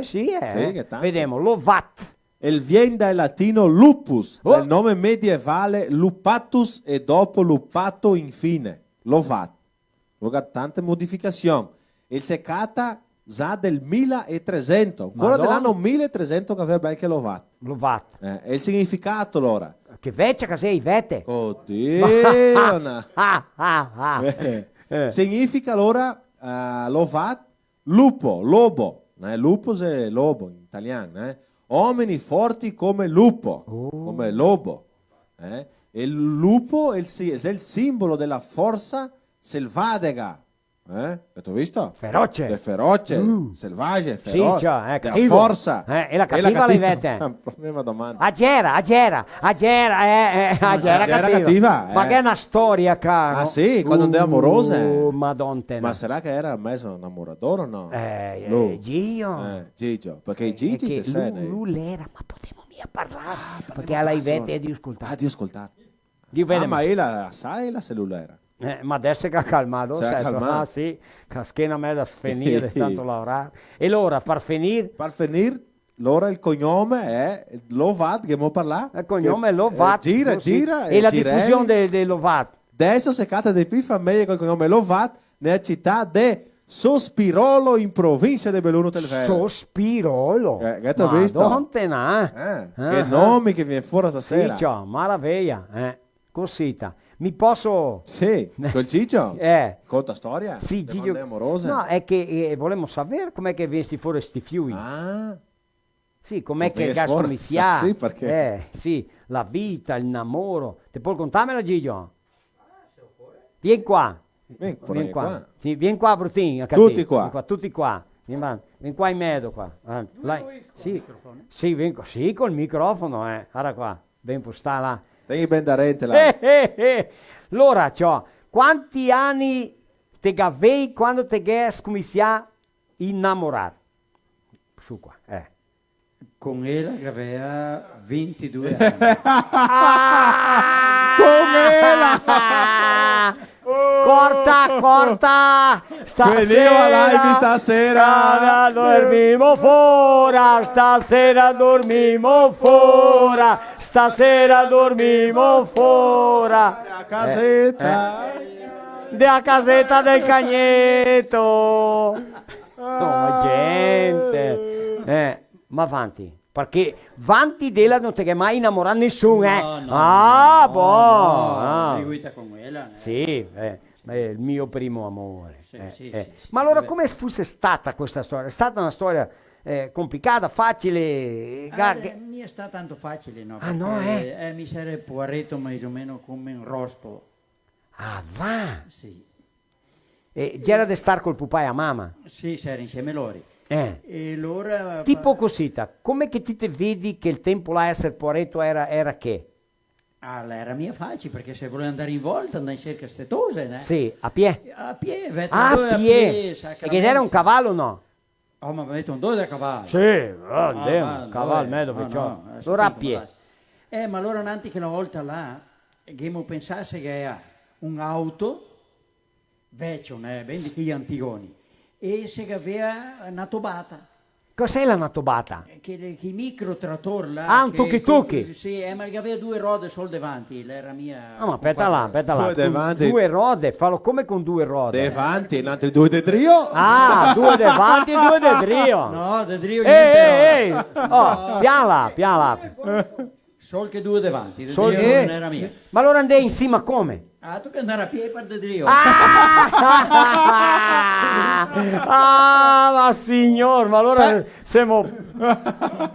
G: Sì,
H: che tanto.
G: Vediamo, Lovat.
H: Il viene dal latino lupus, dal nome medievale lupatus e dopo lupato infine, Lovat. Tante modificazioni. Il seccata già del 1300, ancora dell'anno 1300 che aveva anche Lovat.
G: Lovat.
H: E il significato allora?
G: Che vecchia che sei, Ivete.
H: Oddio. Significa allora Lovat, lupo, lobo. Lupus è lobo in italiano, uomini forti come lupo, come lobo. E il lupo è il simbolo della forza selvaggia. Avete visto?
G: Feroce.
H: È feroce, selvaggia, feroce.
G: Sì, cioè,
H: della forza.
G: E la cattiva l'Ivete.
H: Prima domanda.
G: Agera
H: cattiva.
G: Ma che è una storia, caro.
H: Ah sì, quando è amorosa.
G: Madonna.
H: Ma sarà che era messo innamoratore o no? Gigio, perché Gigi te sei.
G: Lui l'era, ma potremmo mica parlare. Perché alla Ivete è di ascoltare.
H: Di ascoltare.
G: Ma
H: ella sai la cellulare.
G: Ma adesso che ha calmato, sì, che schiena me da svenire, tanto lavorare. E allora, per finire,
H: allora il cognome è Lovat, che mo parlare.
G: Il cognome è Lovat.
H: Gira.
G: E la diffusione del Lovat.
H: Adesso seccata di più famiglie col cognome Lovat nella città di Sospirolo in provincia di Belluno del Veneto.
G: Sospirolo?
H: Che tu hai visto? Che nomi che viene fuori stasera.
G: Ciccio, maraviglia. Cosita. Mi posso...
H: Sì, col Gigio? Conta storia?
G: Sì, Gigio.
H: Amorose?
G: No, è che volevamo sapere com'è che viesti fuori sti fiumi. Sì, com'è che gasco mi si ha.
H: Sì, perché?
G: Sì, la vita, il innamoro. Ti puoi contarmela, Gigio? Vieni qua.
H: Vieni qua.
G: Sì, vieni qua, Brutin.
H: Tutti qua.
G: Tutti qua. Vieni qua in mezzo, qua. Sì, vieni qua. Sì, col microfono, Guarda qua. Ben postare là.
H: Tieni ben da rete là.
G: Allora, quanti anni te gavei quando te gas comincia a innamorare? Su qua,
M: Con ella che aveva 22 anni.
H: Con ella!
G: Corta!
H: Veniva live stasera!
G: Dormimos fuori, stasera dormimos fuori, stasera dormimos fuori.
H: La casetta!
G: Della casetta del Cagneto! Oh, gente! Ma avanti, perché vanti della non te che mai innamorare nessuno,
M: Mi guida con quella.
G: Sì, è il mio primo amore.
M: Sì.
G: Ma allora come fosse stata questa storia? È stata una storia complicata, facile?
M: Mi è stata tanto facile, no?
G: Ah, no,
M: mi sarei poaretto mais o meno come un rospo.
G: Ah, va?
M: Sì.
G: E già era di star col papà e a mamma?
M: Sì, c'era insieme loro.
G: E
M: allora...
G: Tipo cosita, come che ti te vedi che il tempo là a essere poaretto era che?
M: Era mia facile, perché se volevo andare in volta andare in cerca stetose, né?
G: Sì, a piedi?
M: A piedi,
G: a piedi. E che era un cavallo no?
M: Oh, ma avete un due da cavallo?
G: Sì, un cavallo, me dove c'ho. Allora a piedi.
M: Ma allora nanti che una volta là, che mi pensasse che era un'auto, vecchio, ben di quegli antigoni, e se aveva una tobata.
G: Cos'è la natobata?
M: Che i microtrattori là.
G: Ah, un tocchi.
M: Sì, ma che aveva due rode solo davanti, era mia.
G: No, ma aspetta là. Due rode, fallo come con due rode.
H: Davanti, in altri due de trio.
G: Ah, due davanti e due de trio.
M: No, de trio niente.
G: Oh, pian là.
M: Solo che due davanti, de trio non era mia.
G: Ma allora andai insieme come?
M: Ah, tu che andare a piedi per de trio.
G: Ma signor, ma allora siamo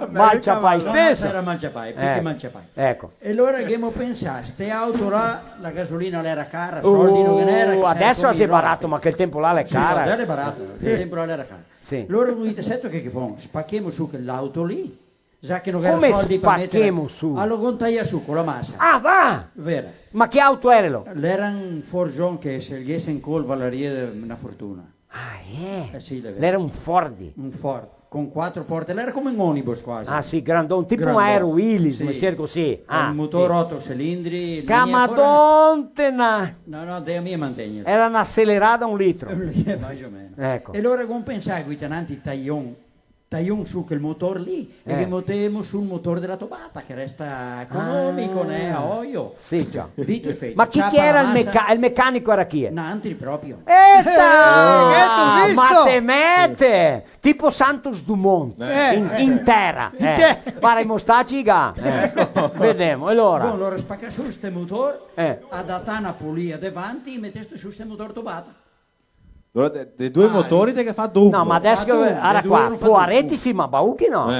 G: malciapai stesso.
M: Era malciapai, perché malciapai.
G: Ecco.
M: E allora che mo pensaste, ste auto là, la gasolina l'era cara, soldi non era.
G: Adesso si è barato, ma che il tempo là è cara.
M: Sì, è barato, il tempo là era cara.
G: Sì.
M: Allora voi dite, sento che fanno? Spacchiamo su quell'auto lì, già che non era
G: come
M: soldi per mettere.
G: Come su?
M: Allora contaia su con la massa.
G: Ah, va!
M: Vera.
G: Ma che auto erano?
M: L'era un Forgion che se gli in col valeria una fortuna.
G: Ah,
M: sì,
G: l'era un Fordi.
M: Un Ford, con 4 porte, l'era come un omnibus quasi.
G: Ah sì, grandone, tipo un aero Willis,
M: sì.
G: Messier così.
M: Un motore 8 cilindri.
G: Camadontena!
M: No, dei mia mantegna.
G: Era un'accelerata 1 litro.
M: Più o meno.
G: Ecco.
M: E allora come pensai, guidanti taglion su quel motore lì e che mettiamo sul motore della tobata che resta economico, a olio.
G: Sì, già.
M: Dito e fatto.
G: Ma chi era il meccanico era chi?
M: Nantri proprio.
G: Ma te mette! Tipo Santos Dumont in terra. Guarda i mostacci vediamo, allora.
M: Allora spacca su questo motore, adatta una pulia davanti e metteste su questo motore tobata.
H: Allora, dei due motori te che fa dunque.
G: No, ma adesso era qua, Poaretti sì, ma Bauchi no.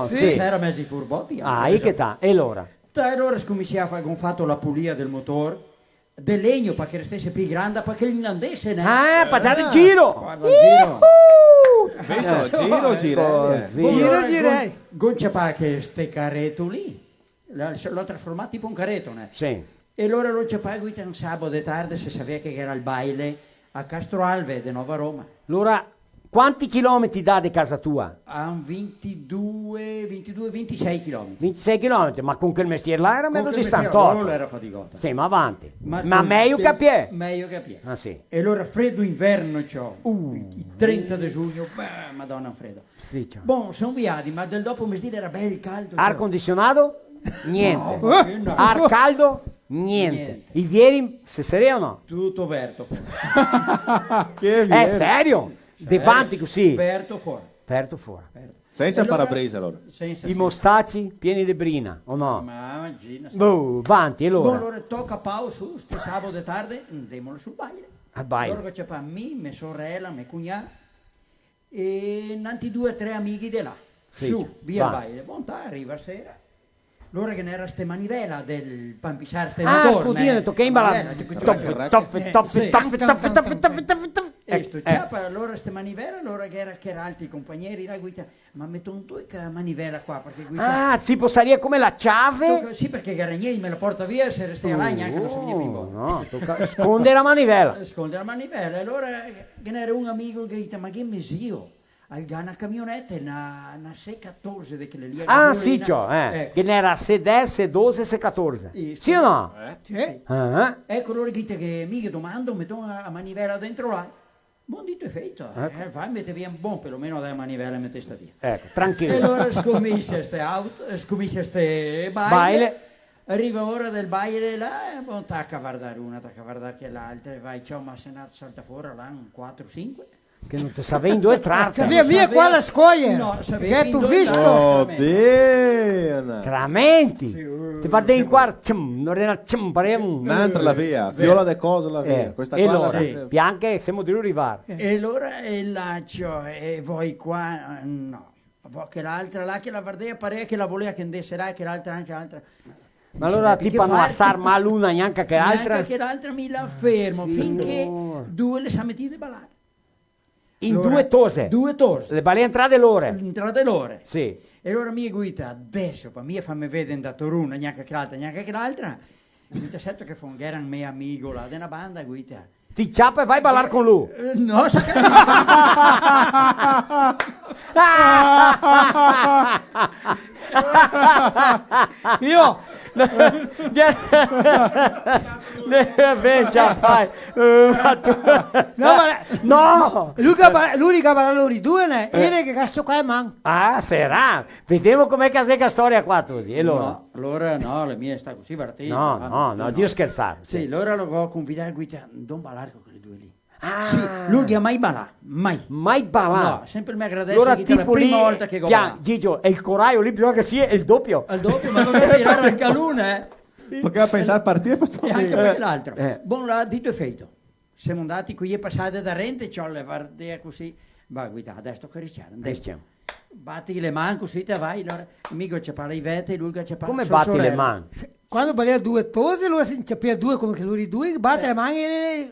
M: Sì, c'era mezzi furbotti.
G: Che sta, e allora?
M: Allora scominciava a fatto la pulia del motore, del legno perché restasse più grande, perché gli andesse,
G: per dare il giro.
M: Guarda il giro.
H: Giro.
M: Goncia pa che ste carretto lì, l'ho trasformato tipo un carretto, né?
G: Sì.
M: E allora lo c'è poi un sabato di tardi se sapeva che era il baile a Castroalve di Nova Roma.
G: Allora, quanti chilometri dà di casa tua?
M: A 26 chilometri.
G: 26 chilometri, ma con quel mestiere là era meno distante.
M: Non era faticata.
G: Sì, ma avanti. Ma meglio che a piedi.
M: Meglio che a piedi.
G: Ah, sì.
M: E allora freddo inverno c'ho. Il 30 di giugno, madonna freddo.
G: Sì, c'ho.
M: Bon, sono viati, ma del dopo mestiere era bel caldo.
G: Air condizionato? Niente.
M: No.
G: Ar caldo? Niente. I vieri, se serio o no?
M: Tutto verto.
G: È serio? Davanti così?
M: Verto fuori.
H: Senza parabrisa allora.
G: I mostacci pieni di brina, o no?
M: Ma immagina.
G: Avanti, allora.
M: Allora tocca Pau su, ste sabato di tardi, andiamo sul baile.
G: Al baile.
M: Allora c'è per me, mia sorella, mia cognata e nanti 2 o 3 amici di là.
G: Sì,
M: su, via il baile. Bontà, arriva sera. L'ora che n'era ste manivela del pampisare ste motorne.
G: Tocca imballare.
M: E sto ciapa, allora ste manivela, allora che era altri compagni la guida, ma metto un tu che manivela qua, perché guida...
G: Ah, si può salire come la chiave?
M: Sì, perché Garagnei me la porta via, se resti là neanche non si veniva in volta.
G: No, tocca sconde la manivela.
M: Sconde la manivela, allora che n'era un amico che dice, ma che mesio? una camionetta, una C14 di quelle lì.
G: Ah, sì, cioè, che ne era C10, C12, C14. Sì o no?
M: Sì. Ecco, loro dite che mica domando, metto una manivela dentro là. Buon dito e feito. Vai, mette via un buon, perlomeno dai manivela e mette sta via.
G: Ecco, tranquillo.
M: E allora scommisse ste auto, scommisse ste baile. Arriva ora del baile là, buon tacca a guardare una, tacca a guardare che l'altra, e vai, ciao, ma se nato salta fuori là, un 4-5.
G: Che non ti sapevi due tratte.
I: Sabia via qua la scoglia.
M: No,
I: che tu visto?
H: Oh, bene.
G: Tramenti. Ti guardi in qua, non era paremo.
H: Un'altra la via, viola de cose la via. Questa
G: e
H: qua
G: allora,
H: la
G: bianche siamo di arrivare.
M: E allora il laccio, e voi qua, no. Che l'altra là che la guardea parea che la voleva che andesse che l'altra anche l'altra.
G: Ma allora ti fanno assar ma l'una neanche che l'altra?
M: Neanche che l'altra mi la fermo, finché due le sa mettite a ballare.
G: In allora, due tose?
M: Due tose.
G: Le balle entrate l'ore?
M: Entrate l'ore.
G: Sì.
M: E allora mia guida, adesso, per me fammi vedere in Toruna, neanche che l'altra, guida certo che era un mio amico là, della banda, guida.
G: Ti ciappa e vai a ballare con lui?
M: No, sa che...
I: Io...
G: Ben, ciappai.
I: No! L'unica valore due ne è che questo qua è man.
G: Ah, sarà. Vediamo com'è che è la storia qua così. E allora?
M: No, allora no, le mie sta così partita.
G: No, Dio scherzare.
M: Sì, allora lo ho confidato a guida, non ballare con quelle due lì. Ah. Sì, lui ha mai ballà, mai.
G: Mai ballà?
M: No, sempre mi agradece allora, che la prima volta che ho ballato.
G: Gigio, e il coraio lì bisogna che sia il doppio.
M: Il doppio, ma non deve tirare anche a l'una,
H: Poteva pensare a partire
M: e anche per l'altro. Buon là, dito e feito. Siamo andati qui e passate da Rente, c'ho le guardie così. Va, guida, adesso caricciamo. Batti le mani così te vai, allora. Amico c'è parla i vete, lui c'è parla.
G: Come batti le mani?
I: Quando balla due tose, lui c'è due come che lui due, batte le mani e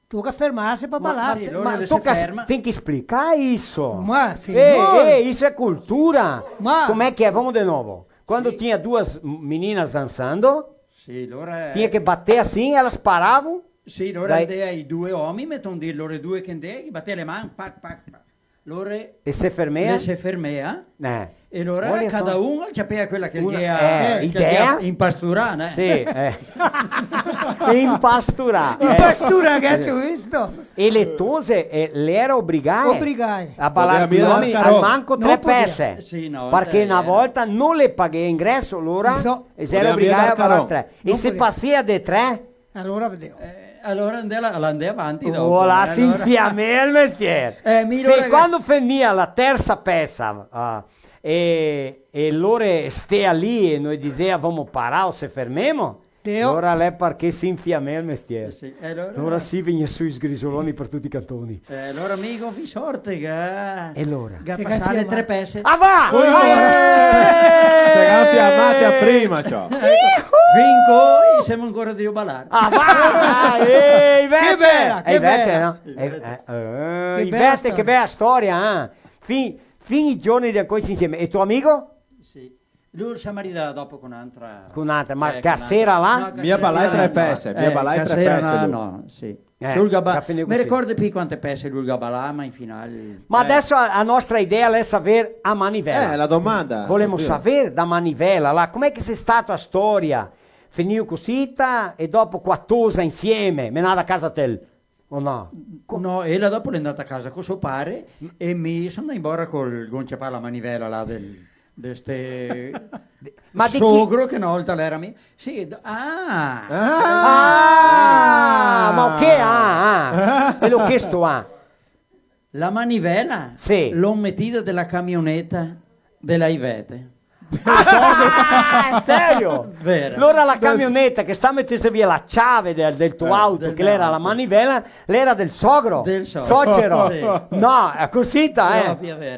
I: tocca fermarsi per ballare.
G: Ma tocca finché spiegare isso.
I: Ma signore.
G: Isso è cultura. Com'è che vamos de nuovo? Quando tinha duas meninas dançando, tinha que bater assim, elas paravam.
M: Sì, allora i due uomini mettono di loro due che batte le mani, pac, pac, pac. Loro
G: e se fermea?
M: Se fermea. E allora cada uno c'è quella che gli ha
G: idea
M: impasturata.
G: Sì, impasturata.
I: Impastura che tu visto?
G: E le tose le era obbligate a ballare al manco tre pesse.
M: Sì, no,
G: perché una volta non le paghe ingresso loro e si era obbligate a ballare tre. E se passia de tre?
I: Allora vedevo.
M: Allora andai avanti dopo.
G: Voilà, si infiammea il mestiere. Quando finia la terza pezza e loro stea lì e noi dicevamo parare o se fermiamo, allora lei perché si infiammea il mestiere.
M: Sì,
G: allora si viene sui sgrisoloni per tutti i cantoni.
M: Allora amico vi sorte che
G: allora
M: passare tre pezze.
G: Ah va!
H: C'è fiammate a prima, ciao.
M: Vinco e siamo ancora di ballare.
G: Ah va!
I: Che bella, che bella.
G: Ivette, che bella storia, Fin i giorni di ancora insieme. E tuo amico?
M: Sì. Lui si è maritato dopo con un'altra.
G: Ma che sera là?
H: No, mia ballai tre pesse. Mia ballai tre pesse.
M: No, sì. Mi ricordo più quante pesse lui gabalà, ma in finale.
G: Ma adesso la nostra idea è sapere a manivela.
H: La domanda.
G: Volevamo sapere da manivela là, com'è che sei stata la storia? Finì così e dopo 14 insieme, menata a casa te. O no?
M: No, e la dopo è andata a casa con suo padre e mi sono andato in col goncio la manivela là del
G: ma
M: sogro che una volta l'era mia. Sì,
G: ma che te l'ho chiesto
M: la manivela?
G: Sì.
M: L'ho mettita della camionetta della Ivete.
G: Serio?
M: Vero.
G: Allora la camionetta che sta mettendo via la chiave del tuo auto, che era la manivela, l'era del sogro.
M: Del sogro. Sì.
G: No, è così,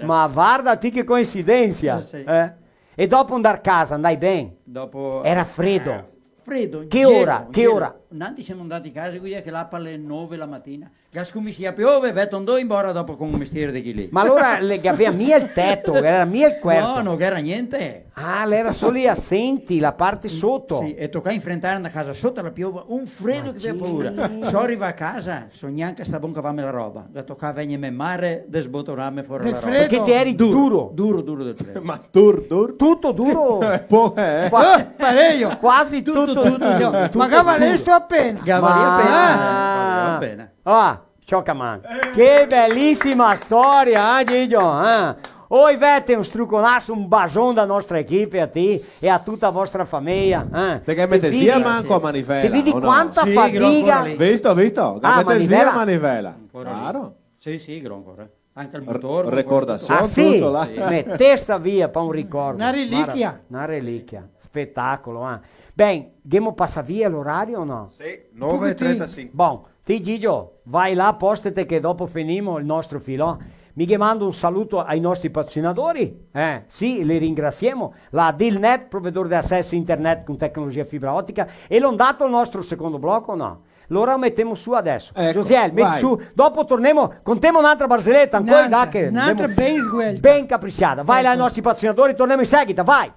G: ma guardati che coincidenza.
M: Sì.
G: E dopo andare a casa, andai bene?
M: Dopo...
G: Era freddo.
M: Freddo.
G: Che ora?
M: Nanti siamo andati a casa qui che là per le 9 la mattina. Come sia piove, veton embora dopo con un mestiere di chi lì.
G: Ma allora aveva mia il tetto, era mia il quarto.
M: No, non era niente.
G: Ah, lei era solo gli assenti, la parte sotto.
M: Sì, e tocca enfrentare una casa sotto la piova, un freddo che aveva paura. So arriva a casa, so neanche sta buon cavame la roba. La toccava venire a mare, desbotonarmi fuori
I: del
M: la
I: freddo.
M: roba.
G: Perché ti eri duro.
M: Duro del freddo.
H: Ma dur?
G: Tutto duro.
I: Pareglio.
G: Quasi tutto.
I: Ma Gavalesto appena.
M: Appena.
G: Ah, Cioccaman. Che bellissima storia, Gigio. Oi Ivete, un struconasso, un bacione da nostra equipe a te e a tutta la vostra famiglia.
H: Te che metti via manco a manivela.
G: Ti vedi
H: o no?
G: quanta fatica?
H: Visto? Che metti via manivela.
M: Claro. Sì, ancora. Anche il motore.
H: Ricordazione,
G: sì?
H: tutto là.
G: Mettesta via per un ricordo.
I: Una reliquia.
G: Una reliquia. Spettacolo. Ben, Gemo passa via l'orario o no?
H: Sì, 9:35.
G: Bon, ti Gigio, vai là, postete che dopo finimo il nostro filò. Mi mando un saluto ai nostri patrocinatori, sì, li ringraziamo, la Dilnet, provvedore di accesso internet con tecnologia fibra ottica, e l'ho dato il nostro secondo blocco o no? Allora mettiamo su adesso.
H: Ecco,
G: Josiel, metti su, dopo torniamo, contiamo un'altra barzelletta, ancora
I: un'altra base
G: ben capricciata. Vai là ai nostri patrocinatori, torniamo in seguito, vai!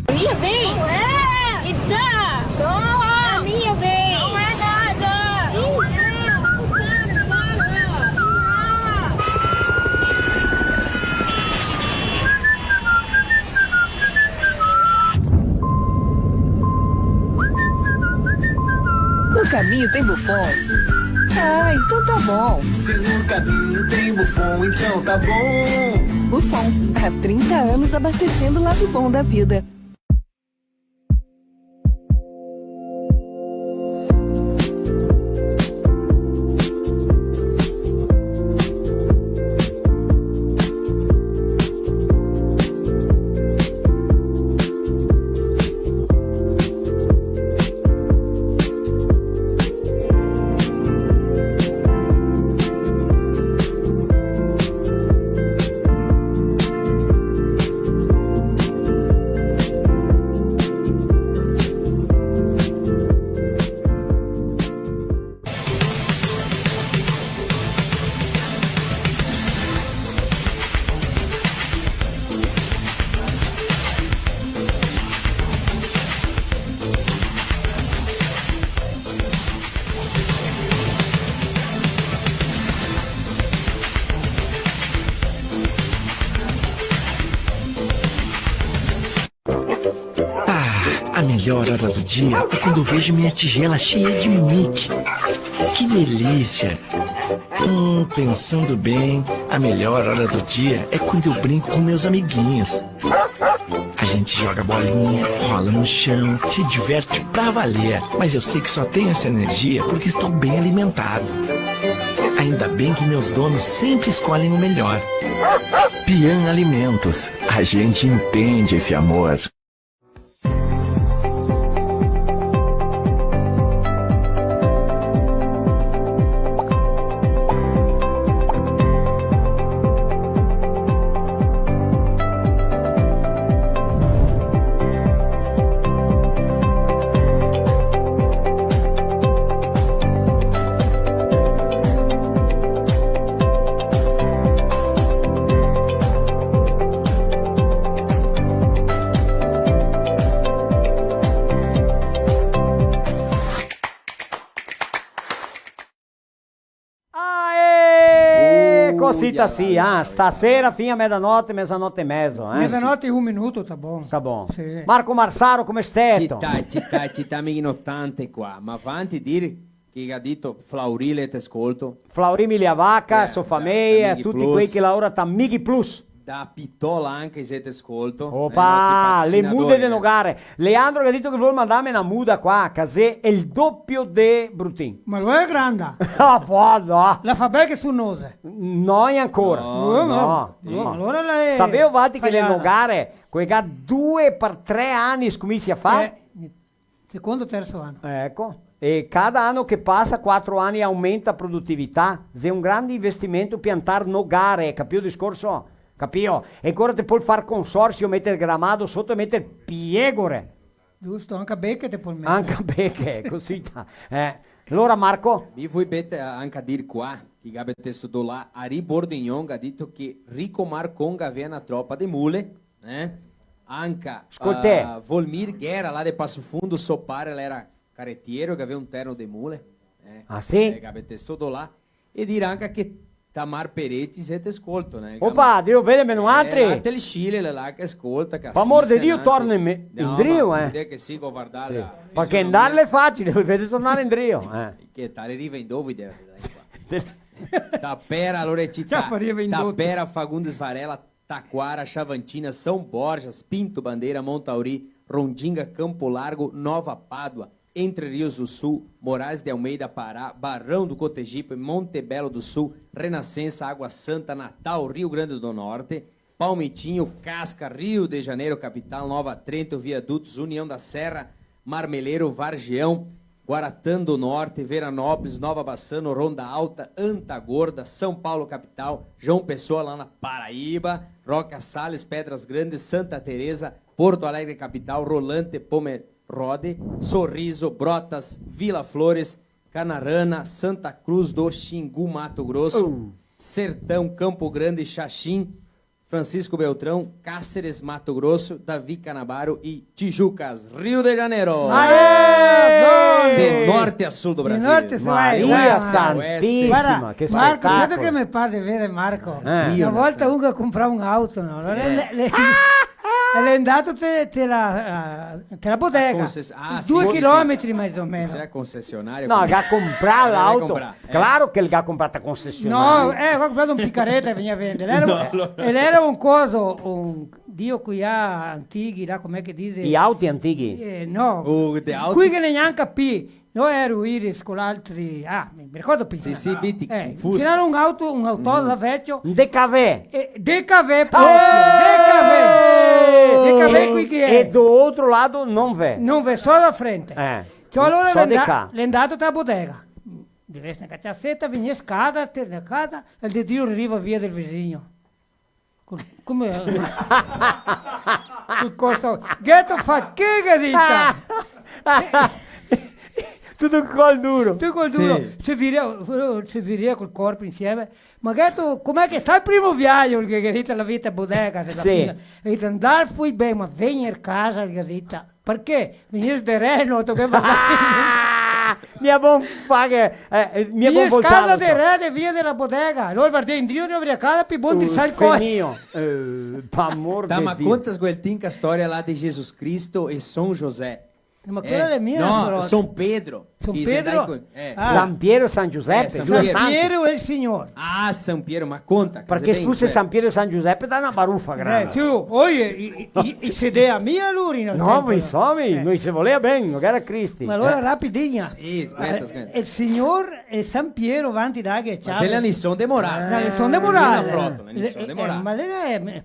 B: Minha vez? Não é! E dá! Toma! A minha vez! Não é nada!
C: No caminho tem Buffon? Ah, então tá bom.
D: Se no caminho tem Buffon, então tá bom.
C: Buffon, há 30 anos abastecendo o lado bom da vida.
E: A melhor hora do dia é quando eu vejo minha tigela cheia de Mickey. Que delícia! Pensando bem, a melhor hora do dia é quando eu brinco com meus amiguinhos. A gente joga bolinha, rola no chão, se diverte pra valer. Mas eu sei que só tenho essa energia porque estou bem alimentado. Ainda bem que meus donos sempre escolhem o melhor. Pian Alimentos. A gente entende esse amor.
G: cosita sì, stasera fino a mezzanotte e mezzo.
I: Mezzanotte e un minuto, tá bom.
G: Tá bom.
I: Sì.
G: Marco Marsaro, come stai?
L: Città ignorante qua, ma avanti dire che ha detto Flaurile te ascolto.
G: Flauri Miliavaca, sua famiglia, tutti
L: Plus.
G: quelli che lavorano a Mighi Plus.
L: Da Pitola anche se te ascolto.
G: Opa, le mude di Nogare. Leandro ha detto che vuole mandarmi una muda qua, casè è il doppio di Brutin.
I: Ma lo è grande.
G: No.
I: La fa bene che su nose.
G: No, ancora. No.
I: Allora lei
G: Sapevo vati che le Nogare, quei che 2 per 3 anni scommessi a fare.
I: Secondo, terzo anno.
G: Ecco. E cada anno che passa, 4 anni, aumenta la produttività. È un grande investimento piantare Nogare, capito il discorso? Capito? E ancora ti puoi fare consorzio, mettere il gramado sotto e mettere piegore.
I: Giusto, anche becche te puoi mettere.
G: Anche becche, così. Allora Marco?
L: Mi vuoi anche a dire qua, che avete studiato là, Ari Bordignon ha detto che Rico Marconga aveva una troppa di mule, anche Volmir Guerra là di Passo Fundo, Sopare, era carettiero che aveva un terno di mule.
G: Ah sì?
L: Che avete studiato là. E dire anche che Tamar Peretti siete ascolto, né?
G: Opa, Dio vede meno altri.
L: Del Cile là che ascolta, che
G: per amor di Dio torna in Drio,
L: che si può guardare la
G: perché andarle è facile, dovete tornare in Drio,
L: Che tale riva in dove Tapera, allora città, Tapera, Fagundes Varela, Taquara, Chavantina, São Borja, Pinto Bandeira, Montauri, Rondinga, Campo Largo, Nova Pádua, Entre Rios do Sul, Moraes de Almeida, Pará, Barão do Cotegipe, Montebello do Sul, Renascença, Água Santa, Natal, Rio Grande do Norte, Palmitinho, Casca, Rio de Janeiro, Capital, Nova Trento, Viadutos, União da Serra, Marmeleiro, Vargião, Guaratã do Norte, Veranópolis, Nova Bassano, Ronda Alta, Antagorda, São Paulo, Capital, João Pessoa, lá na Paraíba, Roca Salles, Pedras Grandes, Santa Teresa, Porto Alegre, Capital, Rolante, Pomerode, Sorriso, Brotas, Vila Flores, Canarana, Santa Cruz do Xingu, Mato Grosso, Sertão, Campo Grande, Xaxim, Francisco Beltrão, Cáceres, Mato Grosso, Davi Canabaro e Tijucas, Rio de Janeiro.
I: Aê!
L: De norte a sul do Brasil.
I: De norte a sul.
G: Maria Santissima, che
I: Marco, sai
G: spettacolo.
I: che mi pare di vedere Marco?
G: Dio
I: Una volta uno comprava un'auto, no? È andato te la bottega, 2 chilometri mais ou menos.
L: Você é concessionário?
G: No, che ha comprato l'auto. Claro che ha comprato a concessionario.
I: No, ho comprato un picaretta e veniva a vendere. Ed era un coso, un Dio qui ha antichi, là, com'è che dice?
G: Gli auti antichi?
I: No, qui che neanche capì. Noi ero ieri con altri, mi ricordo più.
L: Sì, biti,
I: c'era un autore vecchio.
G: DKV.
I: DKV proprio, DKV qui che è.
G: E dall'altro lato non v'è.
I: Non v'è, solo da frente. Cioè allora l'è andato da bottega. Di resta una cazzetta, veniva scada, a casa, e il Dio arriva via del vicino. Come? Col costo. Ghetto fa che garita!
G: Tutto col duro.
I: Tutto col duro. Si viria col corpo insieme. Ma gatto, com'è che sta il primo viaggio? Che garita la vita a bottega.
G: Sì.
I: E andare fui bene, ma venire a casa, garita. Perché? Venire da Reno, che
G: mia buon faghe, mia buon
I: voltare.
G: voltare.
I: Scala de re de via della bottega. Allora guardai in Dio devo casa più buon di sai cosa.
L: Ma contas quel storia lá de Jesus Cristo e São José.
I: Ma quella è mia.
L: No, São Pedro.
I: São Pedro?
G: San Piero e San Giuseppe.
I: San Piero è il Signore.
L: Ah, San Piero, ma conta.
G: Perché se fosse San Piero e San Giuseppe da una baruffa grande.
I: I sedea mia lui.
G: No, noi se voleva bene, non era Cristi.
I: Ma allora rapidinha.
L: Sì, aspetta.
I: Il Signore e San Piero avanti da che c'ha.
L: Ma se le sono demorate.
I: Sono demorate.
L: Ma
I: lei è...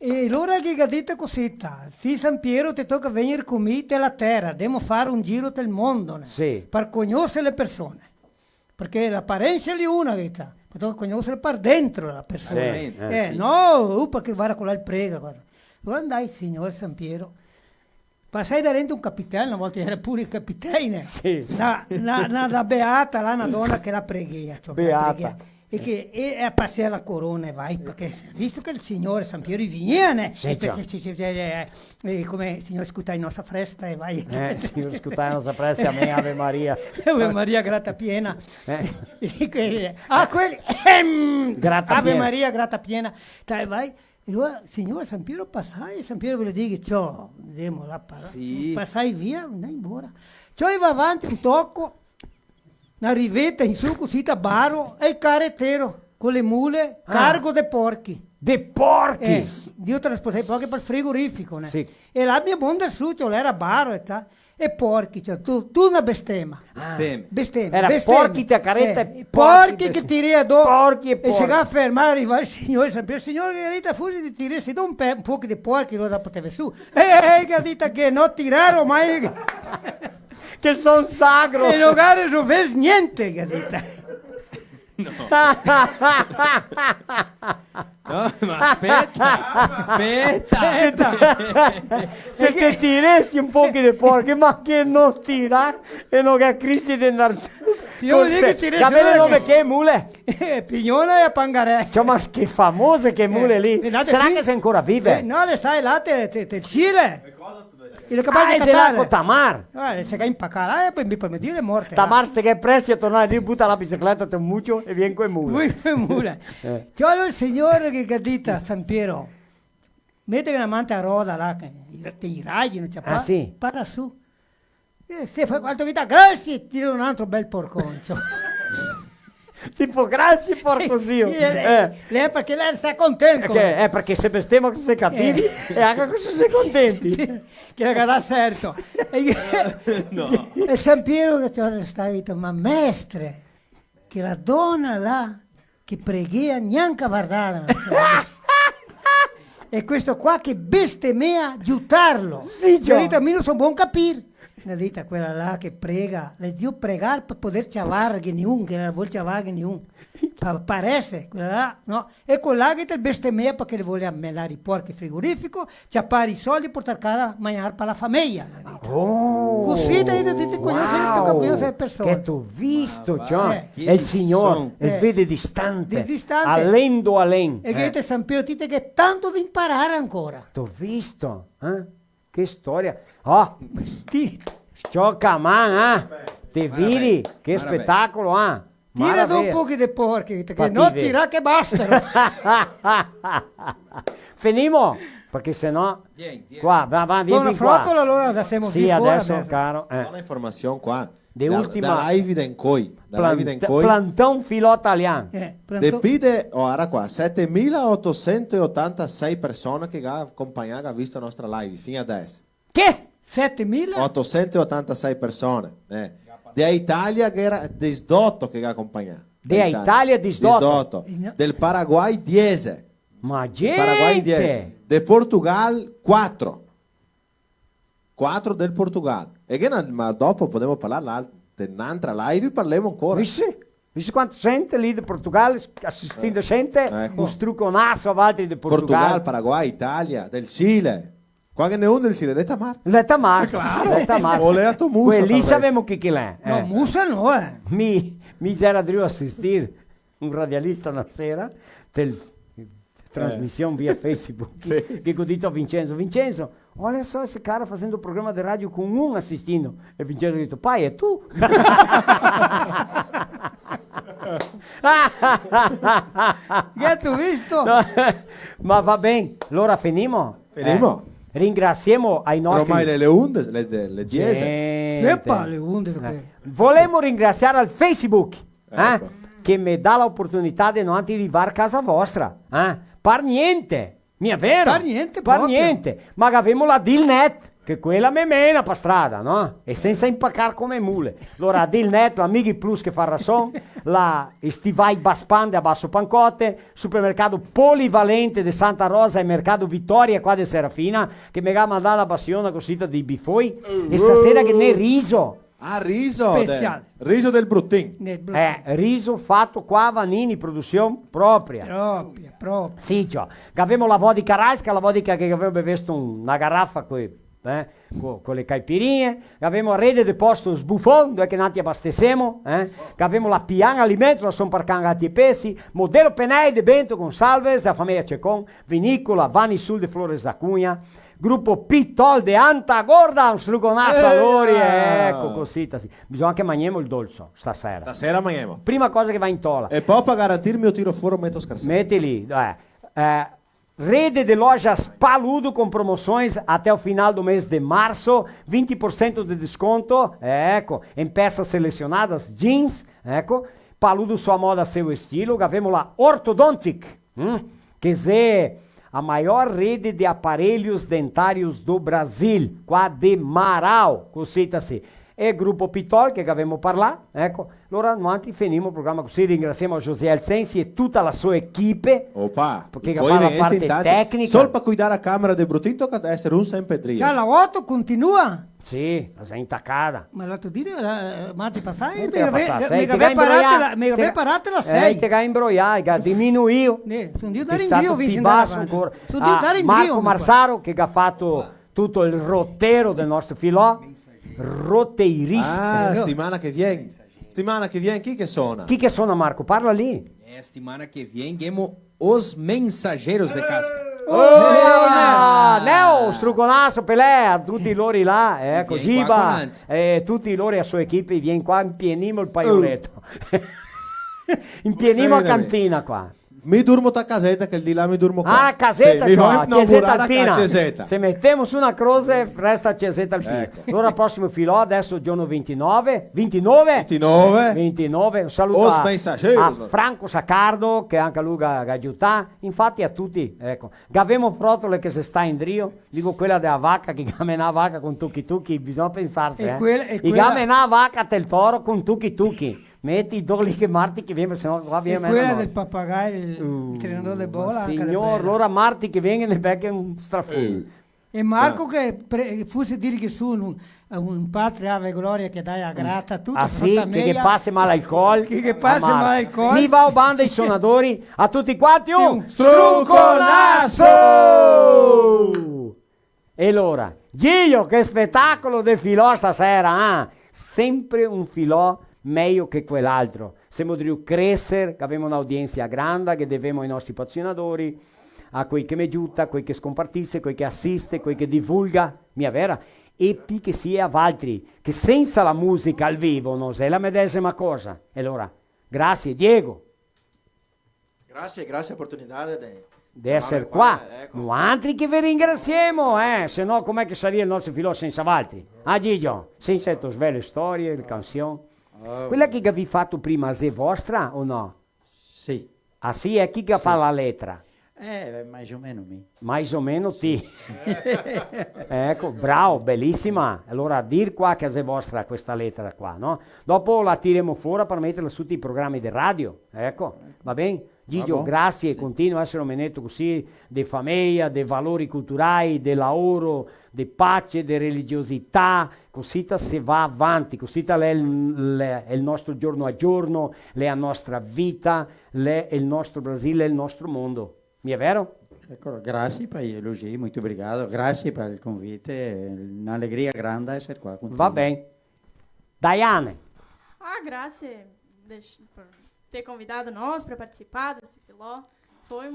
I: E allora che ha detto cosetta, sì San Piero ti tocca venire con me della terra, dobbiamo fare un giro del mondo, per conoscere le persone, perché l'apparenza è una vita, ma tocca conoscere per dentro la persona, no, perché guarda con la prega, guarda. Allora andai, signor San Piero, passai da dentro un capitano, una volta era pure il capitano, una beata, là, una donna che la preghiera,
G: beata.
I: E che a passare la corona e vai, perché visto che il signore San Piero viene, come il signore scutai la nostra festa e vai.
G: Signore scutai la nostra festa, a me Ave Maria.
I: Ave Maria grata piena.
G: Gratta
I: Ave
G: piena.
I: Maria grata piena. Dai, vai. E allora, signore San Piero passai, San Piero ve lo dice, ciao, andiamo là, passai via, andai embora. Ciò va avanti un tocco. Una rivetta in su così a baro e il carrettero con le mule cargo dei porchi.
G: Dei porchi?
I: Io trasportai i porchi per il frigorifero. Né?
G: Sì.
I: E la mia bonda su, cioè, era baro e porchi, cioè, tu una bestemmia. Bestemmia.
G: Era porchi te caretta e
I: porchi che tiria do.
G: Porchi e
I: E si va a fermare, arriva il signore San Piero, signore Garita Fusi di tirare, si do un po' di porchi, lo da poteva su. Garita che non tirare ormai.
G: Che son sacro!
I: E non non vedi niente, Gadita.
L: No, ma aspetta.
G: Se ti tirassi un po' di porchi, ma che non tira e non che a Cristi di andare su.
I: Io dico che tirassi.
G: Sapete nome che è mule?
I: Pignona e Pangarè.
G: Cioè, ma che famose che mule lì. Sarà che sei ancora vive?
I: No, le stai là, te Cile. E lo capace
G: di cattare. Con Tamar.
I: Se che impaccare, poi mi puoi dire è morta.
G: Tamar ste che presti a tornare lì, butta la bicicletta, te muccio e vieni con i mule.
I: C'è il signore che Gadita San Piero. Mette una manta roda là, che i raggi non c'è
G: sì.
I: Parla su. E se fa quanto vita, grazie, tira un altro bel porconcio.
G: Tipo, grazie porcosio.
I: Lei perché lei sta contento.
G: Perché se bestemmo che sei cattivi e anche se sei contenti.
I: Sì, che la certo.
L: No.
I: E San Piero che ti ha detto, ma mestre, che la donna là che preghiera neanche guardare. E questo qua che bestemmea giutarlo.
G: Sì,
I: Io ho detto, a me non so buon capire. La dita quella là che prega, le dio pregare per poter ciavare che niun, che non vuole ciavare che niun. Parece, quella là, no? E quella che te bestemmea perché le vuole ammelare i porchi frigorifico, ciappare i soldi e portare a mangiare per la famiglia. Così ti conoscere le persone.
G: Che tu visto, cioè, è il Signore, il vede distante, allendo alen.
I: E che te San Piero ti che tanto da imparare ancora.
G: T'ho visto, Che storia. Oh, sciocca man, Te vedi? Che spettacolo,
I: Tira da un po' di porchi, che non tira che bastano.
G: Finimo, perché sennò qua, va, vieni
I: una frottola allora da siamo
G: sì, adesso, caro.
H: Una informazione qua.
G: De ultima
H: da live in coi.
G: Plantão filo italiano.
H: Depide, ora qua, 7.886 persone che hanno accompagnato, ha visto la nostra live, fino adesso.
G: Che?
H: 7.886 persone. Da Italia che era 18 che ha accompagnato.
G: Da Italia 18.
H: Del Paraguay 10.
G: Ma gente.
H: Paraguay 10. Del Portugal 4. 4 del Portugal. E che ma dopo potremo parlare dell'altra live, parliamo ancora.
G: Visto quanto gente lì di Portogallo, assistendo gente, un strucconasso a altri di Portogallo.
H: Paraguay, Italia, del Cile. Qua che ne uno del Cile, Letamar.
G: Letamar.
H: O Leato Musa.
G: Lì sappiamo chi l'è.
I: No, Musa no,
G: Mi c'era giù a assistere un radialista una sera per trasmissione via Facebook che ho detto a Vincenzo, olha só esse cara fazendo programma di radio con un assistindo. E Vincenzo ha detto, pai, è tu?
I: Che tu visto?
G: No, ma va bene, allora finimo. Ringraziamo ai nostri...
H: Ormai le 11, le 10.
I: Epa, le 11.
G: Volemo ringraziare al Facebook che mi dà l'opportunità di non arrivare a casa vostra. Per niente, mi è vero? Per niente. Ma abbiamo la Dilnet, che quella me mena per strada, no? E senza impaccare come mule. Allora, Dilnet, l'Amighi Plus che fa rason, la Stivai Baspande a Basso Pancote, supermercato polivalente di Santa Rosa e mercato Vittoria qua di Serafina, che mi ha mandato la passione così di bifoi. E stasera che ne riso.
H: Riso. Riso del Bruttin.
G: Riso fatto qua a Vanini, produzione propria. Sì, cioè. Abbiamo la vodka Raisca, la vodka che avevo bevuto una garraffa qui. con le caipirinhe, abbiamo a rede di posto sbuffon, dove che nanti abastecemo, che abbiamo la pian alimento, la son parcanga a pesi, modello penei de Bento Gonçalves, la famiglia Cecon, vinicola Vani Sul de Flores da Cunha, gruppo Pitol de Antagorda, un strugonasso a loro, ecco così, bisogna anche mangiamo il dolce stasera.
H: Stasera mangiamo.
G: Prima cosa che va in tola.
H: E poi per garantirmi io tiro fuori un metro scarsino.
G: Metti lì, rede de lojas Paludo com promoções até o final do mês de março, 20% de desconto, em peças selecionadas, jeans, Paludo sua moda, seu estilo, avemos lá Ortodontic, quer dizer, a maior rede de aparelhos dentários do Brasil, qua de Marau, così-se. E Gruppo Pitol, che abbiamo parlato, ecco. Allora, noi finimos il programma così, ringraziamo José Alsensi e tutta la sua equipe, perché fa la parte tecnica.
H: Solo per cuidare la camera di Brutin tocca essere un sempre
I: Già la 8 continua?
G: Sì, la sei intaccata.
I: Ma l'altro dire, martedì passato, mi aveva parato la 6.
G: Ti ha imbrogliato, ha diminuito.
I: Sono Dio dare in Dio, vi
G: Marco Marsaro, che ha fatto tutto il rottero del nostro filò, roteirista.
H: Settimana che viene. Settimana che viene, chi che suona?
G: Chi che suona, Marco? Parla lì.
L: Settimana che viene, abbiamo os mensageiros de casca.
G: Neo, Struconasso, Pelé, a tutti loro là, ecco, Giba, tutti loro e la sua equipe, vieni qua, impieniamo il paioletto. Impieniamo la cantina qua.
H: Mi durmo a casetta, che di là mi durmo qua.
G: Ah, casetta,
H: sì,
G: cioè, Cesetta
H: Alpina.
G: Se mettiamo su una croce, resta Cesetta Alpina. Ecco. Allora, prossimo filò, adesso giorno 29. Un saluto a Franco Saccardo, che anche lui ha aiutato. Infatti a tutti, ecco. Gavemo Frotole che se sta in drio, dico quella della vacca, che gamena vacca con tucchi, bisogna pensarsi. I gamena vacca del toro con tucchi. Metti i doli che Marti che viene, se no qua viene
I: quella del papagaio, il trenatore del bola.
G: Signor, allora Marti che viene ne becca un strafuno.
I: E Marco che fosse dire che su un padre ave gloria che dai a gratta tutto.
G: Ah sì, che passa male alcol.
I: Che passa male alcol.
G: Mi va o banda i suonatori, a tutti quanti un
H: struconasso!
G: E allora, Gio, che spettacolo del filò stasera, sempre un filò meglio che quell'altro. Siamo di crescere, che abbiamo un'audienza grande, che dobbiamo ai nostri passioni, a quei che mi aiuta, a quei che scompartisse, a quei che assiste, a quei che divulga, mia vera, e più che sia a altri, che senza la musica al vivo non è la medesima cosa. E allora, grazie Diego.
O: Grazie opportunità
G: di essere qua. Ecco. Altri che vi ringraziamo, se no com'è che sarebbe il nostro filò senza altri? Gigio, senza le belle storie, le canzoni. Quella che vi fatto prima è vostra o no?
O: Sì.
G: Ah sì, è chi che fa la lettera?
M: Mais o meno me.
G: Mais o meno ti. Ecco, bravo, bellissima. Allora dir qua che è vostra questa lettera qua, no? Dopo la tireremo fuori per metterla su tutti i programmi di radio. Ecco, va bene? Gigio, grazie, continua a essere un menetto così di famiglia, di valori culturali, di lavoro, di pace, di religiosità, così si va avanti, così è il nostro giorno a giorno, è la nostra vita, è il nostro Brasile, è il nostro mondo. Mi è vero?
M: Ecco, grazie per gli elogi, molto obrigado, grazie per il convito, un'allegria grande essere qua.
G: Va bene. Diane.
J: Grazie per ter convidado nós para participar desse filó. Foi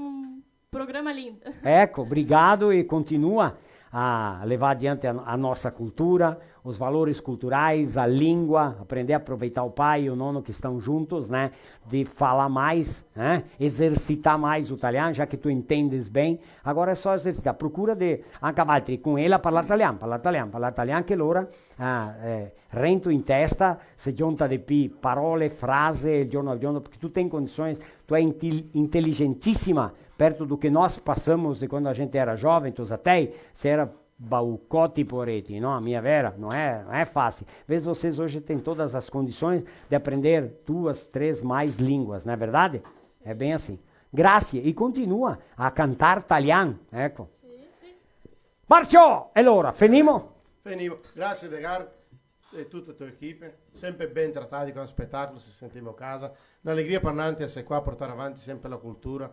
J: programa lindo.
G: Ecco, obrigado e continua a levar adiante a nossa cultura, os valores culturais, a língua, aprender a aproveitar o pai e o nono que estão juntos, né? De falar mais, né? Exercitar mais o italiano, já que tu entendes bem. Agora é só exercitar. Procura de anche altri con ela parlare italiano, che l'ora rento in testa, se giunta di più parole, frase, il giorno al giorno, perché tu tem condições, tu é intelligentissima, perto do que nós passamos de quando a gente era jovem, tu até, se era baucote por reti, não, a minha vera, não é fácil. Veja, vocês hoje têm todas as condições de aprender 2, 3 mais línguas, não é verdade? É bem assim. Grazie, e continua a cantar italiano, ecco.
J: Sì.
G: Marcio, e allora, finimo?
K: Grazie Degar e tutta la tua equipe, sempre ben trattati con lo spettacolo, se sentiamo a casa. Un'allegria per Nanti essere qua a portare avanti sempre la cultura.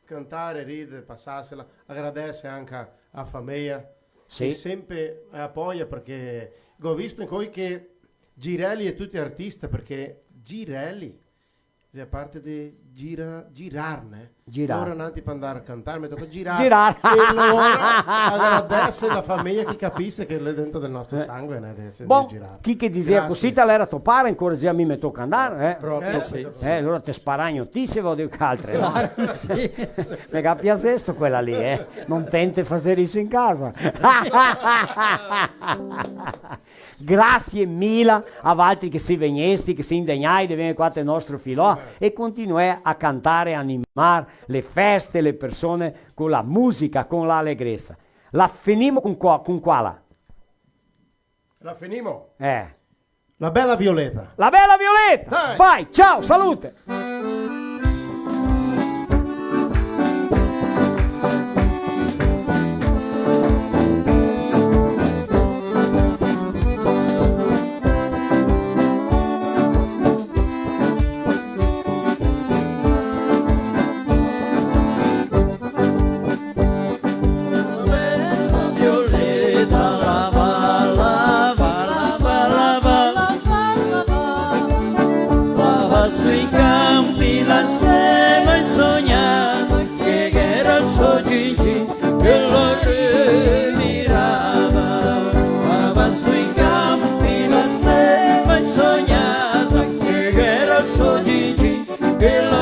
K: Cantare, ridere, passarsela, agradece anche a famiglia che sempre appoggia, perché ho visto in cui che Girelli è tutti artisti, perché Girelli a parte di girarne, loro non ti può andare a cantare, mi tocca girare. E allora agradece la famiglia che capisce che è dentro del nostro sangue, né, di girare.
G: Chi che diceva così te l'era toppare, ancora già mi metto a andare,
K: Proprio sì.
G: Allora te sparagno tissimo di altre, no? Mi capisce questo quella lì, non tente fare isso in casa. Grazie mille a altri che si vegnesti, che si indegnai di venire qua nel nostro filò e continuai a cantare, a animare le feste, le persone con la musica, con l'allegrezza. La finimo con quale?
K: La finimo?
G: La
K: Bella Violetta.
G: La Bella Violetta! Dai. Vai, ciao, salute!
J: Sui campi la sera il sognava che era il suo Gigi che lo mirava. Stava sui campi la sera il sognava che era il suo Gigi che lo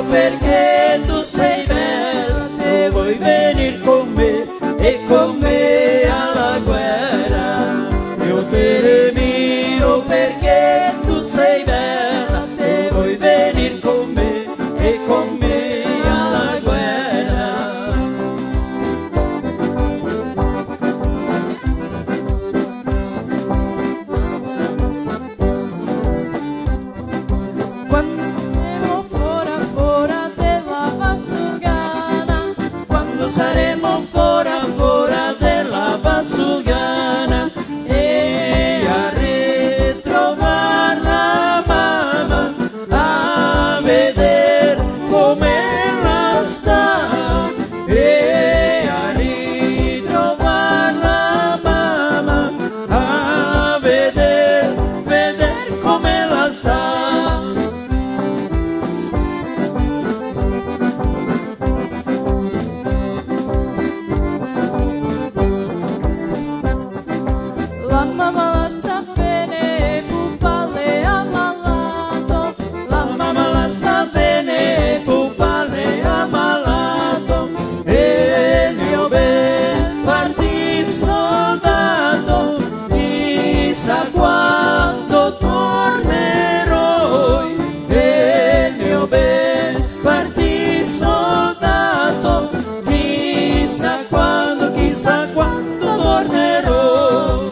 J: perché tu sei bella e vuoi venire con me e con me alla guerra. Io te miro perché tu sei bella e vuoi venire con me e con me alla guerra. Quando saremo fuori della Valsugana, quando saremo fuori della Valsugana e a ritrovare la mamma a vedere come la sta e a ritrovare la mamma a vedere come la sta. La mamma la sta bene, pupale ammalato. La mamma la sta bene, pupale ammalato. E il mio bel partito soldato, chissà quando tornerò. E il mio bel partito soldato, chissà quando tornerò.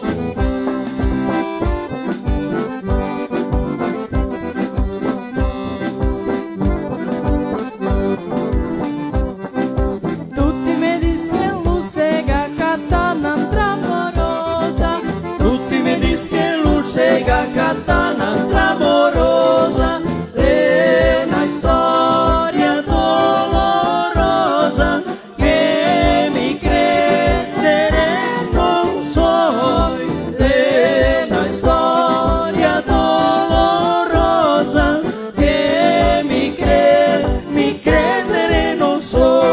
J: Tutti mi dicono che lui sega katana tramorosa. Tutti mi dicono che lui sega katana tramorosa. È una storia dolorosa che mi credere non so. È una storia dolorosa che mi credere non so.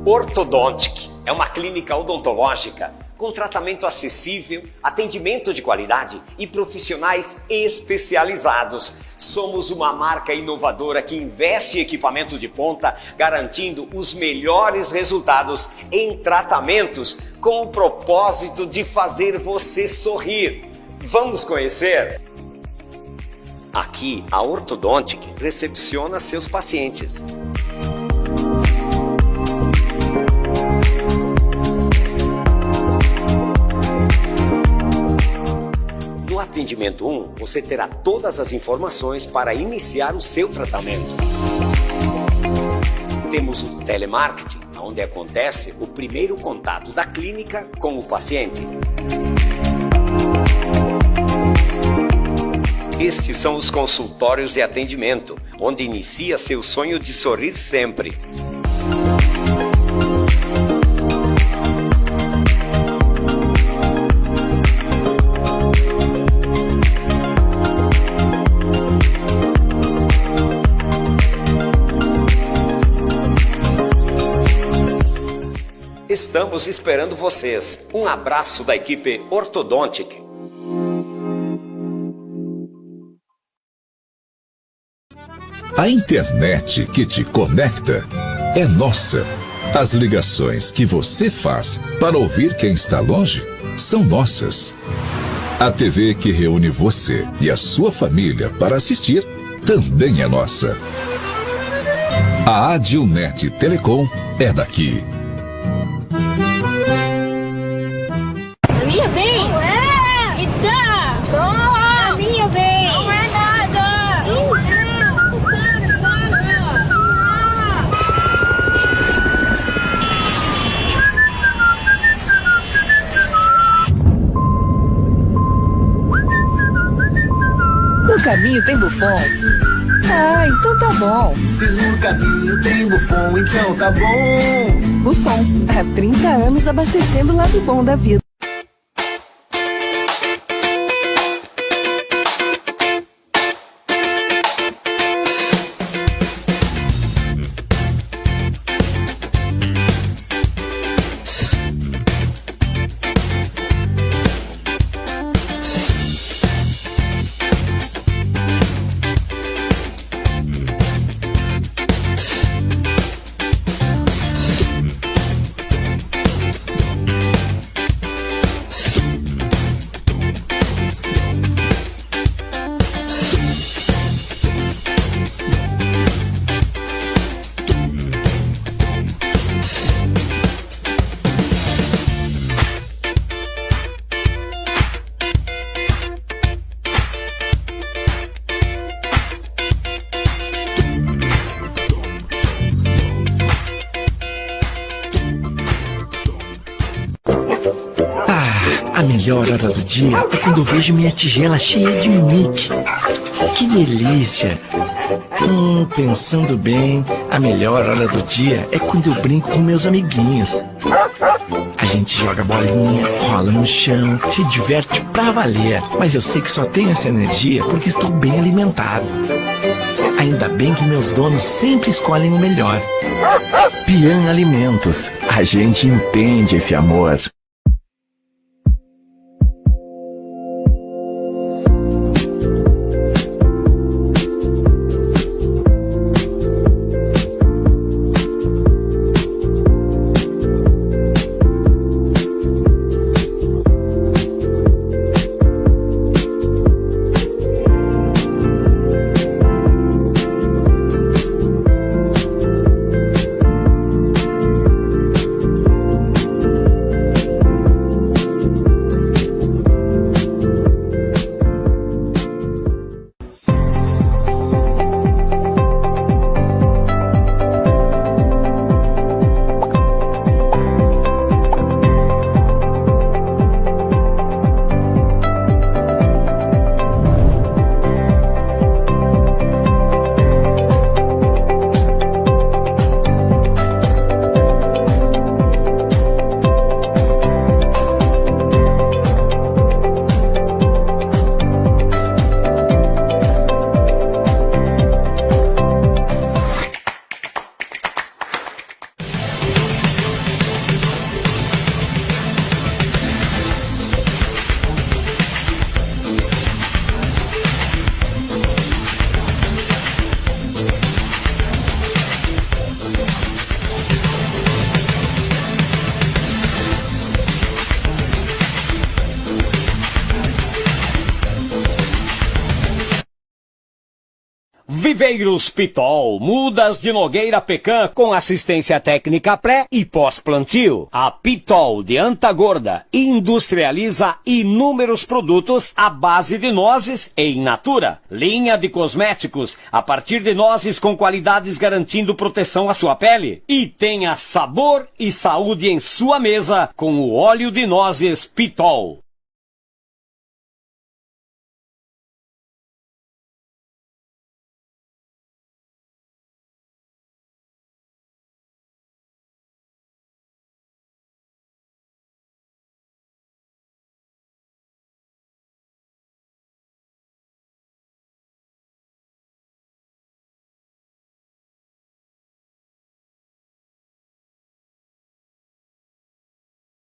F: Ortodontic é uma clínica odontológica com tratamento acessível, atendimento de qualidade e profissionais especializados. Somos uma marca inovadora que investe em equipamento de ponta, garantindo os melhores resultados em tratamentos com o propósito de fazer você sorrir. Vamos conhecer? Aqui, a Orthodontic recepciona seus pacientes. No atendimento 1, você terá todas as informações para iniciar o seu tratamento. Temos o telemarketing, onde acontece o primeiro contato da clínica com o paciente. Estes são os consultórios de atendimento, onde inicia seu sonho de sorrir sempre. Estamos esperando vocês. Um abraço da equipe Orthodontic.
A: A internet que te conecta é nossa. As ligações que você faz para ouvir quem está longe são nossas. A TV que reúne você e a sua família para assistir também é nossa. A Adilnet Telecom é daqui.
B: A minha vez? Não é! E dá! Toma! A minha vez! Não é nada!
C: No caminho tem Buffon. Ah, então tá bom.
D: Se no caminho tem Buffon, então tá bom.
C: Buffon, há 30 anos abastecendo o lado bom da vida.
E: A melhor hora do dia é quando eu vejo minha tigela cheia de Mickey. Que delícia! Pensando bem, a melhor hora do dia é quando eu brinco com meus amiguinhos. A gente joga bolinha, rola no chão, se diverte pra valer. Mas eu sei que só tenho essa energia porque estou bem alimentado. Ainda bem que meus donos sempre escolhem o melhor. Pian Alimentos. A gente entende esse amor.
F: Viveiros Pitol, mudas de nogueira pecan com assistência técnica pré e pós-plantio. A Pitol de Antagorda industrializa inúmeros produtos à base de nozes e in natura. Linha de cosméticos a partir de nozes com qualidades garantindo proteção à sua pele. E tenha sabor e saúde em sua mesa com o óleo de nozes Pitol.